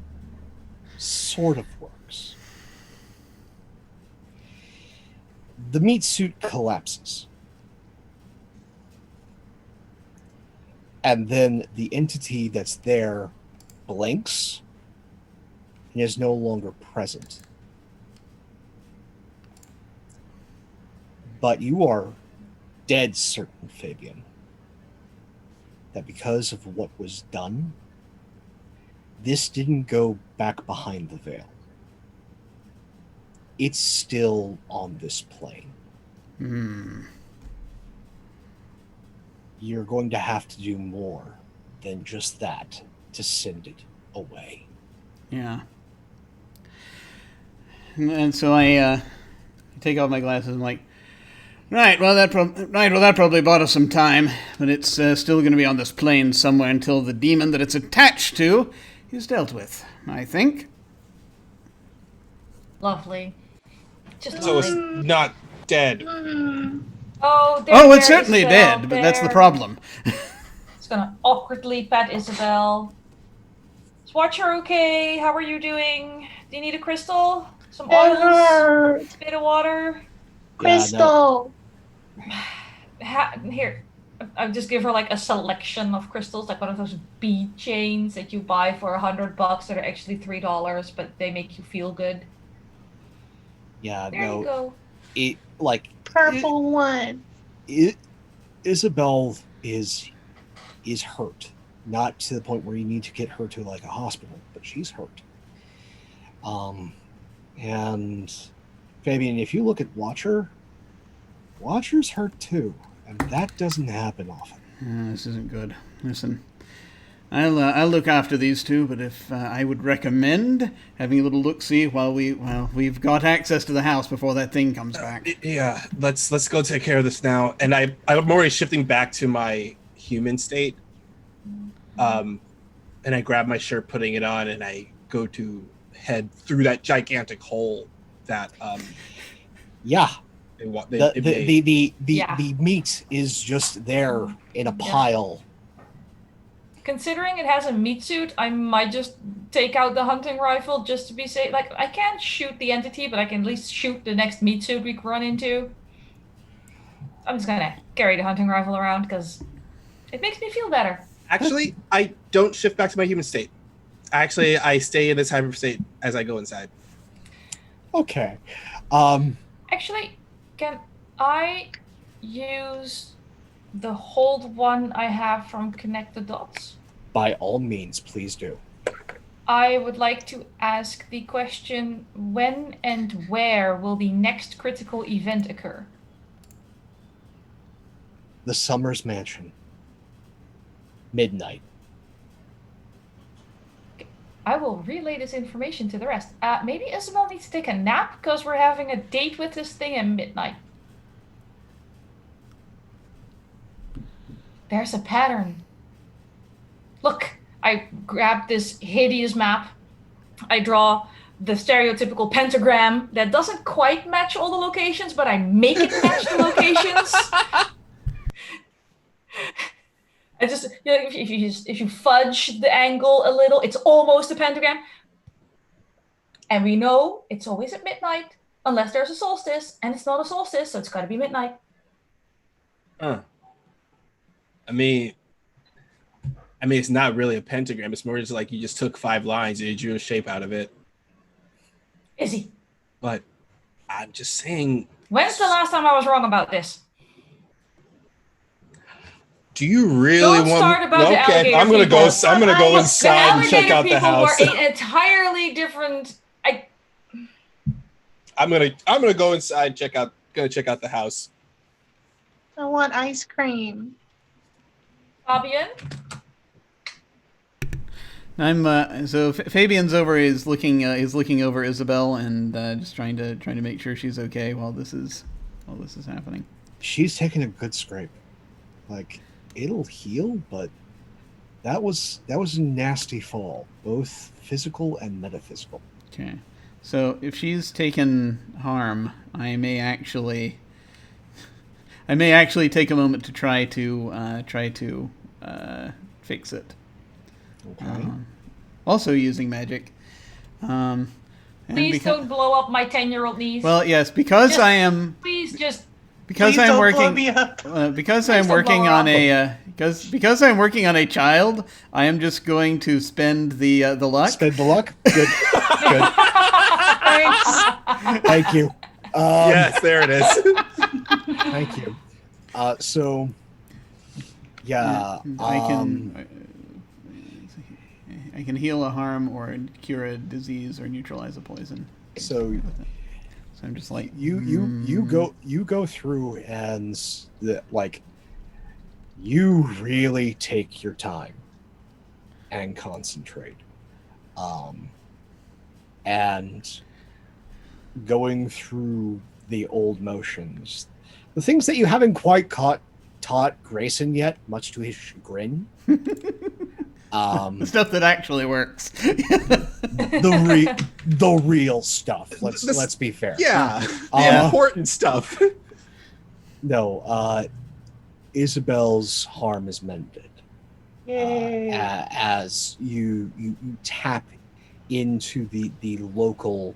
sort of works. The meat suit collapses. And then the entity that's there blinks and is no longer present. But you are dead certain, Fabian, that because of what was done, this didn't go back behind the veil. It's still on this plane. You're going to have to do more than just that to send it away.
Yeah. And so I take off my glasses and I'm like, right, well that probably bought us some time, but it's still going to be on this plane somewhere until the demon that it's attached to is dealt with, I think.
Lovely. Just
So it's
lovely.
not dead.
Oh,
It's certainly
Isabel,
dead, but that's the
there.
problem.
It's gonna awkwardly pat Isabel. Is Watcher okay? How are you doing? Do you need a crystal? Some oils? A bit of water?
Crystal!
Here, I'll just give her like a selection of crystals, like one of those bead chains that you buy for $100 that are actually $3, but they make you feel good.
Yeah,
There you go.
It like
Purple one.
Isabel is hurt, not to the point where you need to get her to like a hospital, but she's hurt. And Fabian, if you look at Watcher's hurt too, and that doesn't happen often.
This isn't good. Listen, I'll look after these two, but if I would recommend having a little look-see while we've got access to the house before that thing comes back.
Yeah, let's go take care of this now. And I'm already shifting back to my human state. And I grab my shirt, putting it on, and I go to head through that gigantic hole that
Yeah.
they made.
The meat is just there in a pile.
Considering it has a meat suit, I might just take out the hunting rifle just to be safe. Like, I can't shoot the entity, but I can at least shoot the next meat suit we run into. I'm just gonna carry the hunting rifle around because it makes me feel better.
Actually, I don't shift back to my human state. Actually, I stay in this hyper state as I go inside.
Okay.
Actually, can I use the hold one I have from Connect the Dots?
By all means, please do.
I would like to ask the question, when and where will the next critical event occur?
The Summers Mansion. Midnight.
I will relay this information to the rest. Maybe Isabel needs to take a nap because we're having a date with this thing at midnight. There's a pattern. Look, I grab this hideous map. I draw the stereotypical pentagram that doesn't quite match all the locations, but I make it match the locations. I just, if you fudge the angle a little, it's almost a pentagram. And we know it's always at midnight, unless there's a solstice, and it's not a solstice, so it's got to be midnight.
I mean, it's not really a pentagram. It's more just like you just took 5 lines and you drew a shape out of it.
Izzy.
But I'm just saying.
When's the last time I was wrong about this?
Do you really
Don't
want?
start about the
Okay,
alligator
I'm gonna
people.
go. I'm gonna go inside and check out the house.
The alligator people were an entirely different.
I'm gonna go inside. Check out the house.
I want ice cream.
Fabian?
I'm so Fabian's is looking over Isabel and just trying to make sure she's okay while this is happening.
She's taking a good scrape. Like, it'll heal, but that was a nasty fall, both physical and metaphysical.
Okay, so if she's taken harm, I may actually take a moment to try to fix it.
Okay.
Also using magic. And
Please don't blow up my 10-year-old niece.
Well, yes, because
Just-
I am
Please just.
because
Please
I'm
don't
working
blow me up.
because
Please
I'm
don't
working
blow
on
her
because I'm working on a child. I am just going to spend the luck.
Spend the luck. Good. Good. Thank you.
Yes, there it is.
Thank you. So, yeah.
I can heal a harm or cure a disease or neutralize a poison.
So
So I'm just like
you go through and you really take your time and concentrate, and going through the old motions, the things that you haven't quite taught Grayson yet, much to his chagrin.
the stuff that actually works.
the real stuff. Let's be fair.
Yeah, the important stuff.
No, Isabel's harm is mended.
Yay.
As you tap into the local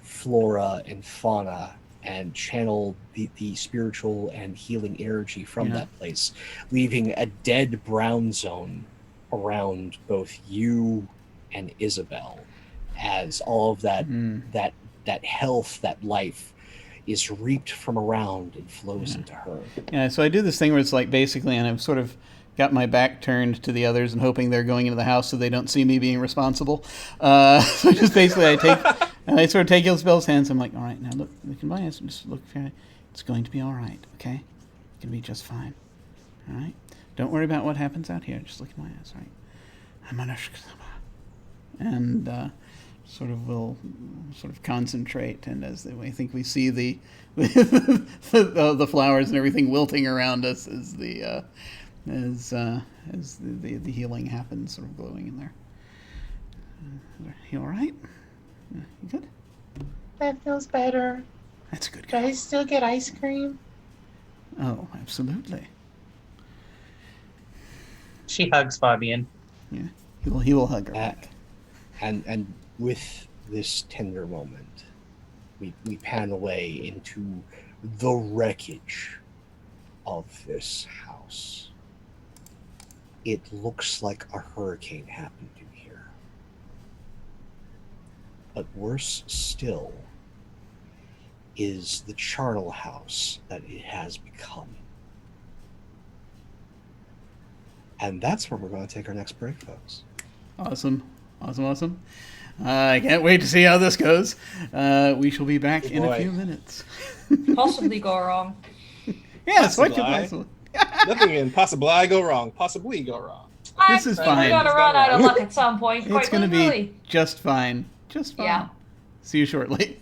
flora and fauna and channel the spiritual and healing energy from that place, leaving a dead brown zone around both you and Isabel, as all of that health, that life is reaped from around and flows into her.
Yeah, so I do this thing where it's like basically, and I've sort of got my back turned to the others and hoping they're going into the house so they don't see me being responsible. So just basically I sort of take Isabel's hands. I'm like, all right, now look in my eyes and just look. It's going to be all right, okay? It's going to be just fine, all right? Don't worry about what happens out here. Just look in my eyes, right? And we'll concentrate, and I think we see the flowers and everything wilting around us as the healing happens, sort of glowing in there. You all right? You good?
That feels better.
That's good.
Do I still get ice cream?
Oh, absolutely.
She hugs Fabian.
Yeah, he will hug her back.
And with this tender moment, we pan away into the wreckage of this house. It looks like a hurricane happened in here. But worse still is the charnel house that it has become. And that's where we're going to take our next break, folks.
Awesome. I can't wait to see how this goes. We shall be back in a few minutes.
Possibly go wrong.
Yes, what could
Possibly.
possibly?
Nothing can possibly go wrong. Possibly go wrong.
This is fine.
We're gonna run out of luck at some point.
It's going to be just fine. Just fine.
Yeah.
See you shortly.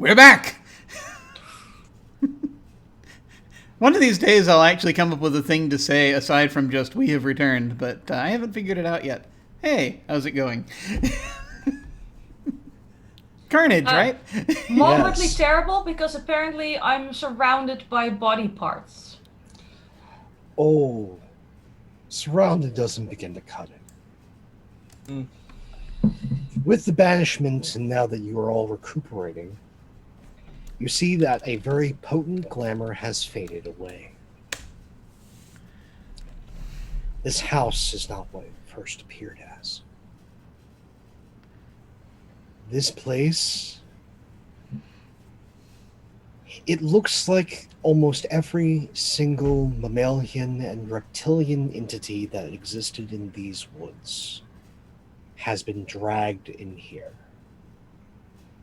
We're back! One of these days I'll actually come up with a thing to say aside from just "we have returned," but I haven't figured it out yet. Hey, how's it going? Carnage, right?
Moderately
Yes.
terrible because apparently I'm surrounded by body parts.
Oh, surrounded doesn't begin to cut it.
Mm.
With the banishment, and now that you are all recuperating, you see that a very potent glamour has faded away. This house is not what it first appeared as. This place, it looks like almost every single mammalian and reptilian entity that existed in these woods has been dragged in here,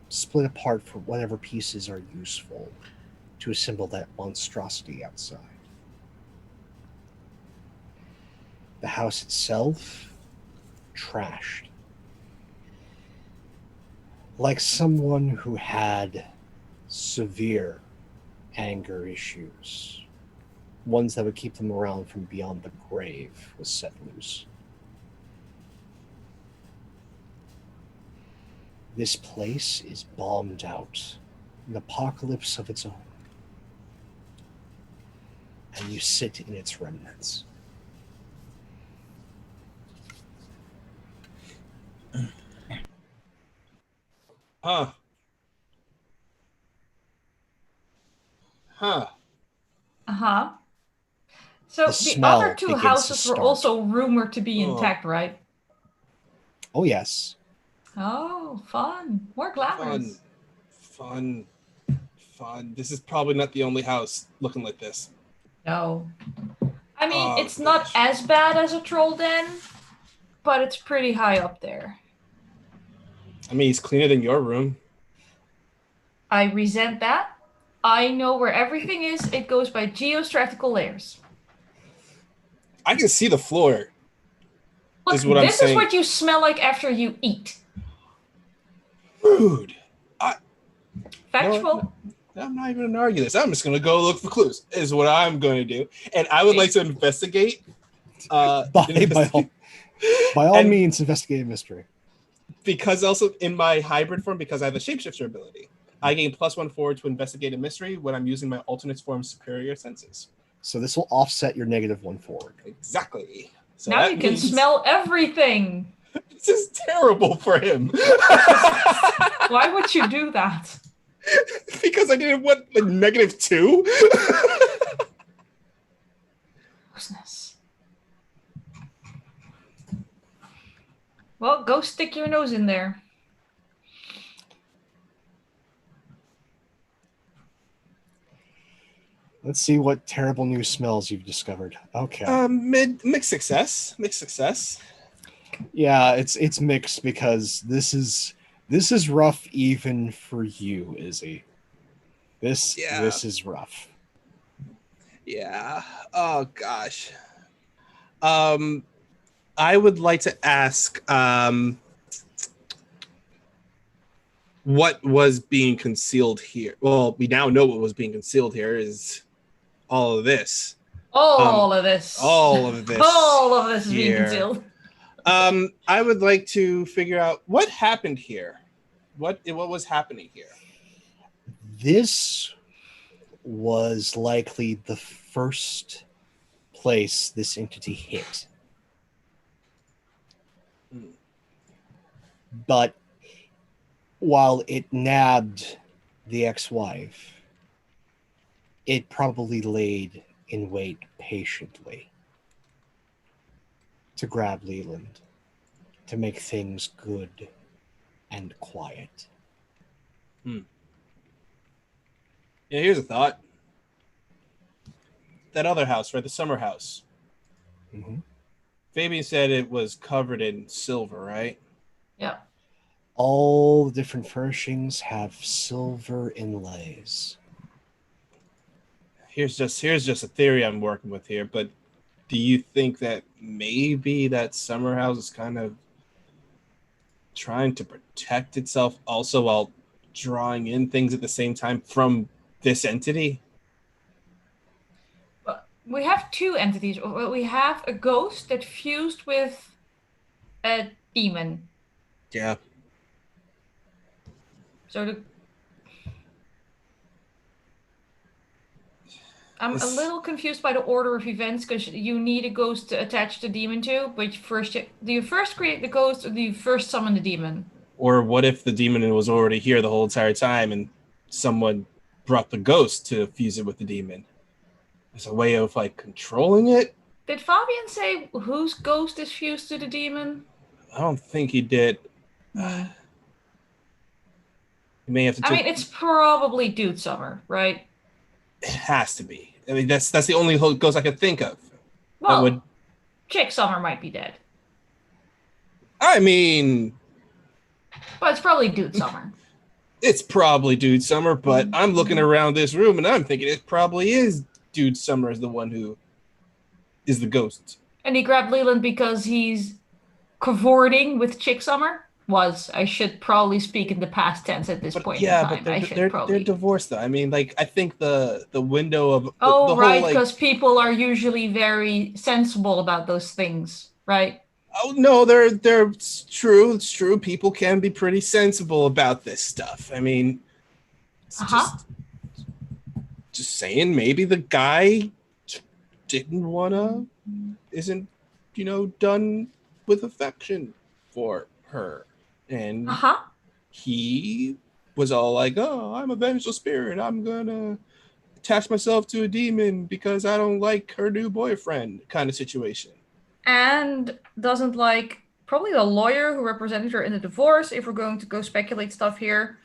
split apart for whatever pieces are useful to assemble that monstrosity outside. The house itself, trashed. Like someone who had severe anger issues, ones that would keep them around from beyond the grave, was set loose. This place is bombed out, an apocalypse of its own. And you sit in its remnants.
Huh. Huh.
Uh-huh. So
The
the
smell
other two
begins to
houses were
start.
also rumored to be
Oh.
intact, right?
Oh, yes.
Oh, fun. More glamorous.
Fun. This is probably not the only house looking like this.
No. I mean,
Oh,
it's not
gosh.
as bad as a troll den, but it's pretty high up there.
I mean, it's cleaner than your room.
I resent that. I know where everything is. It goes by geostratical layers.
I can see the floor.
Look,
Is what I'm
this is
saying.
what you smell like after you eat.
Rude.
Factual.
No, I'm not even going to argue this. I'm just going to go look for clues, is what I'm going to do. And I would like to investigate.
By all
And
means, investigate a mystery.
because also in my hybrid form, because I have the shapeshifter ability, I gain +1 forward to investigate a mystery when I'm using my alternate form superior senses.
So this will offset your -1 forward.
Exactly. So
Now
that
you can
means
smell everything.
this is terrible for him.
Why would you do that?
Because I didn't want like -2.
Grossness. Well, go stick your nose in there.
Let's see what terrible new smells you've discovered. Okay.
Mixed success.
Yeah, it's mixed because this is rough even for you, Izzy. This is rough.
Yeah. Oh gosh. I would like to ask what was being concealed here. Well, we now know what was being concealed here is all of this.
All of this.
All of this.
All of this is being
here.
concealed.
I would like to figure out what happened here. What was happening here?
This was likely the first place this entity hit. But while it nabbed the ex-wife, it probably laid in wait patiently to grab Leland, to make things good and quiet.
Yeah, here's a thought. That other house, right? The summer house.
Mm-hmm.
Fabian said it was covered in silver, right?
Yeah.
All the different furnishings have silver inlays.
Here's just a theory I'm working with here, but do you think that maybe that summer house is kind of trying to protect itself also while drawing in things at the same time from this entity?
We have two entities. We have a ghost that fused with a demon.
Yeah.
So I'm a little confused by the order of events because you need a ghost to attach the demon to. But first, do you first create the ghost or do you first summon the demon?
Or what if the demon was already here the whole entire time and someone brought the ghost to fuse it with the demon? As a way of like controlling it?
Did Fabian say whose ghost is fused to the demon?
I don't think he did. You may have to.
I mean, it's probably Dude Summer, right?
It has to be. I mean, that's the only ghost I could think of.
Well, Chick Summer might be dead.
I mean,
but it's probably Dude Summer.
It's probably Dude Summer, but I'm looking around this room and I'm thinking it probably is Dude Summer is the one who is the ghost.
And he grabbed Leland because he's cavorting with Chick Summer? I should probably speak in the past tense at this point in time.
But they're divorced though. I mean, like, I think the window of
the right,
whole,
because people are usually very sensible about those things, right?
Oh no, they're it's true. It's true. People can be pretty sensible about this stuff. I mean, it's just saying. Maybe the guy isn't done with affection for her, and he was all like, "Oh, I'm a vengeful spirit. I'm gonna attach myself to a demon because I don't like her new boyfriend," kind of situation.
And doesn't like probably the lawyer who represented her in the divorce, if we're going to go speculate stuff here.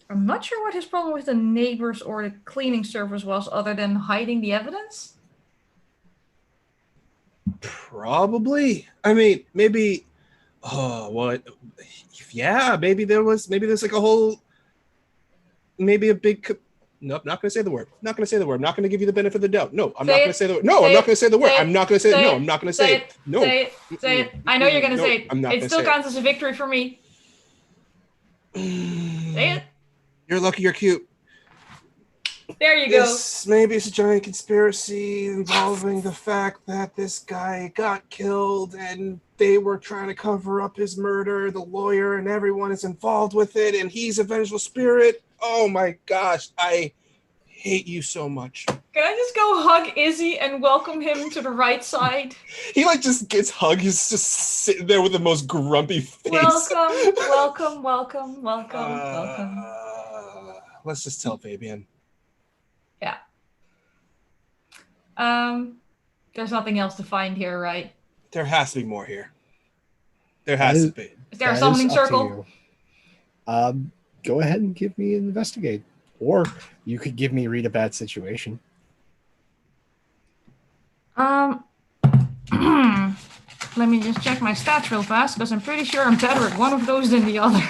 I'm not sure what his problem with the neighbors or the cleaning service was, other than hiding the evidence.
Probably. I mean, maybe. Oh, what? Yeah, maybe there's like a whole. Maybe a big. Nope, not going to say the word. Not going to say the word. I'm not going to give you the benefit of the doubt. No, I'm not going to say the word. No, I'm not going to say the word. I'm not going to say it. No, I'm not going to say it. No.
Say it. I know you're going to say it.
I'm not.
It still counts as a victory for me. Say it.
You're lucky you're cute.
There you go.
Maybe it's a giant conspiracy involving the fact that this guy got killed and they were trying to cover up his murder. The lawyer and everyone is involved with it, and he's a vengeful spirit. Oh my gosh, I hate you so much.
Can I just go hug Izzy and welcome him to the right side?
He like just gets hugged. He's just sitting there with the most grumpy face.
Welcome.
Let's just tell Fabian.
Yeah. There's nothing else to find here, right?
There has to be more here. There has to be.
Is there a summoning circle?
Go ahead and give me an investigate. Or you could give me read a bad situation.
Let me just check my stats real fast, because I'm pretty sure I'm better at one of those than the other.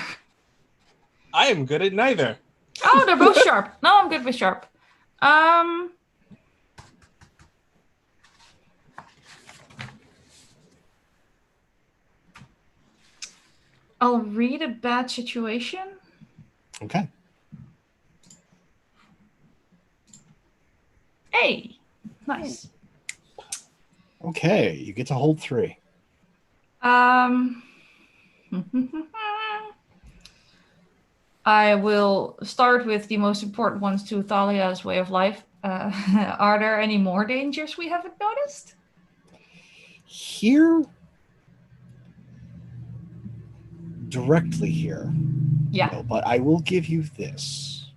I am good at neither.
Oh, they're both sharp. No, I'm good with sharp. I'll read a bad situation.
Okay.
Hey, nice.
Okay, you get to hold 3.
I will start with the most important ones to Thalia's way of life. Are there any more dangers we haven't noticed?
Here? Directly here.
Yeah.
No, but I will give you this.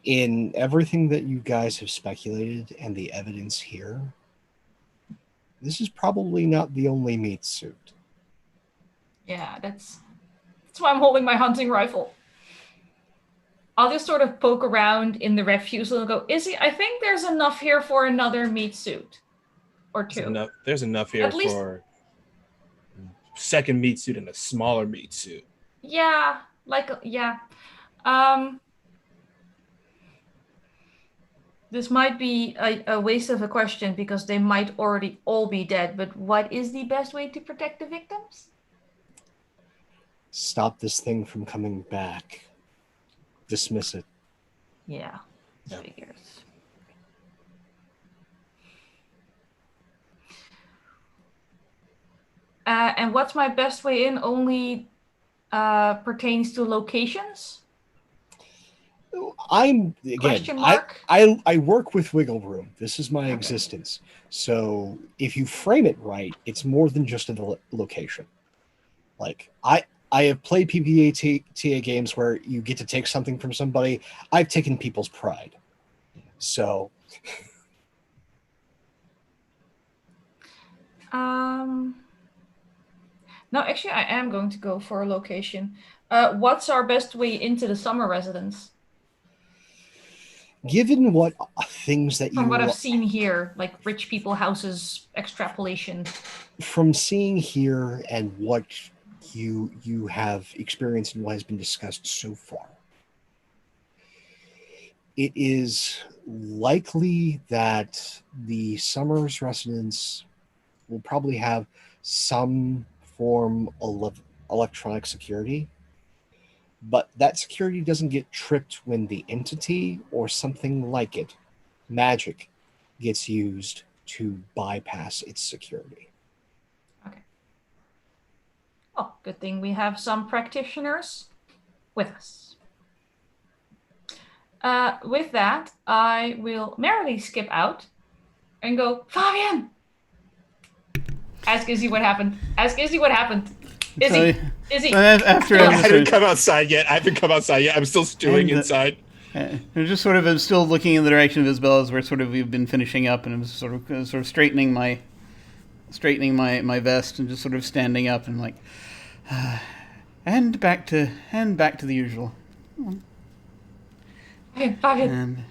In everything that you guys have speculated and the evidence here, this is probably not the only meat suit.
Yeah, that's why I'm holding my hunting rifle. I'll just sort of poke around in the refuse and go, Izzy, I think there's enough here for another meat suit. Or 2.
There's enough here for second meat suit and a smaller meat suit.
Yeah, this might be a waste of a question because they might already all be dead, but what is the best way to protect the victims?
stop this thing from coming back. Dismiss it.
Yeah.
Yeah.
Figures. And what's my best way in only pertains to locations?
I'm
Question
again.
mark?
I work with wiggle room. This is my
Okay.
existence. So if you frame it right, it's more than just a location. Like I have played PPTA games where you get to take something from somebody. I've taken people's pride. So
No, actually, I am going to go for a location. What's our best way into the summer residence?
given what things that
From what
you
I've seen here, like rich people houses extrapolation.
from seeing here and what you have experienced and what has been discussed so far, it is likely that the summer's residence will probably have some form of electronic security, but that security doesn't get tripped when the entity or something like it, magic, gets used to bypass its security.
Okay. Oh, good thing we have some practitioners with us. With that, I will merrily skip out and go, Fabian! Ask Izzy what happened. Ask Izzy what happened. Izzy!
So-
Izzy!
so after
I
I'm
haven't come outside yet. I haven't come outside yet. I'm still stewing
And,
inside.
I'm just sort of I'm still looking in the direction of Isabel as we've been finishing up, and I'm sort of straightening my vest and just sort of standing up and like, and back to the usual.
Fabian!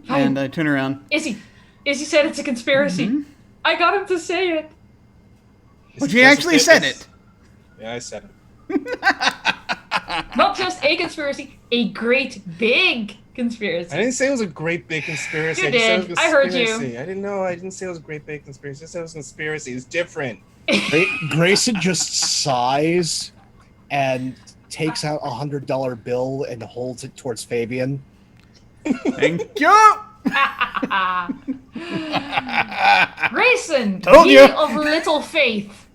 And I turn around.
Izzy said it's a conspiracy.
Mhm.
I got him to say it.
But you actually said it.
Yeah, I said it.
Not just a conspiracy, a great big conspiracy.
I didn't say it was a great big conspiracy.
You
I just said
did.
it was a
I heard you.
conspiracy. I didn't know. I didn't say it was a great big conspiracy. I said it was a conspiracy. It's different.
Grayson just sighs and takes out $100 bill and holds it towards Fabian.
Thank you.
Grayson,
Told
ye
you.
of little faith.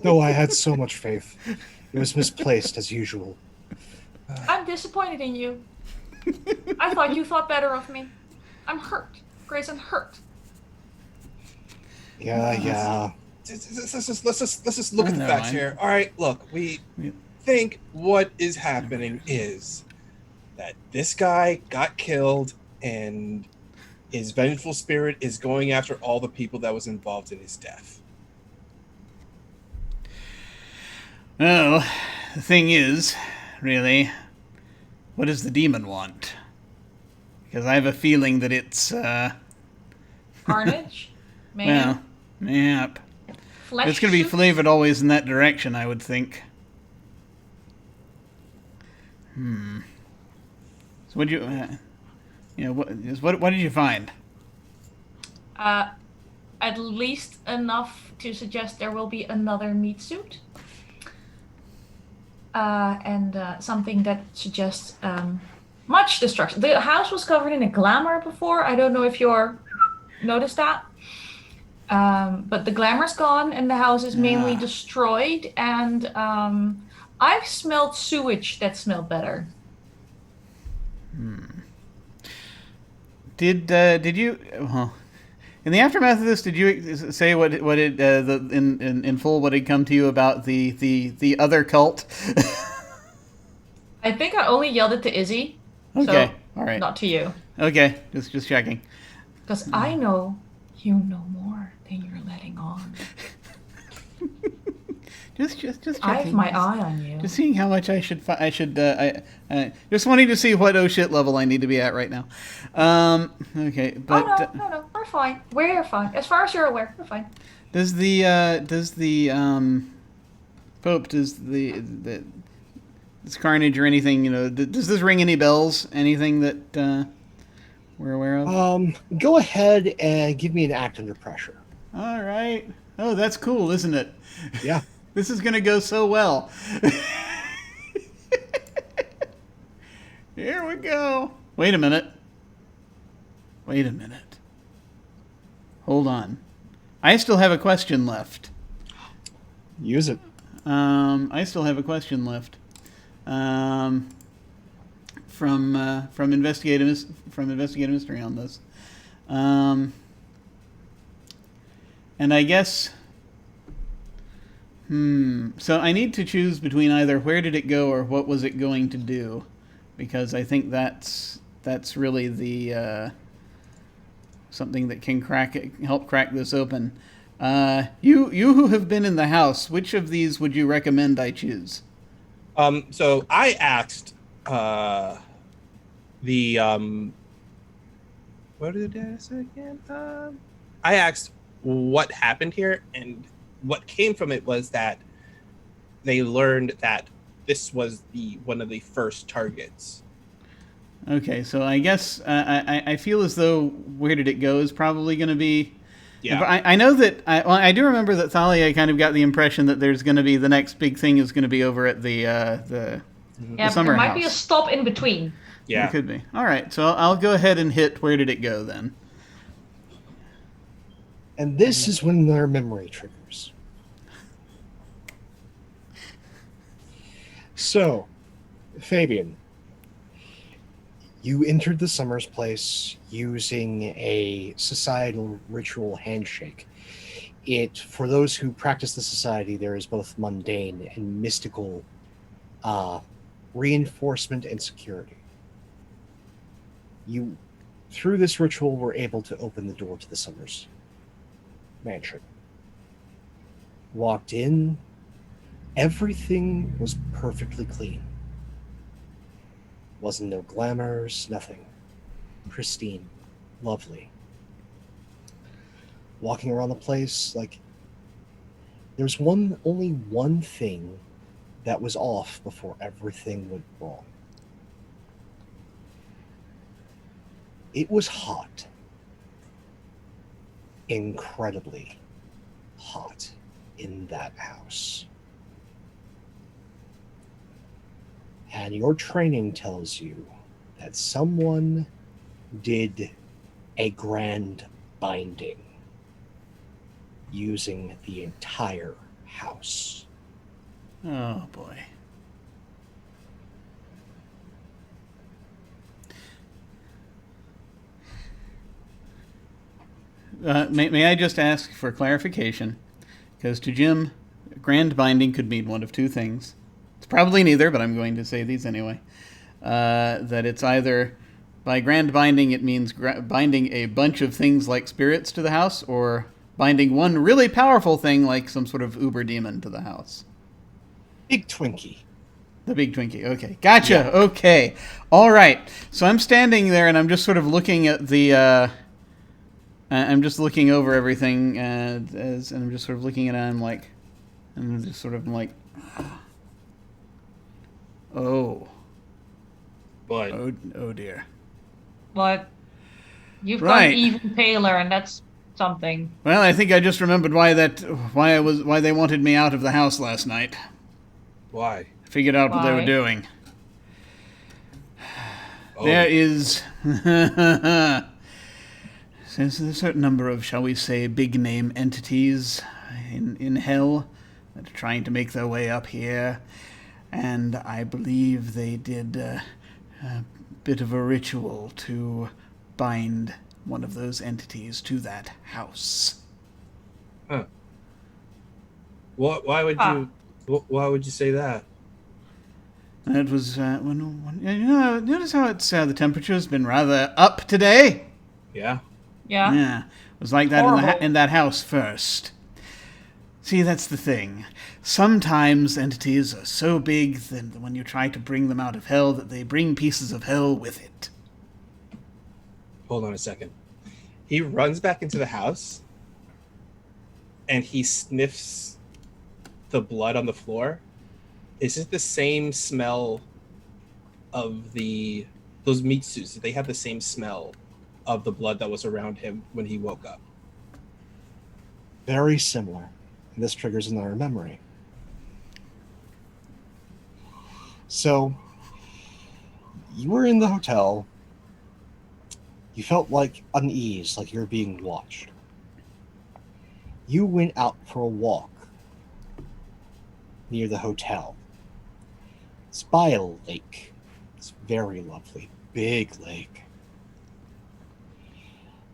No, I had so much faith. It was misplaced as usual.
I'm disappointed in you. I thought you thought better of me. I'm hurt. Grayson, hurt.
Yeah.
Let's just look at the
No,
facts
I'm-
here. All right, look, we think what is happening is that this guy got killed and his vengeful spirit is going after all the people that was involved in his death.
Well, the thing is, really, what does the demon want? Because I have a feeling that it's,
Carnage? Man.
well, yep.
Flesh
It's going to be
suit?
flavored always in that direction, I would think. So what did you, what did you find?
At least enough to suggest there will be another meat suit. And something that suggests much destruction. The house was covered in a glamour before. I don't know if you're noticed that. But the glamour's gone and the house is mainly
Yeah.
destroyed. And I've smelled sewage that smelled better.
Did you? Well, in the aftermath of this, did you say what it in full what had come to you about the other cult?
I think I only yelled it to Izzy.
Okay,
So
all right.
not to you.
Okay, just checking.
Because I know you know more than you're letting on.
Just checking.
I have my eye on you.
Just seeing how much I should just wanting to see what oh shit level I need to be at right now. Okay, but
No, we're fine. We're fine. As far as you're aware, we're fine.
does the Pope does this carnage or anything, does this ring any bells? Anything that we're aware of?
Go ahead and give me an act under pressure.
All right. Oh, that's cool, isn't it?
Yeah.
This is gonna go so well. Here we go. Wait a minute. Hold on. I still have a question left.
Use it.
I still have a question left. From investigative mystery on this. And I guess. So I need to choose between either where did it go or what was it going to do, because I think that's really the something that can help crack this open. You who have been in the house, which of these would you recommend I choose?
So I asked what did I say again? I asked what happened here, and what came from it was that they learned that this was one of the first targets.
Okay, so I guess I feel as though where did it go is probably going to be.
Yeah.
I know that I do remember that Thalia kind of got the impression that there's going to be the next big thing is going to be over at the
Yeah, but
summer
there might
house.
be a stop in between.
Yeah.
It could be. All right, so I'll go ahead and hit where did it go then.
And this is when their memory triggers. So, Fabian, you entered the Summers place using a societal ritual handshake. For those who practice the society, there is both mundane and mystical reinforcement and security. You, through this ritual, were able to open the door to the Summers mansion. Walked in, everything was perfectly clean. Wasn't no glamours, nothing. Pristine, lovely. Walking around the place, like, there's only one thing that was off before everything went wrong. It was hot. Incredibly hot in that house. And your training tells you that someone did a grand binding using the entire house.
Oh boy. May I just ask for clarification? Because to Jim, grand binding could mean one of two things. It's probably neither, but I'm going to say these anyway. That it's either, by grand binding, it means binding a bunch of things like spirits to the house, or binding one really powerful thing like some sort of uber demon to the house.
Big Twinkie.
The big Twinkie. Okay. Gotcha. Yeah. Okay. All right. So I'm standing there and I'm just sort of looking at the... I'm just looking over everything and I'm just sort of looking at it and I'm just sort of like... Oh.
What?
Oh dear.
But you've
Right.
gone even paler, and that's something.
Well, I think I just remembered why they wanted me out of the house last night.
Why?
Figured out what they were
Why?
doing.
Oh.
There is there's a certain number of, shall we say, big name entities in hell that are trying to make their way up here, and I believe they did a bit of a ritual to bind one of those entities to that house.
Huh. Why would you say that?
It was notice how it's the temperature's been rather up today.
Yeah.
Yeah.
Yeah, it was like that
Horrible.
in that house first. See, that's the thing. Sometimes entities are so big that when you try to bring them out of hell, that they bring pieces of hell with it.
Hold on a second. He runs back into the house and he sniffs the blood on the floor. Is it the same smell of those meat suits? They have the same smell of the blood that was around him when he woke up.
Very similar. And this triggers another memory. So, You were in the hotel. You felt like unease, like you were being watched. You went out for a walk near the hotel. It's by a lake. It's very lovely. Big lake.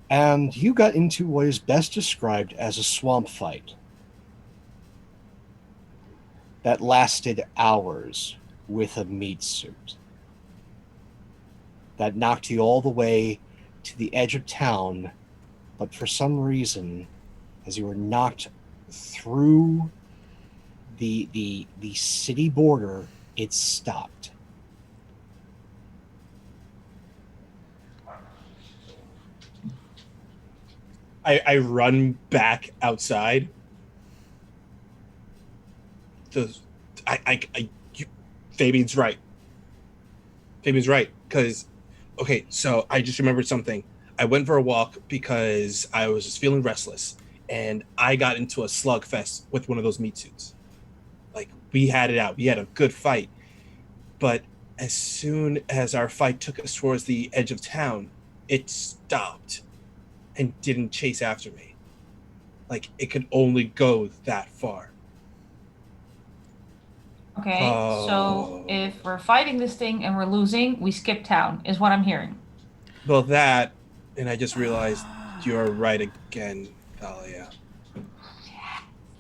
And you got into what is best described as a swamp fight that lasted hours with a meat suit. That knocked you all the way to the edge of town, but for some reason, as you were knocked through the city border, it stopped.
I run back outside. Fabian's right. Fabian's right. Because, okay, so I just remembered something. I went for a walk because I was just feeling restless. And I got into a slugfest with one of those meat suits. Like, we had it out. We had a good fight. But as soon as our fight took us towards the edge of town, it stopped and didn't chase after me. Like, it could only go that far.
Okay,
Oh.
so if we're fighting this thing and we're losing, we skip town, is what I'm hearing.
Well, that, and I just realized you're right again, Thalia.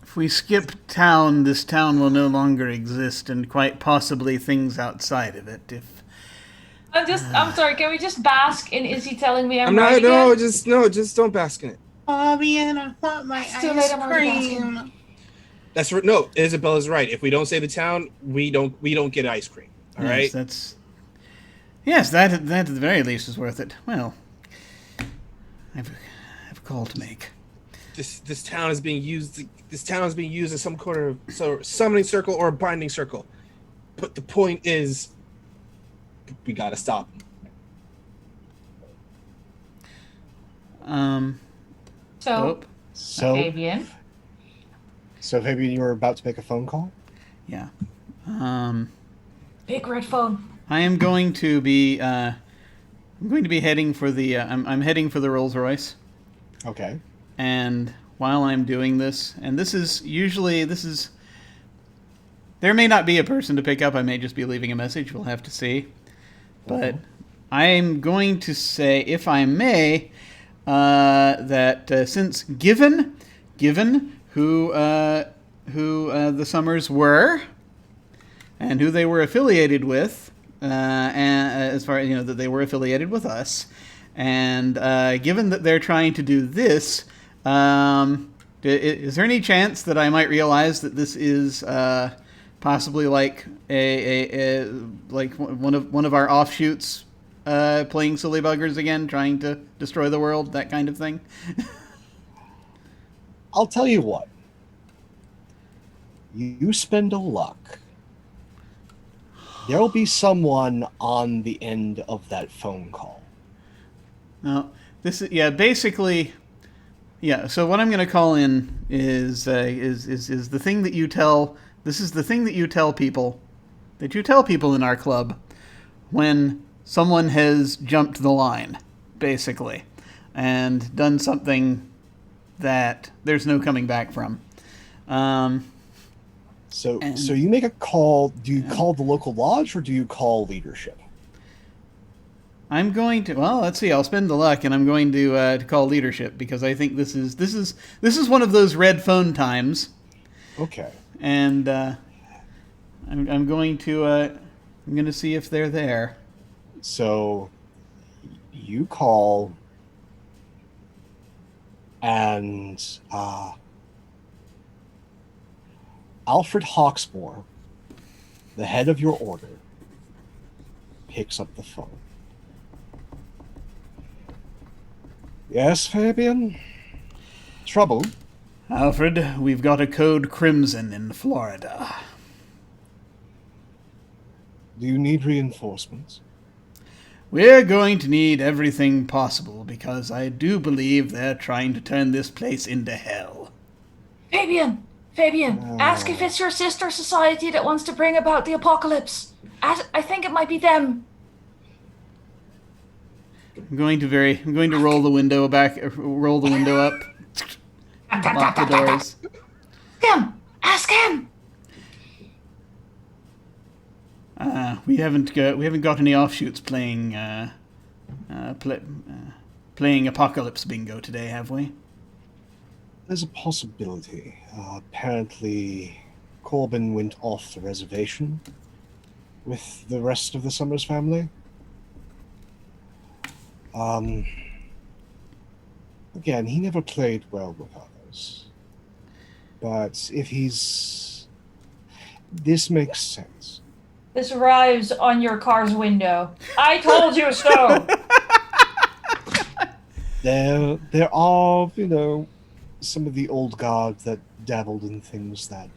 If we skip town, this town will no longer exist, and quite possibly things outside of it. If
I'm sorry, can we just bask in Izzy telling me I'm
I'm
right
not,
again?
just don't bask in it.
Fabian, I want my
It's too late,
ice
I'm already
cream.
That's no, Isabella's right. If we don't say the town, we don't get ice cream. All
yes,
right.
that at the very least is worth it. Well, I have a call to make.
This town is being used. This town is being used as some sort of summoning circle or a binding circle. But the point is, we gotta stop them.
So,
So,
Fabian,
Fabian, you were about to make a phone call?
Yeah.
big red phone.
I am going to be. I'm going to be heading for the. I'm heading for the Rolls Royce.
Okay.
And while I'm doing this, and this is. There may not be a person to pick up. I may just be leaving a message. We'll have to see. But I'm going to say, if I may, that since given who the Summers were and who they were affiliated with, and as far as that they were affiliated with us, and given that they're trying to do this, is there any chance that I might realize that this is possibly like like one of our offshoots playing silly buggers again, trying to destroy the world, that kind of thing?
I'll tell you what. You spend a luck. There'll be someone on the end of that phone call.
No, this is basically. Yeah, so what I'm going to call in is the thing that you tell. This is the thing that you tell people, in our club, when someone has jumped the line, basically, and done something that there's no coming back from.
So you make a call. Do you call the local lodge or do you call leadership?
I'm going to. Well, let's see. I'll spend the luck, and I'm going to call leadership because I think this is one of those red phone times.
Okay.
And I'm going to see if they're there.
So you call, and Alfred Hawksmore, the head of your order, picks up the phone. Yes, Fabian? Trouble?
Alfred, we've got a code Crimson in Florida.
Do you need reinforcements?
We're going to need everything possible because I do believe they're trying to turn this place into hell.
Fabian, ask if it's your sister society that wants to bring about the apocalypse. I think it might be them.
I'm going to roll the window roll the window up, lock the doors.
Ask him.
We haven't got any offshoots playing playing Apocalypse Bingo today, have we?
There's a possibility. Apparently, Corbin went off the reservation with the rest of the Summers family. Again, he never played well with others. But if he's... This makes sense.
This arrives on your car's window. I told you so.
There are, some of the old guard that dabbled in things that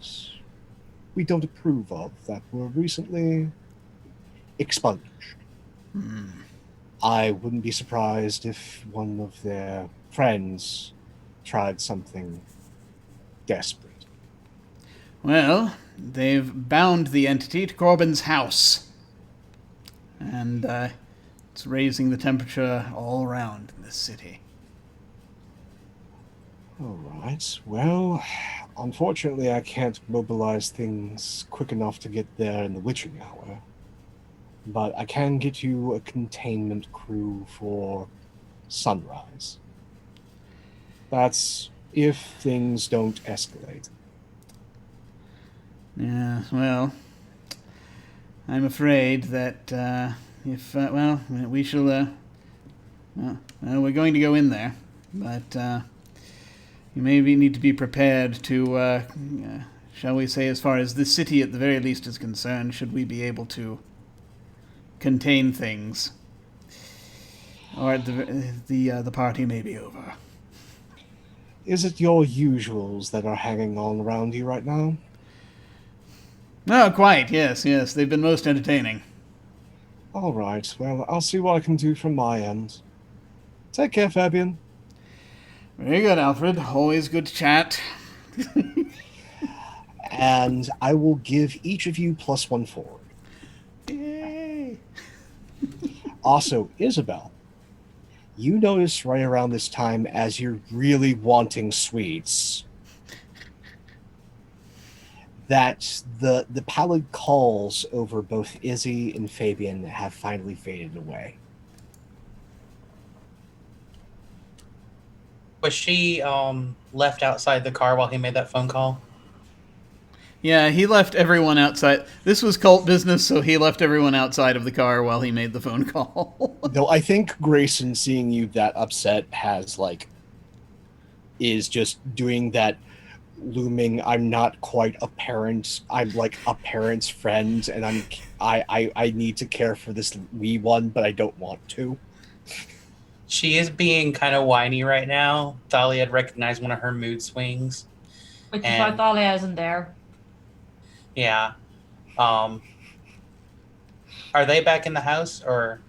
we don't approve of that were recently expunged. I wouldn't be surprised if one of their friends tried something desperate.
Well, they've bound the entity to Corbin's house. And it's raising the temperature all around in this city.
All right. Well, unfortunately, I can't mobilize things quick enough to get there in the witching hour. But I can get you a containment crew for sunrise. That's if things don't escalate.
Yeah, well, I'm afraid that we shall. We're going to go in there, but you maybe need to be prepared to, shall we say, as far as this city at the very least is concerned, should we be able to contain things, or the party may be over.
Is it your usuals that are hanging on around you right now?
Oh, quite, yes. They've been most entertaining.
All right, well, I'll see what I can do from my end. Take care, Fabian.
Very good, Alfred. Always good to chat.
And I will give each of you +1 forward.
Yay!
Also, Isabel, you notice right around this time, as you're really wanting sweets, that the pallid calls over both Izzy and Fabian have finally faded away.
Was she left outside the car while he made that phone call?
Yeah, he left everyone outside. This was cult business, so he left everyone outside of the car while he made the phone call.
Though I think Grayson, seeing you that upset, is just doing that looming, I'm not quite a parent, I'm like a parent's friend, and I need to care for this wee one, but I don't want to.
She is being kind of whiny right now. Thalia had recognized one of her mood swings.
Which is why Thalia isn't there.
Yeah. Are they back in the house, or?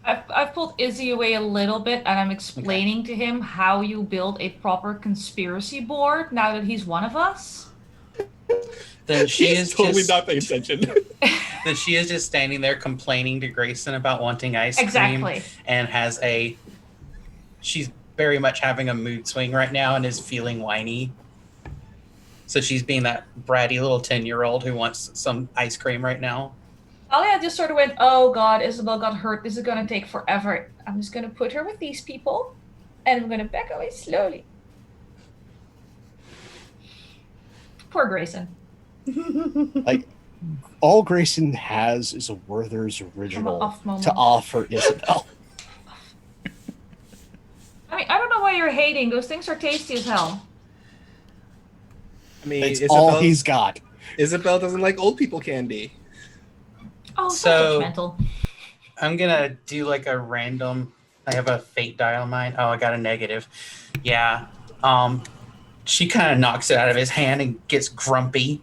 I've pulled Izzy away a little bit, and I'm explaining to him how you build a proper conspiracy board now that he's one of us.
Then she is
totally
just,
not paying attention.
Then she is just standing there complaining to Grayson about wanting ice cream.
Exactly.
And she's very much having a mood swing right now and is feeling whiny. So she's being that bratty little 10-year-old who wants some ice cream right now.
Thalia just sort of went, oh god, Isabel got hurt. This is going to take forever. I'm just going to put her with these people, and I'm going to back away slowly. Poor Grayson.
All Grayson has is a Werther's original to offer Isabel.
I mean, I don't know why you're hating. Those things are tasty as hell.
I mean,
It's all he's got.
Isabel doesn't like old people candy.
Oh,
So-
judgmental.
I'm going to do like a random... I have a fate die on mine. Oh, I got a negative. Yeah. She kind of knocks it out of his hand and gets grumpy.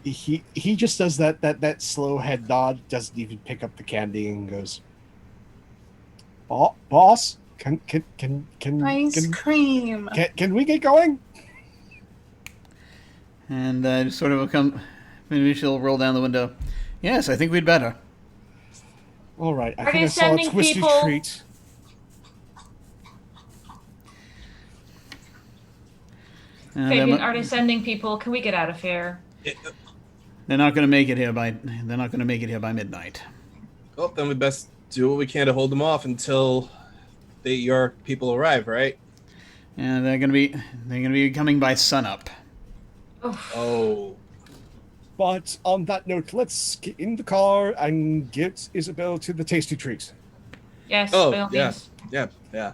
He just does that slow head nod, doesn't even pick up the candy, and goes, "Boss, can
Ice cream.
can we get going?"
And just sort of maybe she'll roll down the window. Yes, I think we'd better.
All right, I
Are
think
they
I saw a
sending
twisted
people-
treat.
Fabian, are they sending people? Can we get out of here?
They're not going to make it here by. They're not going to make it here by midnight.
Well, then we best do what we can to hold them off until your people arrive, right?
And they're going to be coming by sunup.
Oh.
But on that note, let's get in the car and get Isabel to the tasty treats.
Yes.
Oh,
by all
yeah.
means.
Yeah.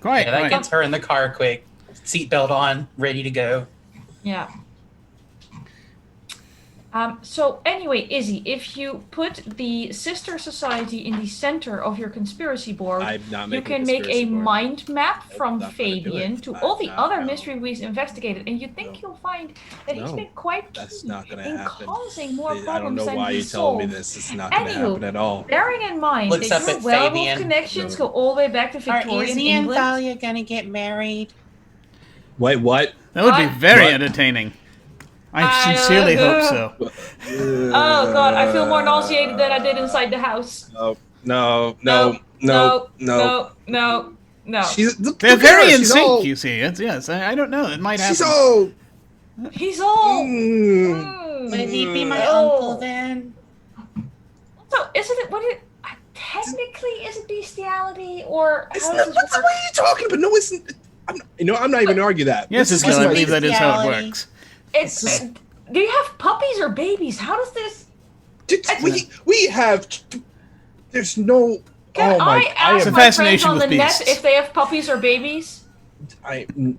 Quiet.
Yeah, that gets her in the car quick. Seatbelt on, ready to go.
Yeah. So anyway, Izzy, if you put the sister society in the center of your conspiracy board,
I'm not
you
making
can
a
make a
conspiracy board.
mind map from
not gonna do
Fabian
it.
to all the other
no.
mystery we've investigated, and you think you'll find that he's
No,
been quite
That's
key
not going to
in
happen.
causing more
I don't
problems
know
than
why
he
you're telling me
solved.
this. It's not going to
Anywho,
happen at all.
Bearing in mind
Looks
that
up
your
at
werewolf
Fabian.
connections
No.
go all the way back to
Are
Victorian
Izzy and
England.
Thalia gonna get married?
Wait, what?
That would be
What?
very
What?
entertaining. I sincerely hope so.
Oh god, I feel more nauseated than I did inside the house.
No.
They're very in sync, you see. Yes, I don't know. It might happen.
She's old.
He's all.
Would he be my uncle then?
So, isn't it? What it? Technically, is it bestiality or
It's
how
not,
does
what
this
are
work?
you talking about? No, it's. I'm not even argue that.
Yes,
This
it's
is
I
my-
believe that is how it
bestiality.
works.
It's. Do you have puppies or babies? How does this?
We have. There's no.
Can
oh my!
I ask
It's a
my friends
fascination
on
with
the net
beasts.
if they have puppies or babies?
Can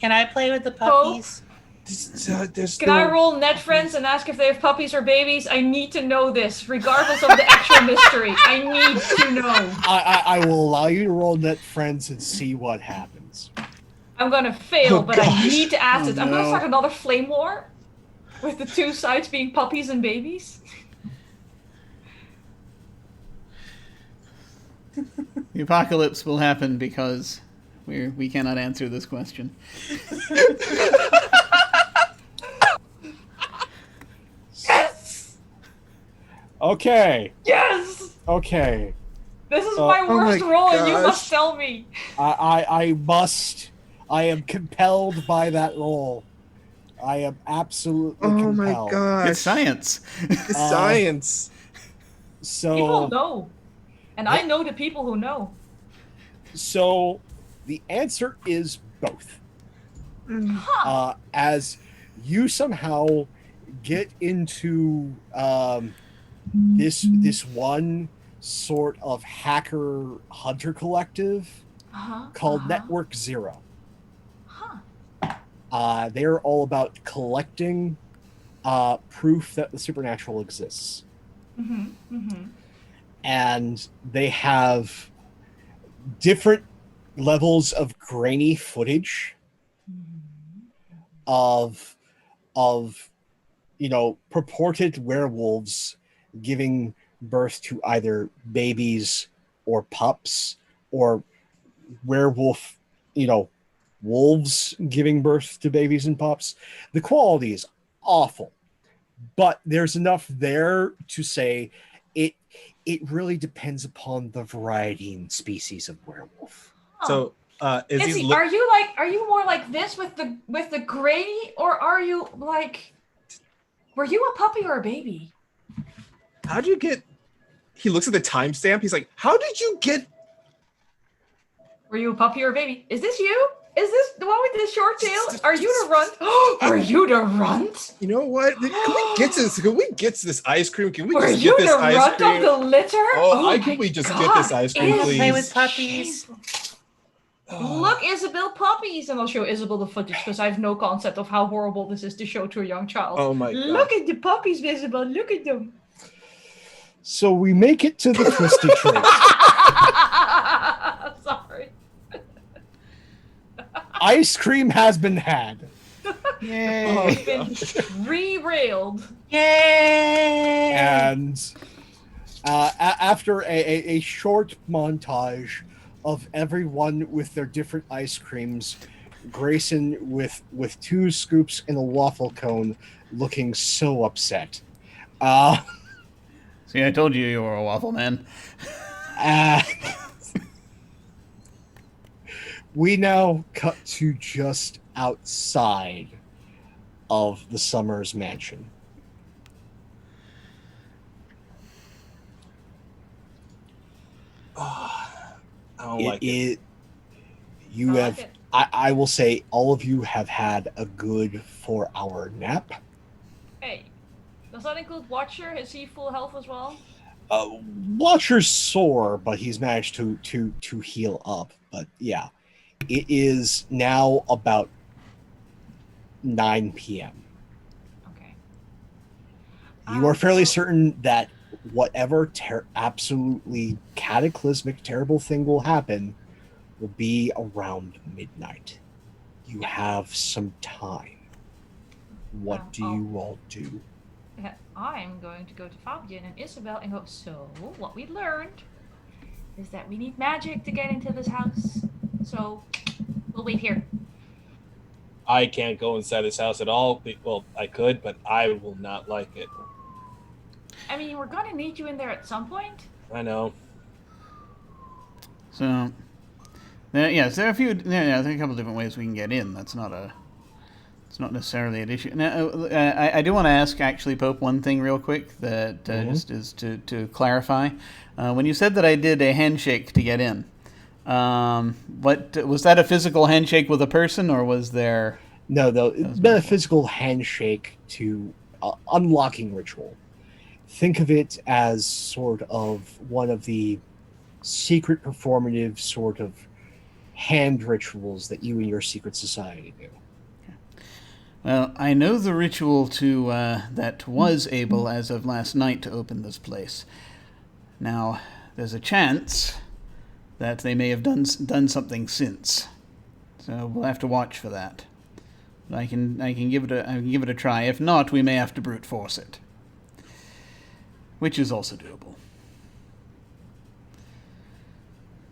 I play with the puppies?
There's
Can I roll net friends and ask if they have puppies or babies? I need to know this, regardless of the actual mystery. I need to know.
I will allow you to roll net friends and see what happens.
I'm gonna fail,
Oh,
but I
gosh.
need to ask it. I'm gonna
no.
start another flame war with the two sides being puppies and babies.
The apocalypse will happen because we cannot answer this question.
Okay.
Yes!
Okay.
This is my
oh
worst
my
roll, and you
gosh.
must tell me.
I am compelled by that roll. I am absolutely compelled.
It's science.
It's science.
People
So,
know. And I know the people who know.
so the answer is both.
Huh.
As you somehow get into this one sort of hacker hunter collective called Network Zero.
Huh.
They're all about collecting proof that the supernatural exists.
Mm-hmm. Mm-hmm.
And they have different levels of grainy footage of purported werewolves giving birth to either babies or pups, or werewolf wolves giving birth to babies and pups. The quality is awful, but there's enough there to say it really depends upon the variety and species of werewolf.
So,
Izzy, are you more like this with the gray, or are you like, were you a puppy or a baby?
How'd you get? He looks at the timestamp. He's like, "How did you get?"
Were you a puppy or a baby? Is this you? Is this the one with the short tail? Are you the runt? Were you the runt?
You know what? Can we get to this? Can we get to this ice cream? Can we
Were
just
you
get this
the
ice
runt
cream?
of the litter?
Oh,
my
can we just
God.
get this ice cream,
I
please?
play with puppies.
Look, Isabel, puppies, and I'll show Isabel the footage because I have no concept of how horrible this is to show to a young child.
Oh my God.
Look at the puppies, Isabel. Look at them.
So we make it to the twisty treat.
Sorry.
Ice cream has been had.
Yay.
We've been re-railed.
Yay!
And after a short montage of everyone with their different ice creams, Grayson with 2 scoops and a waffle cone looking so upset.
So See, I told you were a waffle man.
We now cut to just outside of the Summers mansion.
I don't like it.
You
I
have.
like it.
I will say all of you have had a good 4-hour nap.
Hey, does that include Watcher? Is he full health as well?
Watcher's sore, but he's managed to heal up. But yeah, it is now about 9 p.m.
Okay.
You are fairly
So-
certain that whatever absolutely cataclysmic, terrible thing will happen will be around midnight. You have some time. What do you all do?
I'm going to go to Fabian and Isabel and go, so what we learned is that we need magic to get into this house. So we'll wait here.
I can't go inside this house at all. Well, I could, but I will not like it.
I mean, we're gonna need you in there at some point.
I know.
So, yes, there are a few. There are a couple different ways we can get in. It's not necessarily an issue. Now, I do want to ask, actually, Pope, one thing real quick that just is to clarify. When you said that I did a handshake to get in, what was that? A physical handshake with a person, or was there?
No, it's been a physical handshake to unlocking ritual. Think of it as sort of one of the secret performative sort of hand rituals that you and your secret society do.
Well, I know the ritual to that was able, as of last night, to open this place. Now, there's a chance that they may have done something since, so we'll have to watch for that. But I can give it a try. If not, we may have to brute force it, which is also doable.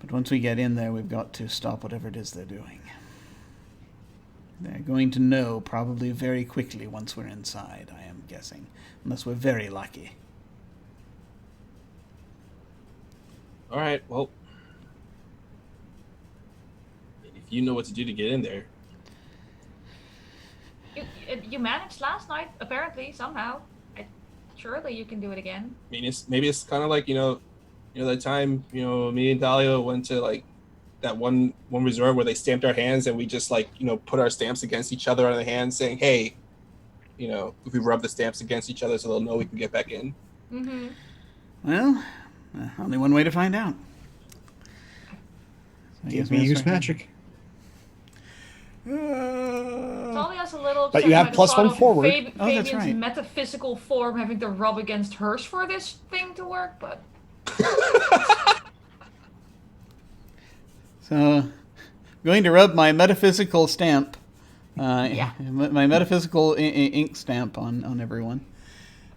But once we get in there, we've got to stop whatever it is they're doing. They're going to know probably very quickly once we're inside, I am guessing. Unless we're very lucky.
All right, well, if you know what to do to get in there.
You managed last night, apparently, somehow. Surely you can do it again.
I mean, maybe it's kind of like, that time, me and Dahlia went to, like, that one resort where they stamped our hands and we just, like, put our stamps against each other on the hands saying, hey, if we rub the stamps against each other so they'll know we can get back in.
Mm-hmm.
Well, only one way to find out. So
Give me use magic.
Talia's a little
But you have
upset by the
plus
thought
one
of
forward.
Fabian's
That's right.
metaphysical form having to rub against hers for this thing to work, but...
So, going to rub my metaphysical stamp,
Yeah.
my metaphysical ink stamp on everyone,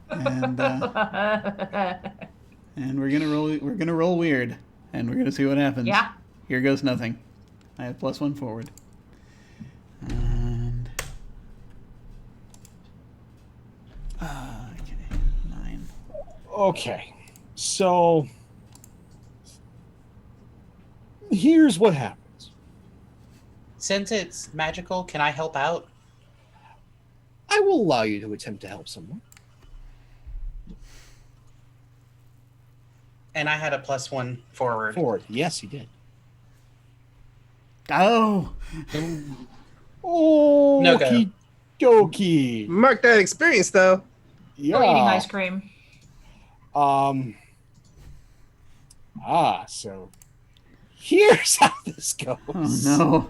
and we're gonna roll weird, and we're gonna see what happens.
Yeah.
Here goes nothing. I have plus one forward, and okay, 9.
Okay, so here's what happens.
Since it's magical, can I help out?
I will allow you to attempt to help someone.
And I had a plus one forward.
Forward. Yes, you did.
Oh,
Oh,
No go.
okie dokie.
Mark that experience, though.
Yeah.
Or eating ice cream.
So here's how this goes.
oh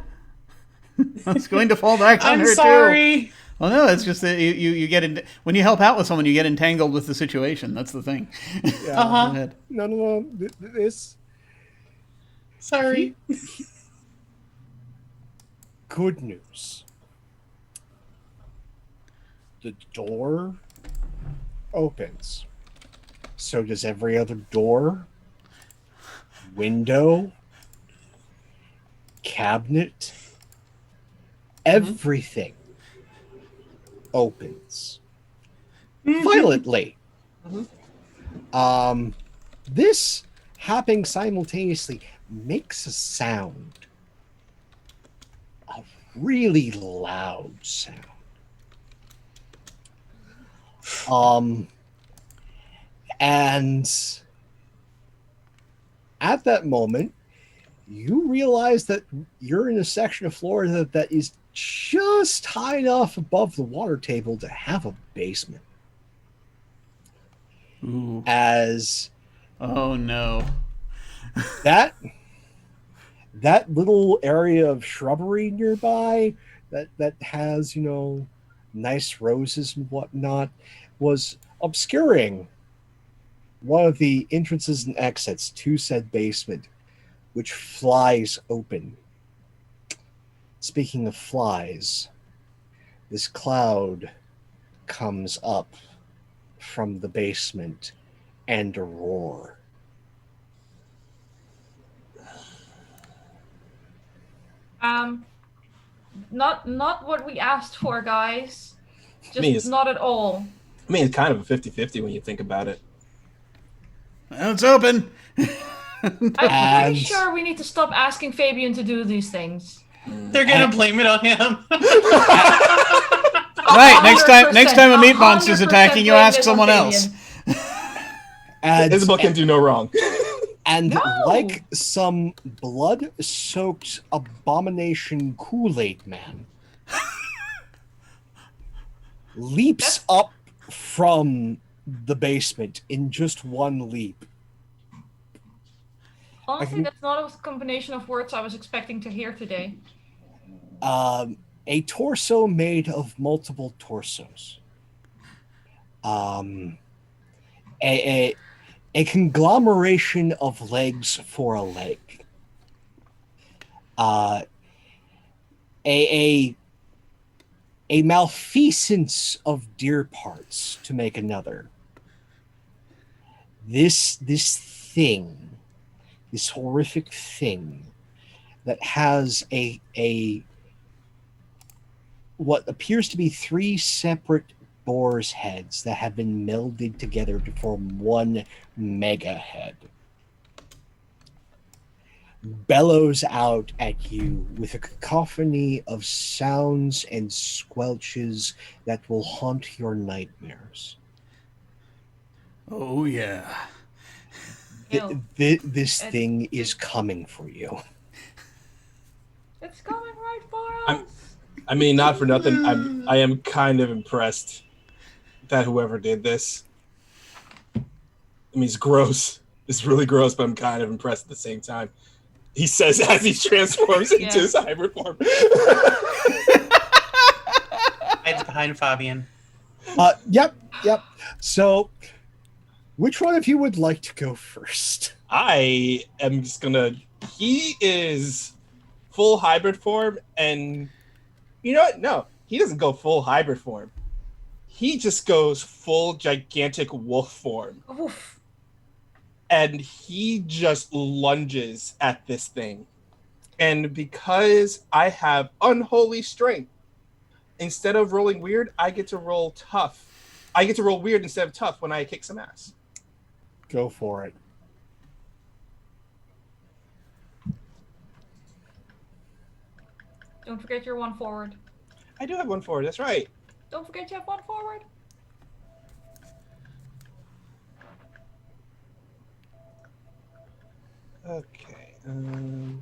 no! It's going to fall back on
I'm
her too.
sorry.
Well, no, it's just that you get in, when you help out with someone, you get entangled with the situation. That's the thing.
Yeah.
Uh-huh.
Go ahead.
No. This.
Sorry.
Good news. The door opens. So does every other door, window, cabinet, everything opens violently. This happening simultaneously makes a sound. A really loud sound. And at that moment, you realize that you're in a section of floor that is just high enough above the water table to have a basement.
Ooh.
As
Oh no.
that little area of shrubbery nearby that has, nice roses and whatnot was obscuring one of the entrances and exits to said basement, which flies open. Speaking of flies, this cloud comes up from the basement and a roar.
Not what we asked for, guys.
Me
Just
is-
not at all.
I mean, it's kind of a 50-50 when you think about it.
Well, it's open.
I'm pretty
And-
sure we need to stop asking Fabian to do these things.
They're gonna blame it on him.
Right, next time a meat
100%
monster's attacking you,
blame
ask
this on
someone
Fabian.
else.
And,
Isabel can do no wrong.
and
No!
like some blood-soaked abomination Kool-Aid man leaps up from the basement in just one leap.
Honestly, that's not a combination of words I was expecting to hear today.
A torso made of multiple torsos. A conglomeration of legs for a leg. A malfeasance of deer parts to make another. This horrific thing that has a what appears to be 3 separate boar's heads that have been melded together to form one mega head bellows out at you with a cacophony of sounds and squelches that will haunt your nightmares.
Oh yeah.
Ew.
This thing is coming for you.
It's coming right for us.
I mean, not for nothing. I am kind of impressed that whoever did this. I mean, it's gross. It's really gross, but I'm kind of impressed at the same time. He says as he transforms into his hybrid form.
Hides behind Fabian.
Yep. So, which one of you would like to go first?
I am just gonna. He is full hybrid form, and you know what? No, he doesn't go full hybrid form. He just goes full gigantic wolf form.
Oof.
And he just lunges at this thing. And because I have unholy strength, instead of rolling weird, I get to roll tough. I get to roll weird instead of tough when I kick some ass.
Go for it.
Don't forget your 1 forward.
I do have 1 forward, that's right.
Don't forget you have 1 forward.
Okay. 1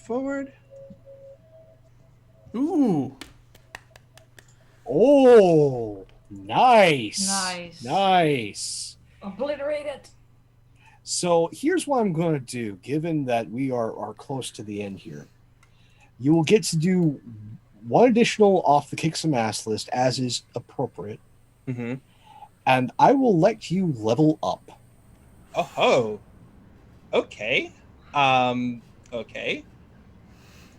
forward.
Ooh.
Oh, nice.
Nice. Obliterate it.
So here's what I'm going to do, given that we are close to the end here. You will get to do 1 additional off the kick some ass list, as is appropriate.
Mm-hmm.
And I will let you level up.
Oh. Okay. Okay.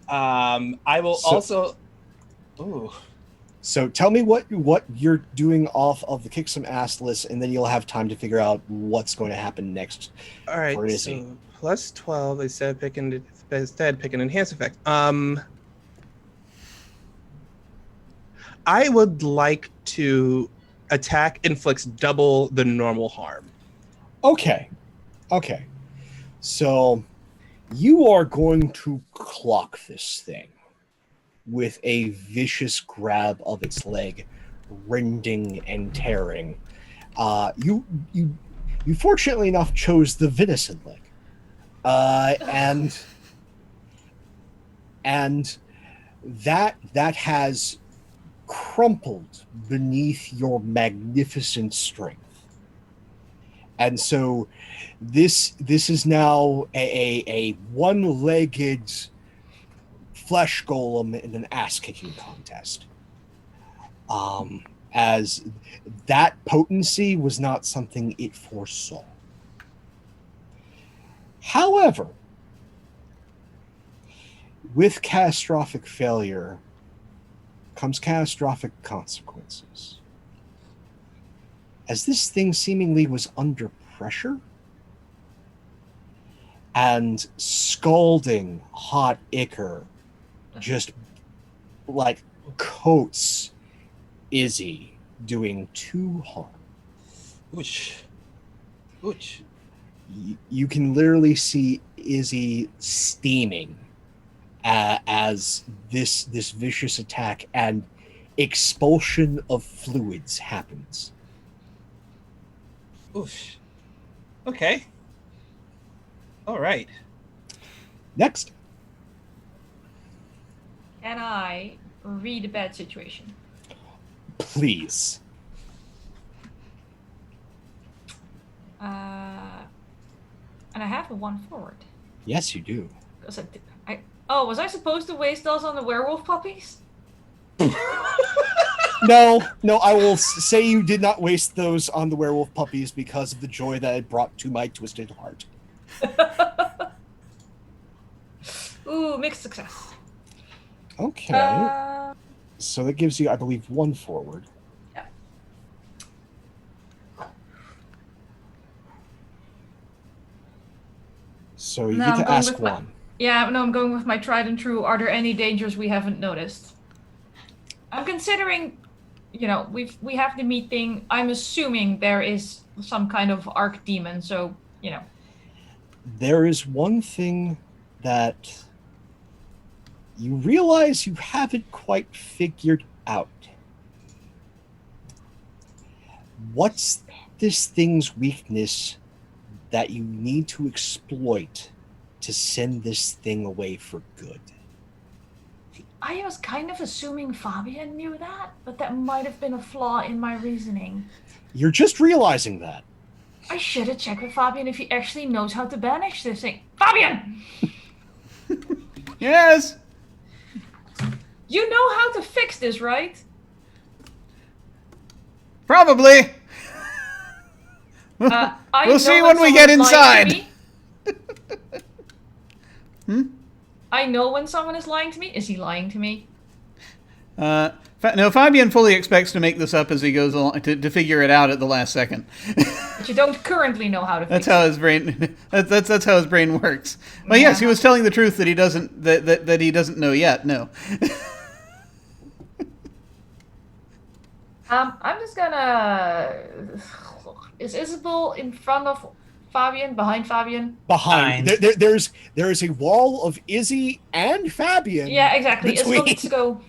I will also. Ooh.
So tell me what you're doing off of the kick some ass list, and then you'll have time to figure out what's going to happen next.
All right.
For Izzy.
So plus 12 instead pick an enhance effect. I would like to attack inflicts double the normal harm.
Okay. So you are going to clock this thing with a vicious grab of its leg, rending and tearing. You fortunately enough chose the venison leg, and that has crumpled beneath your magnificent strength. And so this is now a one-legged flesh golem in an ass-kicking contest. As that potency was not something it foresaw. However, with catastrophic failure comes catastrophic consequences. As this thing seemingly was under pressure, and scalding hot ichor just like coats Izzy, doing 2 harm.
Ouch.
You can literally see Izzy steaming as this vicious attack and expulsion of fluids happens.
Oof. Okay. All right.
Next.
Can I read a bad situation?
Please.
And I have a 1 forward.
Yes, you do.
Because was I supposed to waste those on the werewolf puppies?
No, I will say you did not waste those on the werewolf puppies because of the joy that it brought to my twisted heart.
Ooh, mixed success.
Okay. So that gives you, I believe, 1 forward.
Yeah.
So you get to ask one.
I'm going with my tried and true. Are there any dangers we haven't noticed? I'm considering, we have the meeting. I'm assuming there is some kind of arc demon, so,
There is one thing that you realize you haven't quite figured out. What's this thing's weakness that you need to exploit to send this thing away for good?
I was kind of assuming Fabian knew that, but that might have been a flaw in my reasoning.
You're just realizing that.
I should have checked with Fabian if he actually knows how to banish this thing. Fabian!
Yes!
You know how to fix this, right?
Probably. We'll see when we get inside.
I know when someone is lying to me. Is he lying to me?
No, Fabian fully expects to make this up as he goes along to figure it out at the last second.
But you don't currently know how to fix
That's how his brain. That's how his brain works. Well, yes, he was telling the truth that he doesn't that he doesn't know yet. No.
I'm just gonna. Is Isabel in front of Fabian? Behind Fabian?
Behind. There is a wall of Izzy and Fabian.
Yeah, exactly.
Between.
Isabel needs to go.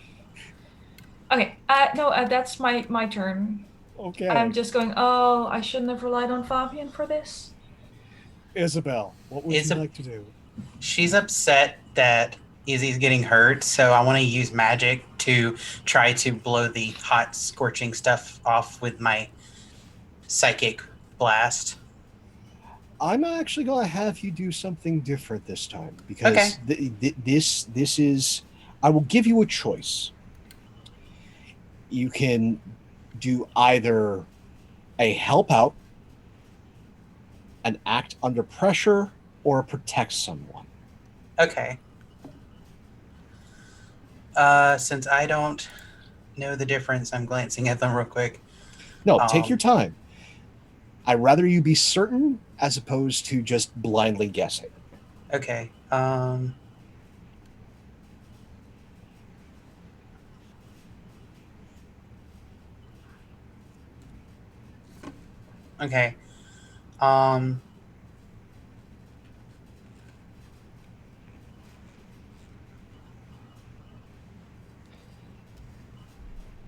Okay. That's my turn.
Okay.
I'm just going. Oh, I shouldn't have relied on Fabian for this.
Isabel, what would you like to do?
She's upset that Izzy's getting hurt, so I want to use magic to try to blow the hot, scorching stuff off with my psychic blast.
I'm actually going to have you do something different this time because this is. I will give you a choice. You can do either a help out, an act under pressure, or protect someone.
Okay. Since I don't know the difference, I'm glancing at them real quick.
No, take your time. I'd rather you be certain as opposed to just blindly guessing.
Okay. Okay.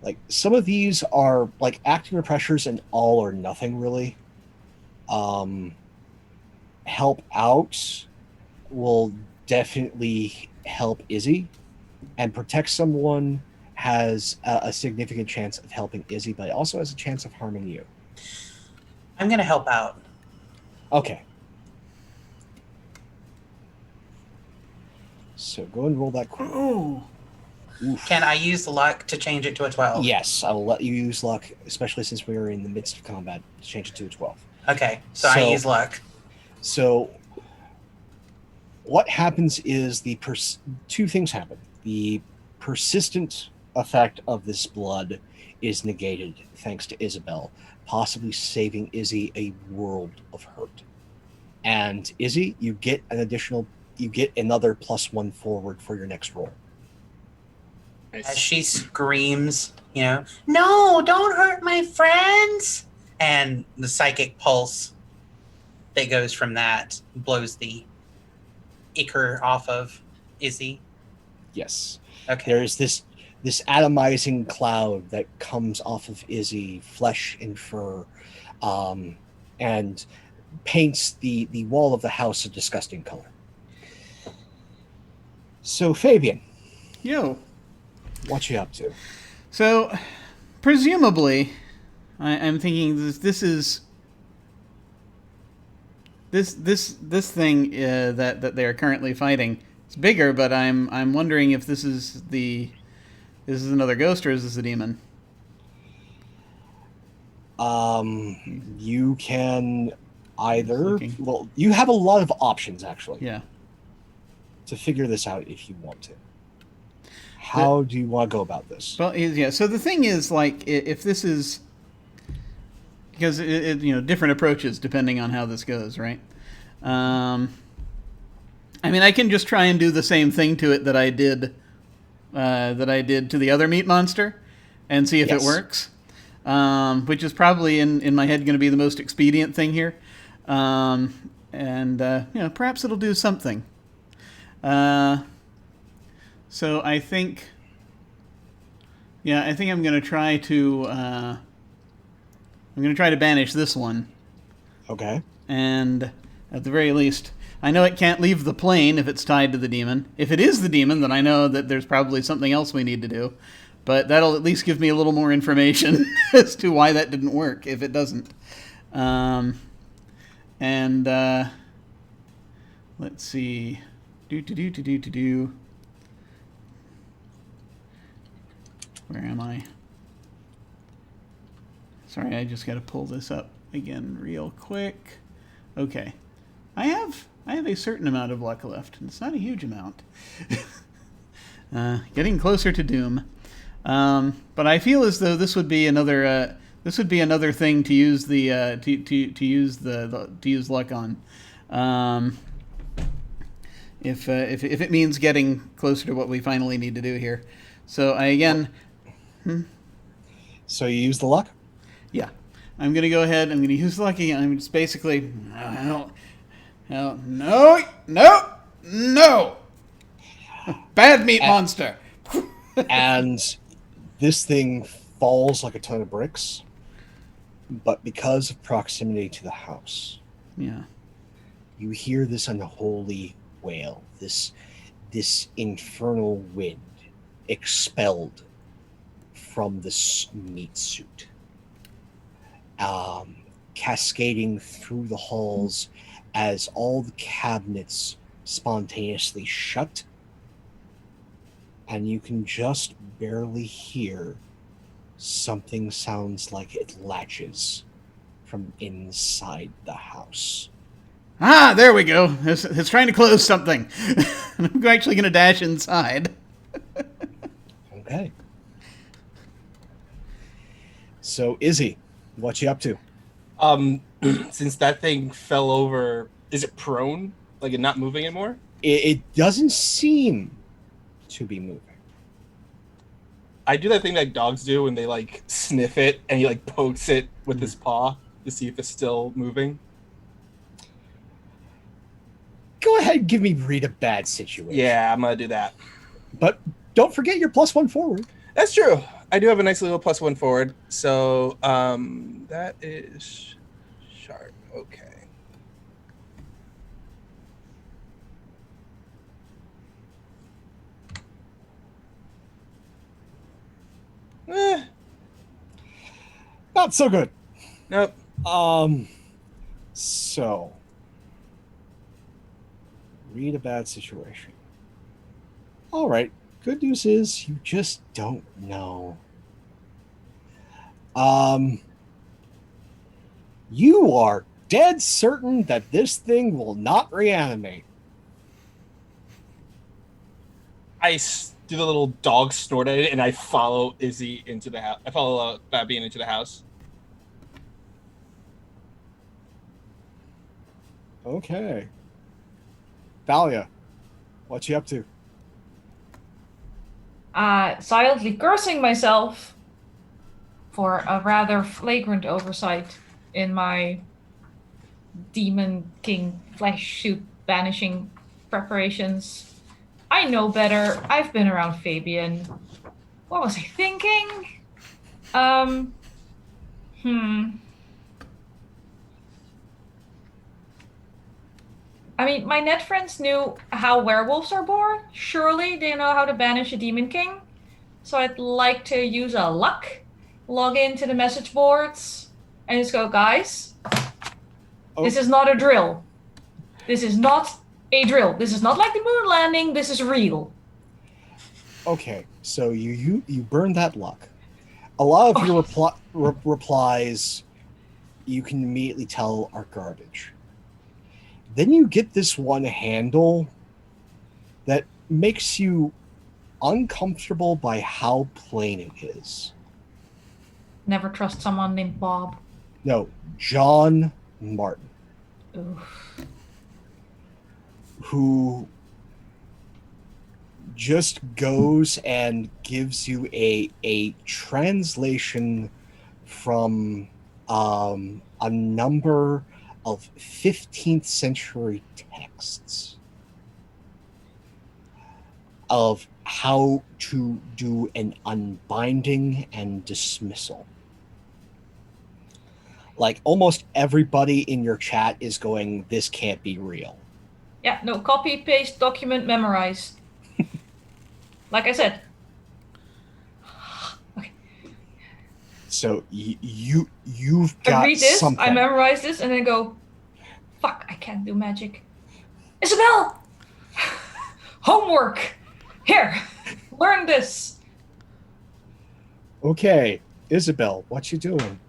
Like, some of these are like acting pressures and all or nothing, really. Help out will definitely help Izzy, and protect someone has a significant chance of helping Izzy, but it also has a chance of harming you.
I'm gonna help out.
Okay. So go and roll that quick.
Oh.
Can I use luck to change it to a 12?
Yes, I will let you use luck, especially since we are in the midst of combat, to change it to a 12.
Okay, so I use luck.
So what happens is two things happen. The persistent effect of this blood is negated thanks to Isabel, possibly saving Izzy a world of hurt. And Izzy, you get another +1 forward for your next roll.
As she screams, no, don't hurt my friends. And the psychic pulse that goes from that blows the ichor off of Izzy.
Yes.
Okay.
There is this atomizing cloud that comes off of Izzy, flesh and fur, and paints the wall of the house a disgusting color. So, Fabian.
Yo.
What you up to?
So, presumably, I'm thinking this is this thing that they are currently fighting. It's bigger, but I'm wondering if this is another ghost or is this a demon?
You can either. Well, you have a lot of options actually.
Yeah. To
figure this out if you want to. How do you want to go about this?
Well, yeah. So the thing is, like, if this is, because different approaches depending on how this goes, right? I mean, I can just try and do the same thing to it that I did to the other meat monster, and see if it works. Which is probably in my head going to be the most expedient thing here, and perhaps it'll do something. So I think I'm going to try to banish this one.
Okay.
And at the very least, I know it can't leave the plane if it's tied to the demon. If it is the demon, then I know that there's probably something else we need to do. But that'll at least give me a little more information as to why that didn't work, if it doesn't. Let's see. Where am I? Sorry, I just got to pull this up again real quick. Okay. I have a certain amount of luck left, and it's not a huge amount. Getting closer to doom. But I feel as though this would be another thing to use to use luck on. If it means getting closer to what we finally need to do here. So
So you use the luck?
Yeah. I'm going to go ahead. I'm going to use the luck again. I'm just basically... No! Bad meat monster!
And this thing falls like a ton of bricks, but because of proximity to the house, you hear this unholy wail, this infernal wind expelled from this meat suit, cascading through the halls as all the cabinets spontaneously shut, and you can just barely hear something sounds like it latches from inside the house.
Ah, there we go. It's trying to close something. I'm actually going to dash inside.
Okay. So, Izzy, what you up to?
Since that thing fell over, is it prone? Like, it not moving anymore?
It doesn't seem to be moving.
I do that thing like dogs do when they, like, sniff it, and he, like, pokes it with his paw. to see if it's still moving.
Go ahead and give me read a bad situation.
Yeah, I'm gonna do that.
But don't forget your +1 forward.
That's true. I do have a nice little +1 forward. So that is sharp. Okay.
Not so good.
Nope.
So read a bad situation. All right. Good news is you just don't know. You are dead certain that this thing will not reanimate.
I do the little dog snort at it, and I follow Izzy into the house. I follow Fabian into the house.
Okay. Thalia, what you up to?
Silently cursing myself for a rather flagrant oversight in my Demon King flesh suit banishing preparations. I know better. I've been around Fabian. What was I thinking? I mean, my net friends knew how werewolves are born. Surely they know how to banish a Demon King. So I'd like to use a luck, log into the message boards, and just go, guys, this is not a drill. This is not a drill. This is not like the moon landing. This is real.
Okay, so you burn that luck. A lot of your replies you can immediately tell are garbage. Then you get this one handle that makes you uncomfortable by how plain it is.
Never trust someone named Bob.
No, John Martin.
Oof.
Who just goes and gives you a translation from a number of 15th century texts of how to do an unbinding and dismissal. Like almost everybody in your chat is going, this can't be real.
Yeah, no, copy, paste, document, memorize. Like I said. Okay.
So you've got
I read this,
something.
I memorize this, and then go, fuck, I can't do magic. Isabel! Homework! Here, learn this.
Okay, Isabel, what you doing?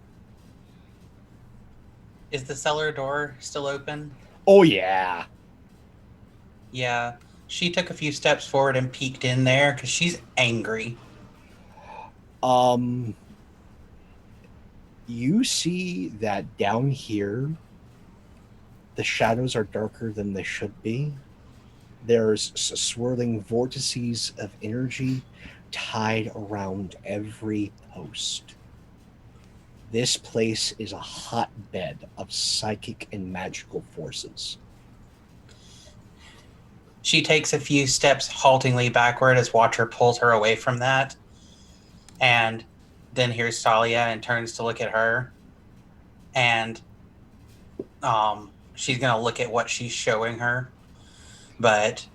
Is the cellar door still open?
Oh, yeah.
Yeah. She took a few steps forward and peeked in there because she's angry.
You see that down here, the shadows are darker than they should be. There's swirling vortices of energy tied around every post. This place is a hotbed of psychic and magical forces.
She takes a few steps haltingly backward as Watcher pulls her away from that. And then here's Talia and turns to look at her. And she's going to look at what she's showing her. But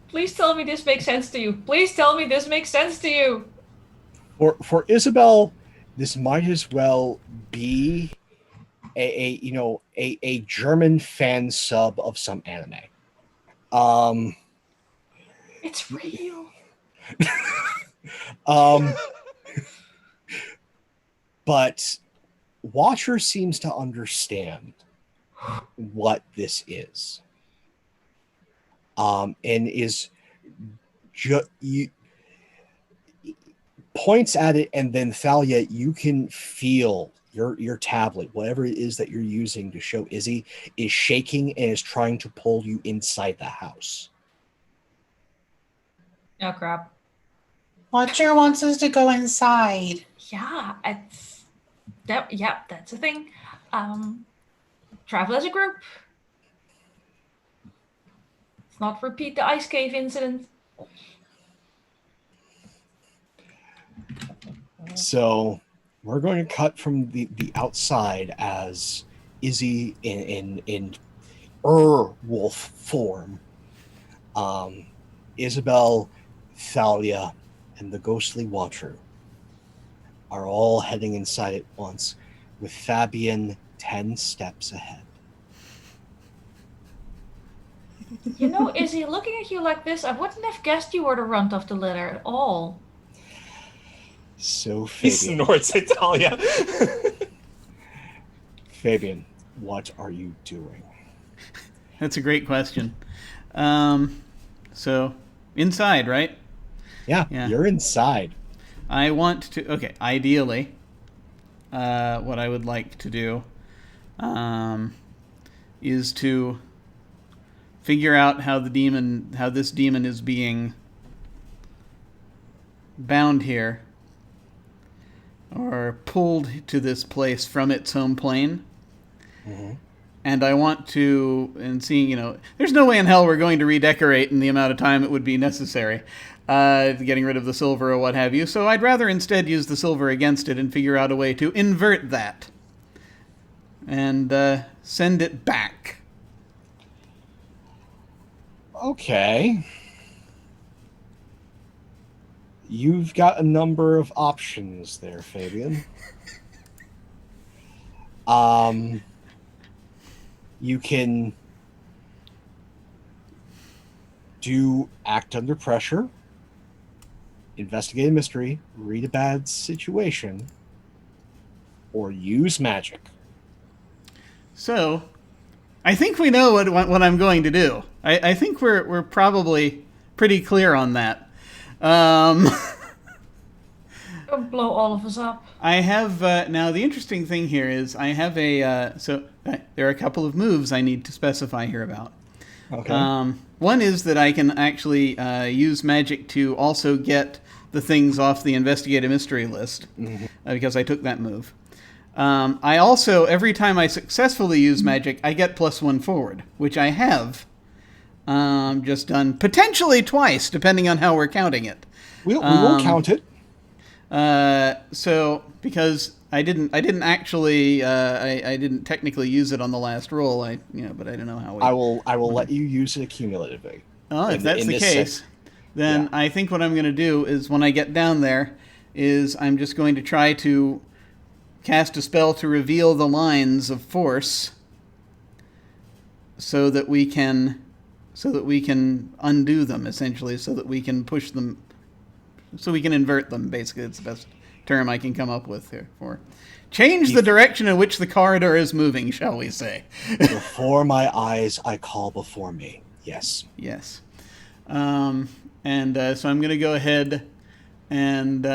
please tell me this makes sense to you. Please tell me this makes sense to you.
For Isabel, this might as well be a German fan sub of some anime.
It's real.
But Watcher seems to understand what this is. And is points at it, and then Thalia, you can feel your tablet, whatever it is that you're using to show Izzy, is shaking and is trying to pull you inside the house.
Oh
crap. Watcher wants us to go inside.
Yeah, that's a thing. Travel as a group. Let's not repeat the ice cave incident.
So we're going to cut from the outside as Izzy in wolf form. Isabel, Thalia, and the ghostly Watcher are all heading inside at once, with Fabian 10 steps ahead.
You know, Izzy, looking at you like this, I wouldn't have guessed you were the runt of the litter at all.
So
He
Fabian,
snorts at Talia.
Fabian, what are you doing?
That's a great question. So, inside, right?
Yeah, you're inside.
I want to... Okay, ideally, what I would like to do is to figure out how this demon is being bound here, or pulled to this place from its home plane.
Mm-hmm.
And I want to, and seeing, there's no way in hell we're going to redecorate in the amount of time it would be necessary, getting rid of the silver or what have you. So I'd rather instead use the silver against it and figure out a way to invert that and send it back.
Okay. You've got a number of options there, Fabian. You can act under pressure, investigate a mystery, read a bad situation, or use magic.
So, I think we know what I'm going to do. I think we're probably pretty clear on that.
Don't blow all of us up.
I have now. The interesting thing here is I have a there are a couple of moves I need to specify here about.
Okay.
One is that I can actually use magic to also get the things off the investigate a mystery list, because I took that move. I also, every time I successfully use magic, I get +1 forward, which I have just done potentially twice, depending on how we're counting it.
We won't count it.
So because I didn't actually I didn't technically use it on the last roll, but I don't know how.
I will let you use it accumulatively.
Oh, if that's the case, then I think what I'm going to do is when I get down there, is I'm just going to try to cast a spell to reveal the lines of force, so that we can undo them, essentially, so that we can push them, so we can invert them. Basically, it's the best term I can come up with here for change the direction in which the corridor is moving, shall we say?
Before my eyes, I call before me. Yes.
Yes. So I'm going to go ahead and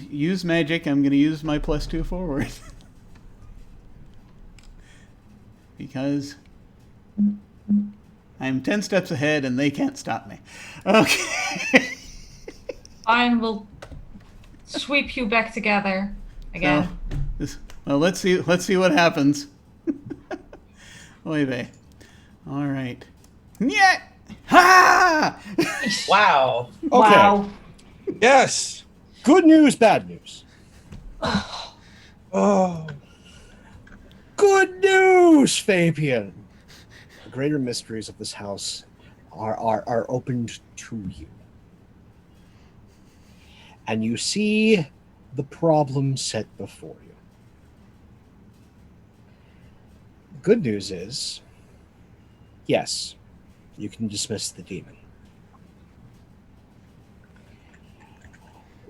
use magic. I'm going to use my +2 forward. Because I'm 10 steps ahead and they can't stop me. Okay.
I will sweep you back together again.
Well, let's see what happens. Oy vey. All right. Yeah. Ha!
Wow.
Okay.
Wow.
Yes.
Good news, bad news.
Oh.
Good news, Fabian. The greater mysteries of this house are opened to you. And you see the problem set before you. Good news is, yes, you can dismiss the demon.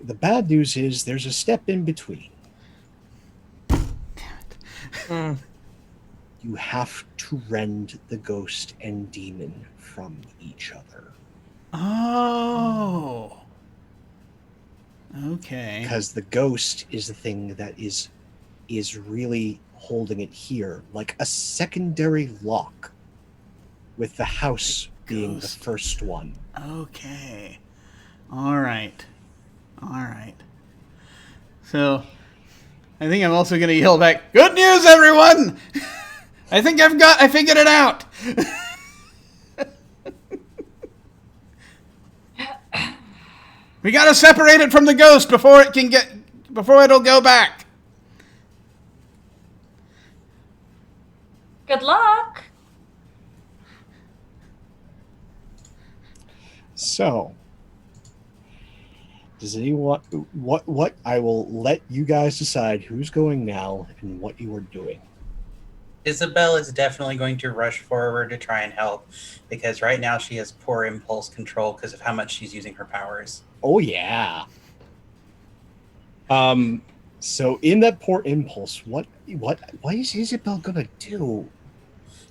The bad news is there's a step in between. You have to rend the ghost and demon from each other.
Oh. Okay.
Because the ghost is the thing that is really holding it here, like a secondary lock, with the house being the first one.
Okay. All right. So I think I'm also going to yell back, "Good news, everyone! I think I figured it out." We got to separate it from the ghost before it'll go back.
Good luck.
So, does anyone what I will let you guys decide who's going now and what you are doing.
Isabel is definitely going to rush forward to try and help because right now she has poor impulse control because of how much she's using her powers.
Oh yeah.
Um,
So in that poor impulse, what is Isabel gonna do?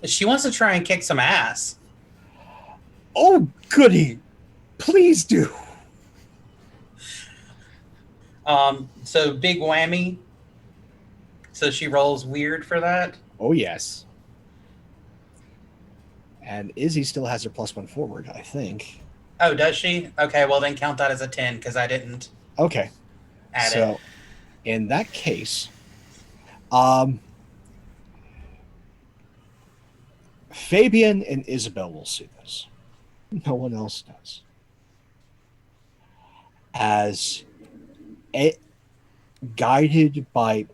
She wants to try and kick some ass.
Oh goody! Please do.
So big whammy. So she rolls weird for that.
Oh yes. And Izzy still has her +1 forward, I think.
Oh, does she? Okay, well then count that as a 10 because I didn't
Okay.
add
So
it.
in that case, Fabian and Isabel will see this. No one else does. As guided by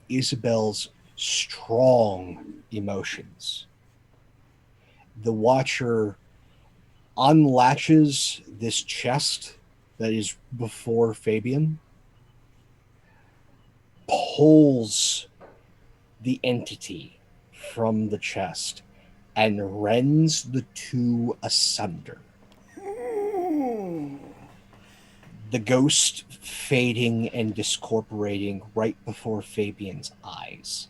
Isabel's strong emotions, the Watcher unlatches this chest that is before Fabian, pulls the entity from the chest, and rends the two asunder. The ghost fading and discorporating right before Fabian's eyes,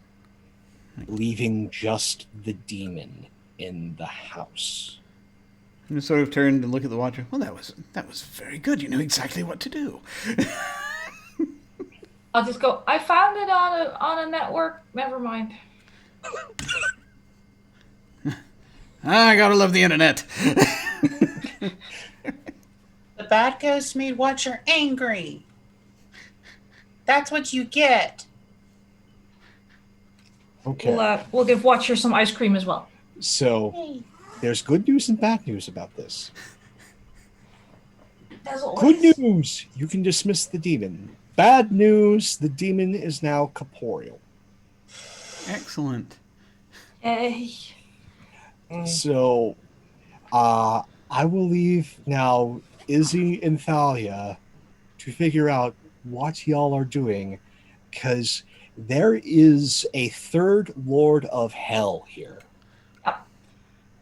leaving just the demon in the house.
I just sort of turned and look at the Watcher. Well, that was very good. You knew exactly what to do.
I'll just go, I found it on a network. Never mind.
I gotta love the internet.
The bad ghost made Watcher angry. That's what you get.
Okay.
We'll give Watcher some ice cream as well.
So there's good news and bad news about this.
As always.
Good news, you can dismiss the demon. Bad news, the demon is now corporeal.
Excellent.
Hey.
So I will leave now Izzy and Thalia to figure out what y'all are doing, because there is a third Lord of Hell here.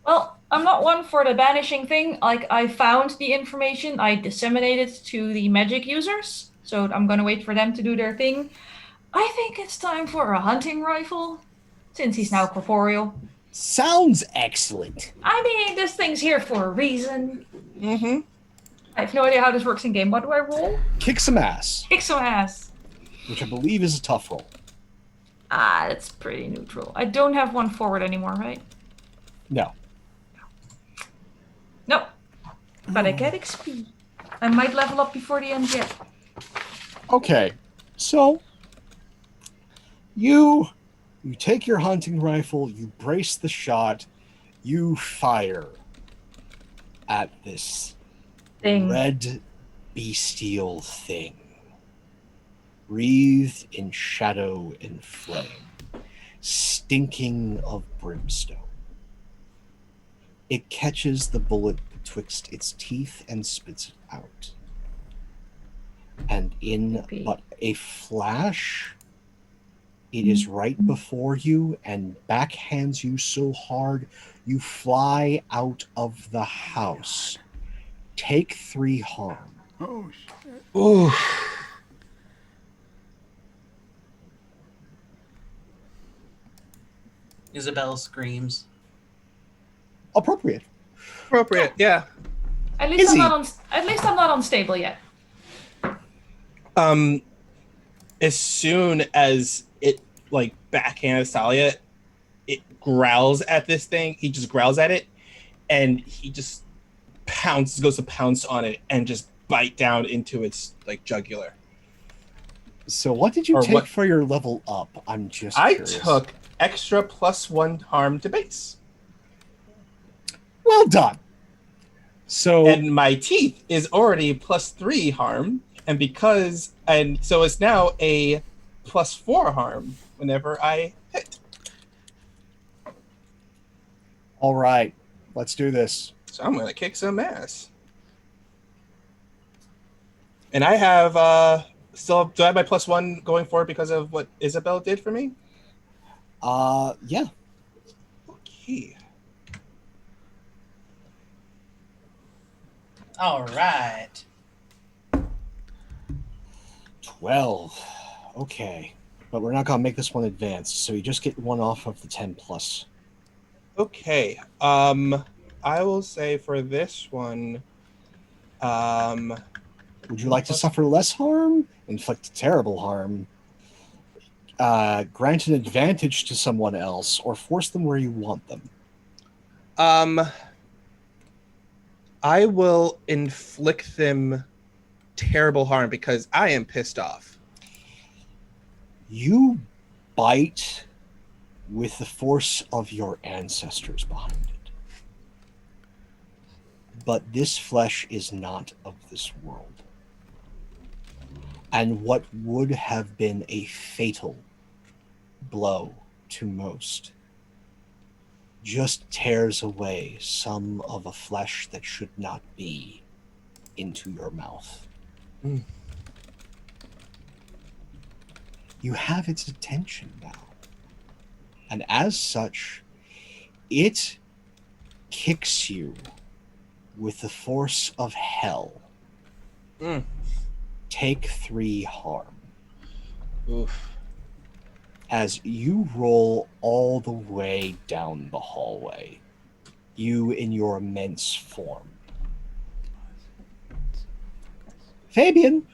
Well, I'm not one for the banishing thing. Like, I found the information, I disseminated to the magic users, so I'm gonna wait for them to do their thing. I think it's time for a hunting rifle, since he's now corporeal.
Sounds excellent.
I mean, this thing's here for a reason.
mm-hmm.
I have no idea how this works in game. What do I roll?
Kick some ass,
Kick some ass.
which I believe is a tough roll.
That's pretty neutral. I don't have one forward anymore, right?
No.
Nope. But I get XP. I might level up before the end yet.
Okay, so you take your hunting rifle, you brace the shot, you fire at this
Thing.
red bestial thing, wreathed in shadow and flame, stinking of brimstone. It catches the bullet betwixt its teeth and spits it out. And in but a flash, it is right before you and backhands you so hard you fly out of the house. Take 3 harm.
Oh, shit.
Ooh.
Isabel screams.
Appropriate.
Appropriate, yeah.
At least
Izzy.
I'm not unstable yet.
As soon as it like backhands Thalia, it growls at this thing. He just growls at it, and he just goes to pounce on it and just bite down into its like jugular.
So what did you
Or
take
what-
for your level up? I'm just
I
curious.
took extra +1 harm to base.
Well done. So
And my teeth is already +3 harm, and so it's now a +4 harm whenever I hit.
all right, let's do this.
So I'm gonna kick some ass. And I have still do I have my +1 going forward because of what Isabel did for me?
Yeah.
Okay.
All right.
12. Okay. But we're not going to make this one advanced, so you just get one off of the 10 plus.
Okay. I will say for this one,
Would you like to suffer less harm? Inflict terrible harm? Grant an advantage to someone else, or force them where you want them?
I will inflict them terrible harm because I am pissed off.
You bite with the force of your ancestors behind it. But this flesh is not of this world. And what would have been a fatal blow to most just tears away some of a flesh that should not be into your mouth.
Mm.
You have its attention now. And as such, it kicks you with the force of hell.
Mm.
Take 3 harm.
Oof.
As you roll all the way down the hallway, you in your immense form. Fabian!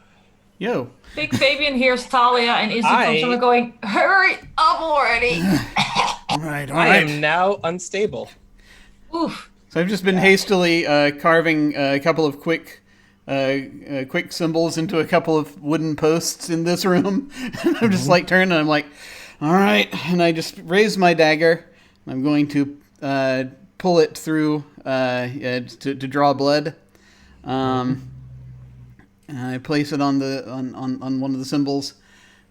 Yo.
Big Fabian hears Talia and Izzy comes from going, hurry up already.
All right.
I am now unstable.
Oof.
So I've just been hastily carving a couple of quick symbols into a couple of wooden posts in this room. I'm just like turning and I'm like, all right. And I just raise my dagger. I'm going to pull it through to draw blood. And I place it on one of the symbols,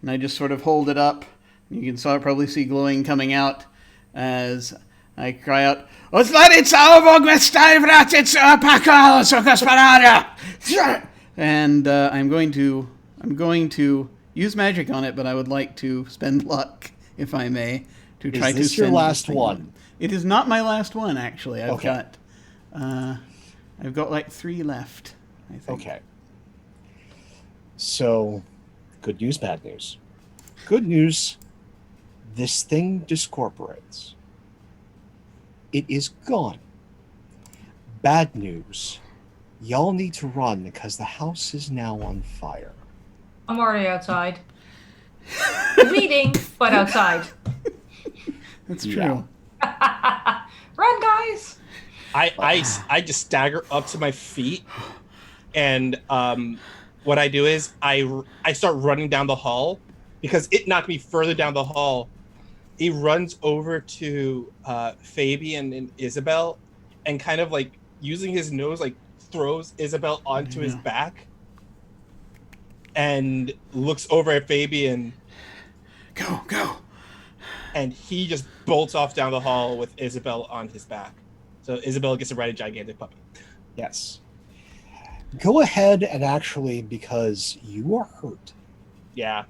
and I just sort of hold it up. You can probably see glowing coming out as I cry out, and I'm going to use magic on it, but I would like to spend luck, if I may, to try to.
Is this your last one?
It is not my last one, actually. I've
Okay.
got like 3 left, I think.
Okay. So, good news, bad news. Good news, this thing discorporates. It is gone. Bad news, y'all need to run because the house is now on fire.
I'm already outside. Bleeding, but outside.
That's true.
Yeah.
Run, guys!
I just stagger up to my feet, and what I do is I start running down the hall because it knocked me further down the hall. He runs over to Fabian and Isabel, and kind of like using his nose, like throws Isabel onto his back, and looks over at Fabian.
Go.
And he just bolts off down the hall with Isabel on his back. So Isabel gets to ride a gigantic puppy.
Yes. Go ahead and actually, because you are hurt,
Yeah.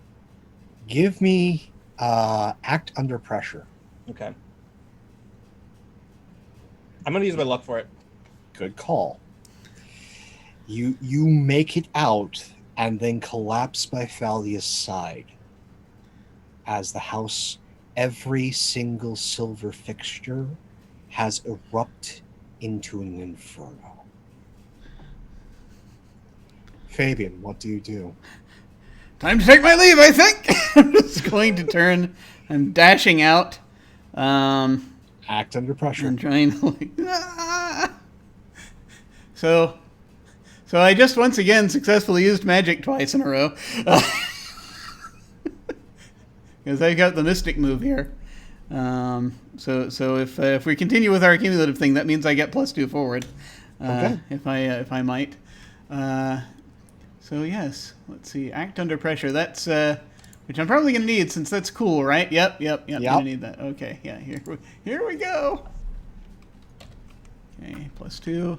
give me act under pressure.
Okay. I'm gonna use my luck for it.
Good call. You make it out and then collapse by Thalia's side as the house, every single silver fixture has erupted into an inferno. Fabian, what do you do?
Time to take my leave, I think. I'm just going to turn. I'm dashing out.
Act under pressure.
I'm trying to like. So I just once again successfully used magic twice in a row. because I got the Mystic move here. So if we continue with our cumulative thing, that means I get +2 forward.
Okay.
If I might. So yes, let's see. Act under pressure. That's which I'm probably gonna need since that's cool, right? Yep. Gonna need that. Okay. Yeah. Here we go. Okay. +2.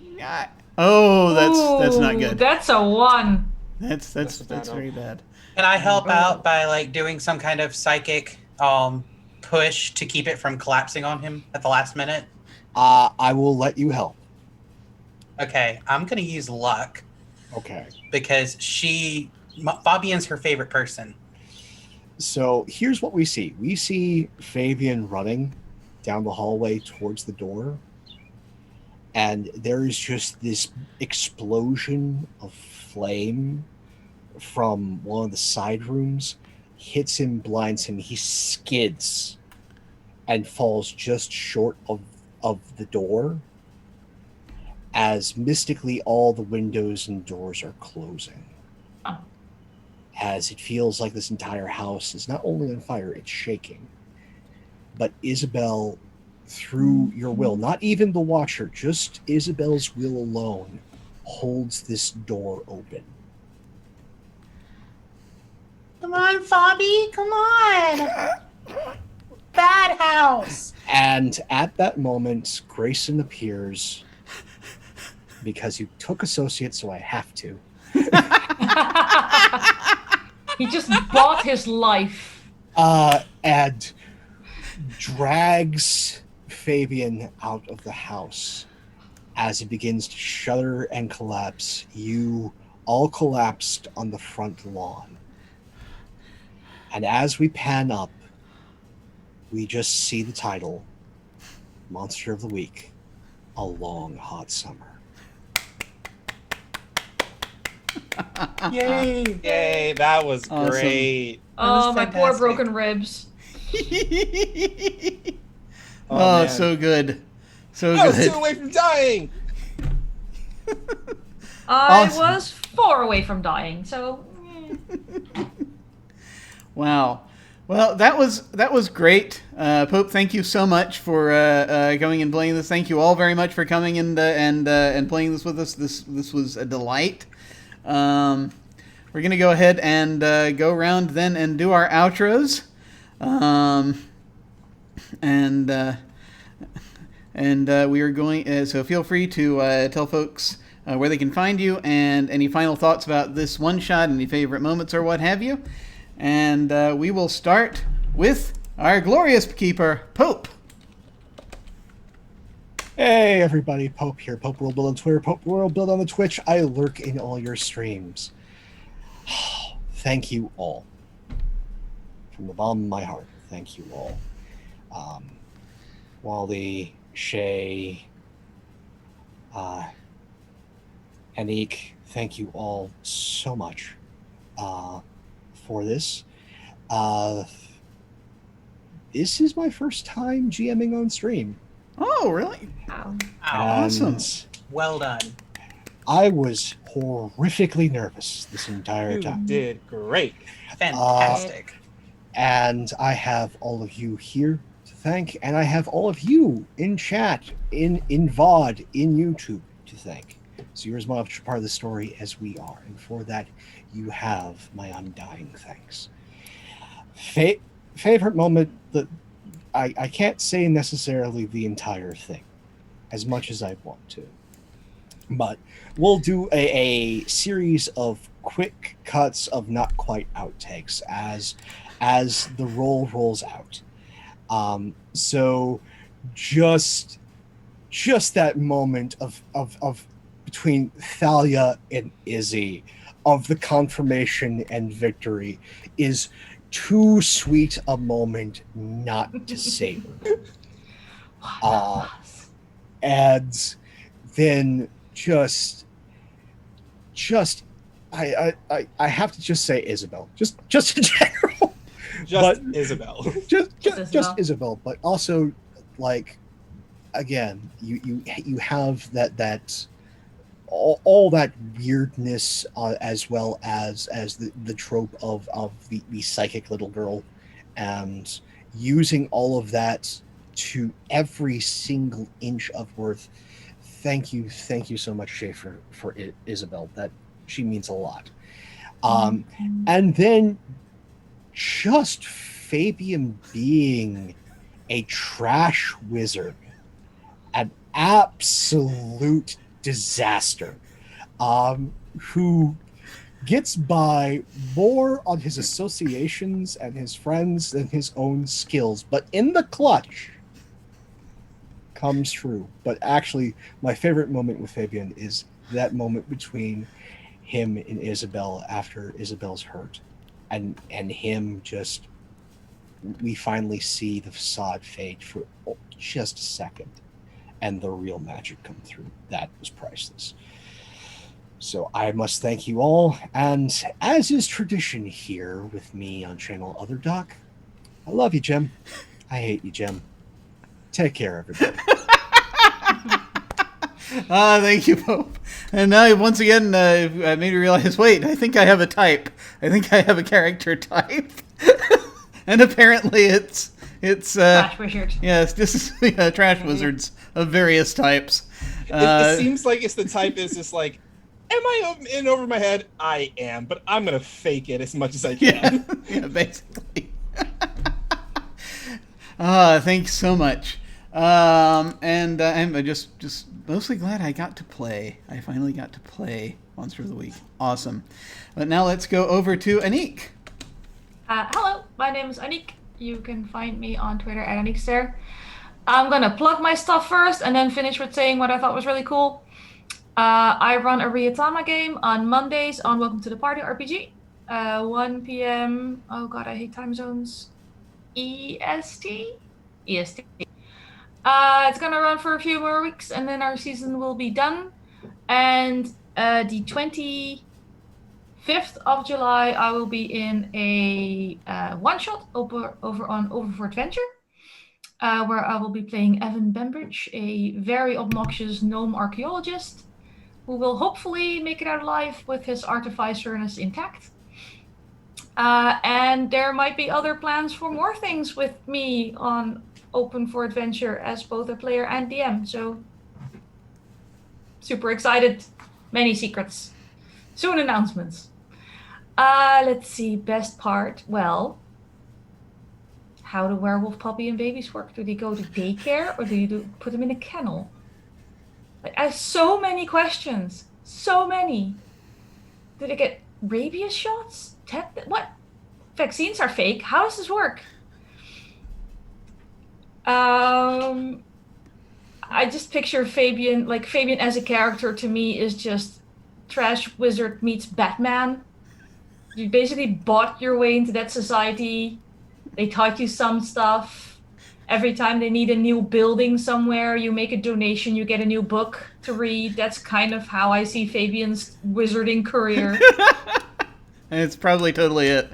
Yeah. Oh, that's not good.
That's a 1.
That's very bad.
Can I help out by like doing some kind of psychic push to keep it from collapsing on him at the last minute?
I will let you help.
Okay, I'm gonna use luck
Okay.
because Fabian's her favorite person.
So here's what we see. We see Fabian running down the hallway towards the door, and there is just this explosion of flame from one of the side rooms, hits him, blinds him. He skids and falls just short of the door, as mystically all the windows and doors are closing. As it feels like this entire house is not only on fire, it's shaking. But Isabel, through your will, not even the Watcher, just Isabel's will alone, holds this door open.
Come on, Fabi, come on! Bad house!
And at that moment, Grayson appears, because you took associate, so I have to.
He just bought his life.
And drags Fabian out of the house. As it begins to shudder and collapse, you all collapsed on the front lawn. And as we pan up, we just see the title, Monster of the Week, A Long Hot Summer.
Yay!
Yay, that was
Awesome.
great.
Oh, my poor
fantastic.
broken ribs.
Oh,
man.
so good. So
I was
good.
2 away from dying.
I
Awesome.
was 4 away from dying, so...
Wow. Well, that was great. Pope, thank you so much for going and playing this. Thank you all very much for coming and playing this with us. This was a delight. We're gonna go ahead and go around then and do our outros. We are going. So feel free to tell folks where they can find you and any final thoughts about this one shot, any favorite moments or what have you. And we will start with our glorious keeper, Pope.
Hey everybody, Pope here. Pope World Build on Twitter, Pope World Build on the Twitch. I lurk in all your streams. Thank you all. From the bottom of my heart, thank you all. Wally, Shay, Anik, thank you all so much for this. This is my first time GMing on stream.
Oh, really?
Wow.
Awesome.
And
Well done.
I was horrifically nervous this entire
You
time.
did great.
Fantastic.
And I have all of you here to thank, and I have all of you in chat, in VOD, in YouTube to thank. So you're as much a part of the story as we are, and for that, you have my undying thanks. Favorite moment that I can't say necessarily the entire thing, as much as I want to, but we'll do a series of quick cuts of not quite outtakes as the roll rolls out. So just that moment of between Thalia and Izzy, of the confirmation and victory, is too sweet a moment not to savor. And then just I have to just say Isabel, just in general.
Just
But-
Isabel.
just
Isabel.
Isabel, but also, like, again, you have that all that weirdness, as well as the trope of the psychic little girl, and using all of that to every single inch of worth. Thank you so much, Shay, for Isabel. That she means a lot. And then just Fabian being a trash wizard, an absolute disaster, who gets by more on his associations and his friends than his own skills, but in the clutch comes through. But actually, my favorite moment with Fabian is that moment between him and Isabel after Isabel's hurt, and him just, we finally see the facade fade for just a second, and the real magic come through. That was priceless. So I must thank you all, and as is tradition here with me on Channel Other Doc, I love you, Jim. I hate you, Jim. Take care, everybody.
Thank you, Pope. And now, once again, I made me realize, wait, I think I have a type. I think I have a character type. And apparently it's
Trash wizard.
Yes, this is trash wizards of various types.
It seems like it's the type is just like, am I in over my head? I am, but I'm going to fake it as much as I can.
Yeah, basically. Thanks so much. And I'm just mostly glad I got to play. I finally got to play Monster of the Week. Awesome. But now let's go over to Anik.
Hello, my name is Anik. You can find me on Twitter at AnikSter. I'm going to plug my stuff first and then finish with saying what I thought was really cool. I run a Ryotama game on Mondays on Welcome to the Party RPG. 1 p.m. Oh god, I hate time zones. EST? EST. It's going to run for a few more weeks and then our season will be done. And the 25th of July, I will be in a one-shot over on Over for Adventure, where I will be playing Evan Bembridge, a very obnoxious gnome archaeologist who will hopefully make it out alive with his artifice furnace intact. And there might be other plans for more things with me on Open for Adventure as both a player and DM. So super excited. Many secrets. Soon announcements. Let's see. Best part. Well, how do werewolf puppy and babies work? Do they go to daycare or do you put them in a kennel? Like, I have so many questions. So many. Do they get rabies shots? What? Vaccines are fake. How does this work? I just picture Fabian, like Fabian as a character to me is just trash wizard meets Batman. You basically bought your way into that society. They taught you some stuff. Every time they need a new building somewhere, you make a donation, you get a new book to read. That's kind of how I see Fabian's wizarding career.
It's probably totally it.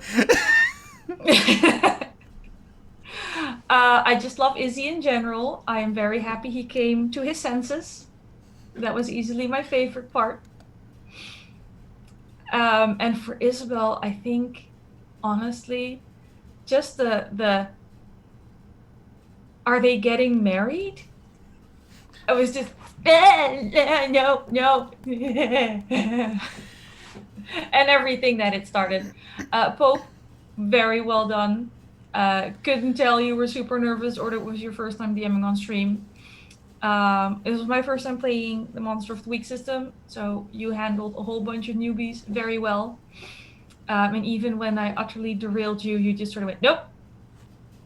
I just love Izzy in general. I am very happy he came to his senses. That was easily my favorite part. And for Isabel, I think, honestly, just the are they getting married? I was just, no. And everything that it started. Pope, very well done. Couldn't tell you were super nervous or that it was your first time DMing on stream. It was my first time playing the Monster of the Week system, so you handled a whole bunch of newbies very well. And even when I utterly derailed you, you just sort of went, nope,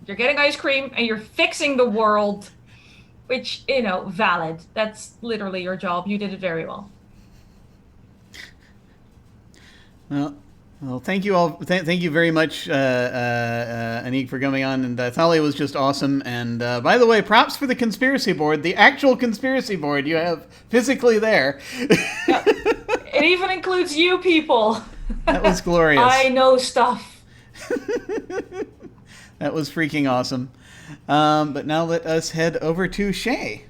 you're getting ice cream and you're fixing the world, which, valid. That's literally your job. You did it very well.
Well, thank you all. Thank you very much, Anik, for coming on. And Thalia was just awesome. And by the way, props for the conspiracy board, the actual conspiracy board you have physically there.
Yeah. It even includes you people.
That was glorious.
I know stuff.
That was freaking awesome. But now let us head over to Shay.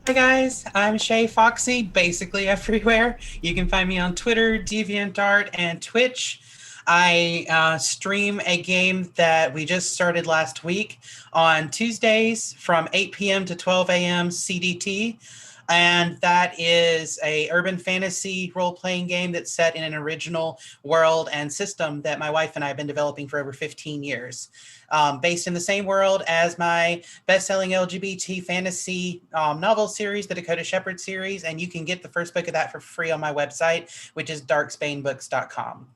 Hi guys, I'm Shay Foxy, basically everywhere. You can find me on Twitter, DeviantArt, and Twitch. I stream a game that we just started last week on Tuesdays from 8 p.m. to 12 a.m. CDT. And that is a urban fantasy role-playing game that's set in an original world and system that my wife and I have been developing for over 15 years. Based in the same world as my best-selling LGBT fantasy novel series, the Dakota Shepherd series, and you can get the first book of that for free on my website, which is darkspanebooks.com.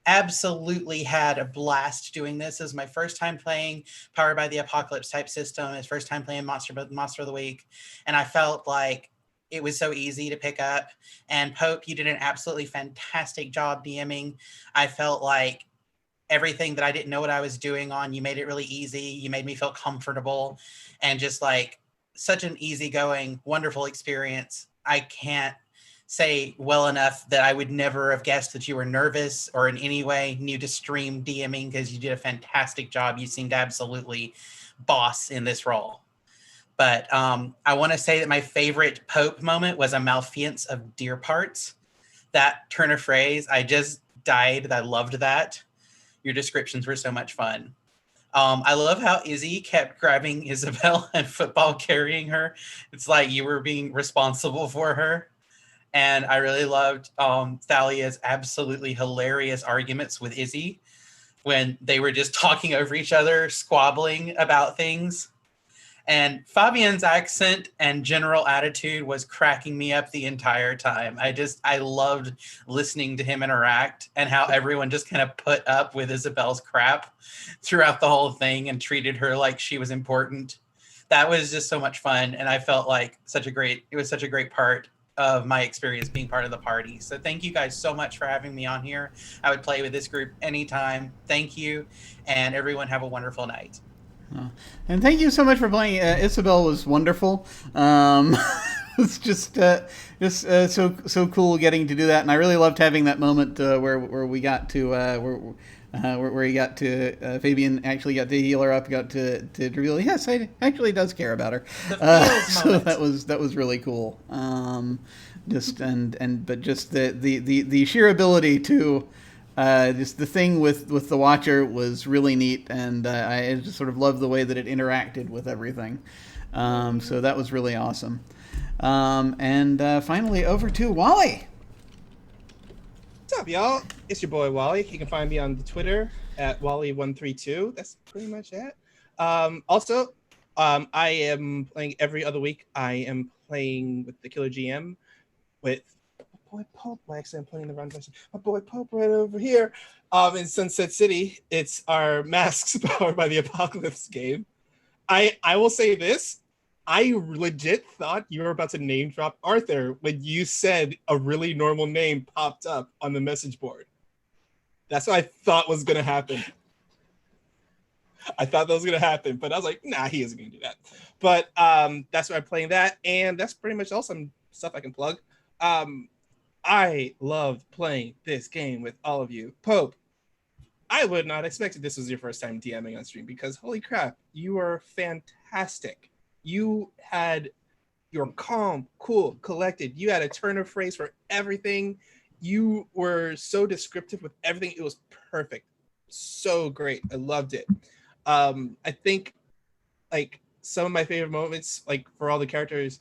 Absolutely had a blast doing this. It was my first time playing Powered by the Apocalypse type system. It's first time playing Monster of the Week. And I felt like it was so easy to pick up. And Pope, you did an absolutely fantastic job DMing. I felt like everything that I didn't know what I was doing on, you made it really easy. You made me feel comfortable and just like such an easygoing, wonderful experience. I can't say well enough that I would never have guessed that you were nervous or in any way new to stream DMing, because you did a fantastic job. You seemed absolutely boss in this role. But I want to say that my favorite Pope moment was a malfeasance of deer parts. That turn of phrase, I just died. I loved that. Your descriptions were so much fun. I love how Izzy kept grabbing Isabel and football carrying her. It's like you were being responsible for her. And I really loved Thalia's absolutely hilarious arguments with Izzy when they were just talking over each other, squabbling about things. And Fabian's accent and general attitude was cracking me up the entire time. I loved listening to him interact and how everyone just kind of put up with Isabel's crap throughout the whole thing and treated her like she was important. That was just so much fun. And I felt like it was such a great part of my experience being part of the party. So thank you guys so much for having me on here. I would play with this group anytime. Thank you. And everyone have a wonderful night.
And thank you so much for playing. Isabel was wonderful. It's just so cool getting to do that, and I really loved having that moment where we got to where he got to Fabian actually got to heal her up, got to reveal yes, I actually does care about her. So that was really cool. Just but just the sheer ability to. Just the thing with the Watcher was really neat, and I just sort of loved the way that it interacted with everything. So that was really awesome. And finally, over to Wally.
What's up, y'all? It's your boy Wally. You can find me on the Twitter at Wally132. That's pretty much it. Also, I am playing every other week. I am playing with the Killer GM with boy Pope. Actually, I'm playing the wrong person. My boy Pope right over here. In Sunset City. It's our Masks Powered by the Apocalypse game. I will say this. I legit thought you were about to name drop Arthur when you said a really normal name popped up on the message board. That's what I thought was going to happen. I thought that was going to happen, but I was like, nah, he isn't going to do that. But that's why I'm playing that, and that's pretty much all some stuff I can plug. I love playing this game with all of you. Pope, I would not expect this was your first time DMing on stream, because holy crap, you are fantastic. You were calm, cool, collected. You had a turn of phrase for everything. You were so descriptive with everything. It was perfect. So great. I loved it. I think like some of my favorite moments, like for all the characters,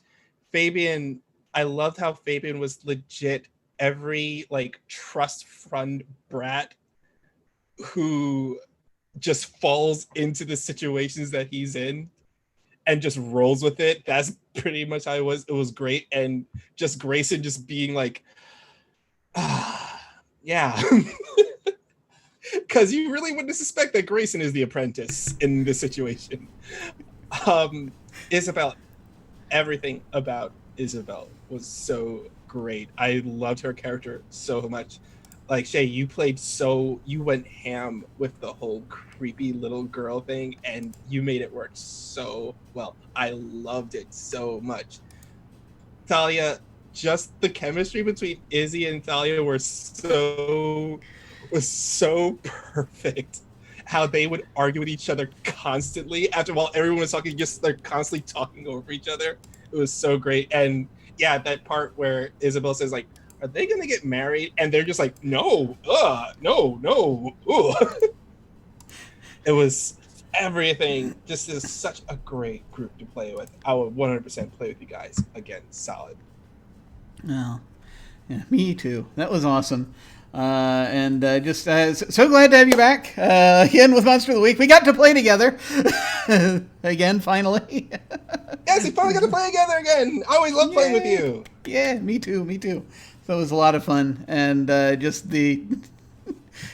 Fabian, I loved how Fabian was legit every like trust fund brat who just falls into the situations that he's in and just rolls with it. That's pretty much how it was. It was great. And just Grayson just being like, yeah. Because you really wouldn't suspect that Grayson is the apprentice in this situation. Isabel, everything about Isabel was so great. I loved her character so much. Like Shay, you went ham with the whole creepy little girl thing, and you made it work so well. I loved it so much. Talia, just the chemistry between Izzy and Talia was so perfect. how they would argue with each other constantly while everyone was talking, just they're constantly talking over each other. It was so great. And yeah, that part where Isabel says like, are they gonna get married? And they're just like, no, no. It was everything. Just is such a great group to play with. I would 100% play with you guys again. Solid.
Oh, yeah, me too. That was awesome. And just so glad to have you back again with Monster of the Week. We got to play together again, finally.
Yes, we finally got to play together again. I always love playing with you.
Yeah, me too. So it was a lot of fun, and just the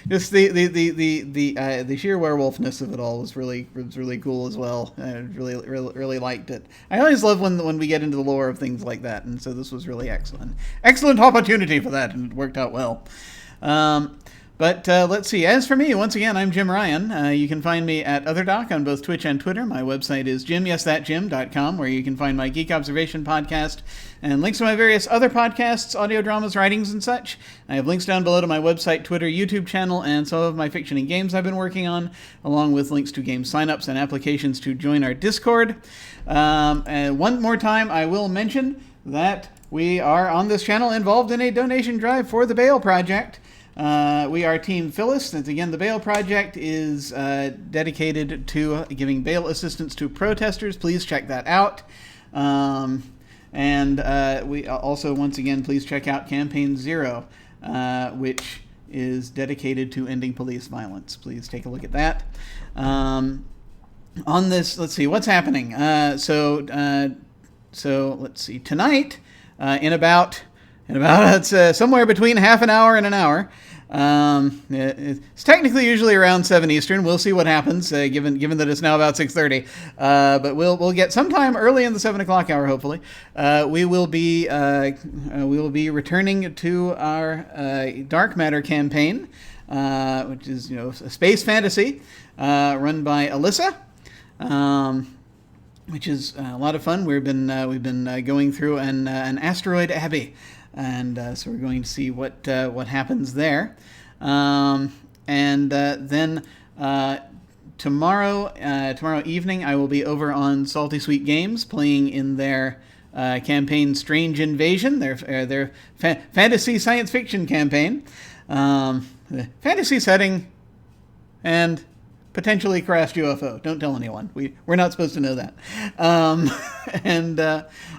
sheer werewolfness of it all was really cool as well. I really liked it. I always love when we get into the lore of things like that, and so this was really excellent opportunity for that, and it worked out well. But let's see. As for me, once again, I'm Jim Ryan. You can find me at OtherDoc on both Twitch and Twitter. My website is jimyesthatjim.com, where you can find my Geek Observation podcast and links to my various other podcasts, audio dramas, writings, and such. I have links down below to my website, Twitter, YouTube channel, and some of my fiction and games I've been working on, along with links to game signups and applications to join our Discord. And one more time, I will mention that we are on this channel involved in a donation drive for the Bale Project. We are Team Phyllis. And again, the Bale Project is dedicated to giving bail assistance to protesters. Please check that out. And we also, once again, please check out Campaign 0, which is dedicated to ending police violence. Please take a look at that. On this, let's see, what's happening? So let's see, tonight, in about it's somewhere between half an hour and an hour. It's technically usually around 7 Eastern. We'll see what happens, given that it's now about 6:30. But we'll get sometime early in the 7 o'clock hour, hopefully. We will be returning to our Dark Matter campaign, which is a space fantasy run by Alyssa. Which is a lot of fun. We've been going through an asteroid abbey, and so we're going to see what happens there. Then tomorrow evening, I will be over on Salty Sweet Games playing in their campaign Strange Invasion, their fantasy science fiction campaign, fantasy setting, and potentially crashed UFO. Don't tell anyone. We're not supposed to know that.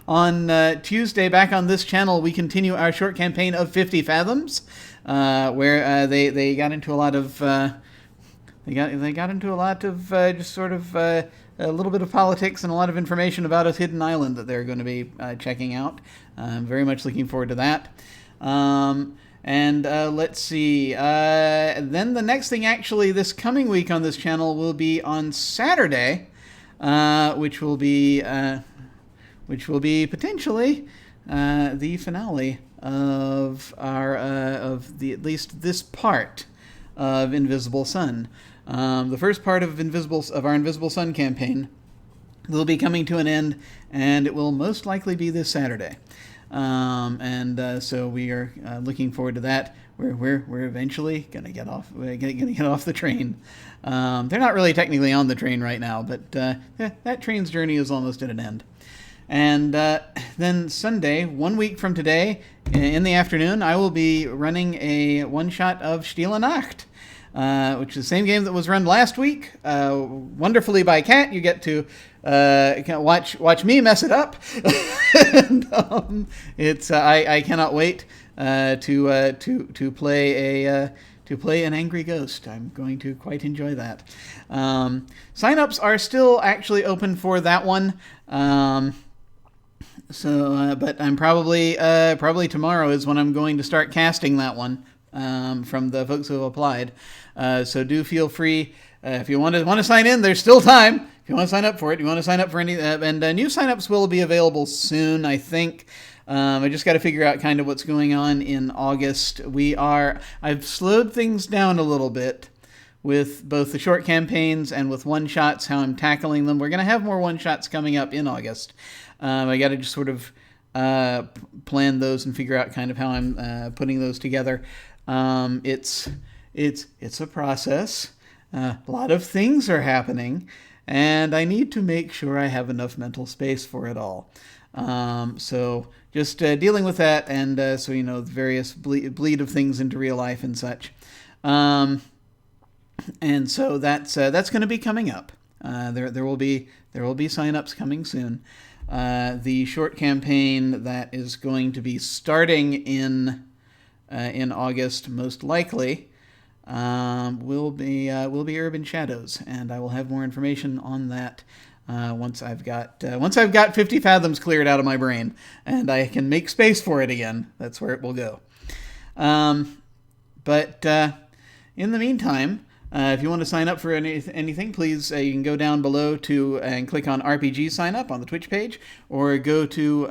On Tuesday, back on this channel, we continue our short campaign of 50 Fathoms, where they got into a lot of just sort of a little bit of politics and a lot of information about a hidden island that they're going to be checking out. I'm very much looking forward to that. Let's see. Then the next thing, actually, this coming week on this channel will be on Saturday, which will be potentially the finale of our at least this part of Invisible Sun. The first part of our Invisible Sun campaign will be coming to an end, and it will most likely be this Saturday. So we are looking forward to that. We're eventually gonna get off. We're gonna get off the train. They're not really technically on the train right now, but that train's journey is almost at an end. And then Sunday, 1 week from today, in the afternoon, I will be running a one-shot of Stille Nacht, which is the same game that was run last week, wonderfully by Kat. You get to watch me mess it up. And, I cannot wait to play an angry ghost. I'm going to quite enjoy that. Sign-ups are still actually open for that one. But I'm probably tomorrow is when I'm going to start casting that one from the folks who have applied. So do feel free if you want to sign in. There's still time. If you want to sign up for it, you want to sign up for any, and new signups will be available soon, I think. I just got to figure out kind of what's going on in August. I've slowed things down a little bit with both the short campaigns and with one-shots, how I'm tackling them. We're going to have more one-shots coming up in August. I got to just sort of plan those and figure out kind of how I'm putting those together. It's a process. A lot of things are happening, and I need to make sure I have enough mental space for it all. So just dealing with that, and so you know the various bleed of things into real life and such. And so that's going to be coming up. There will be signups coming soon. The short campaign that is going to be starting in August, most likely, will be Urban Shadows, and I will have more information on that once I've got 50 fathoms cleared out of my brain, and I can make space for it again. That's where it will go. But in the meantime, if you want to sign up for anything, please you can go down below and click on RPG sign up on the Twitch page, or go to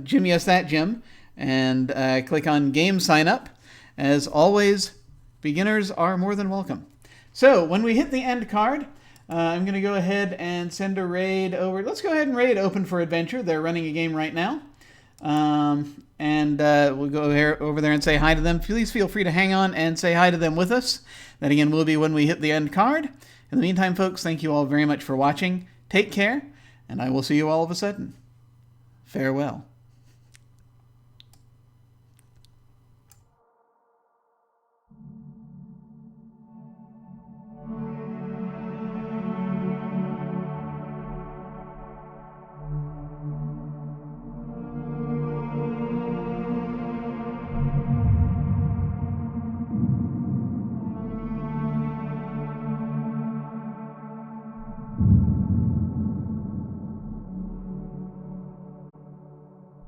Jim Yes That Jim and click on Game Sign Up. As always, beginners are more than welcome. So when we hit the end card, I'm going to go ahead and send a raid over. Let's go ahead and raid Open for Adventure. They're running a game right now. And we'll go over there and say hi to them. Please feel free to hang on and say hi to them with us. That again will be when we hit the end card. In the meantime, folks, thank you all very much for watching. Take care, and I will see you all of a sudden. Farewell.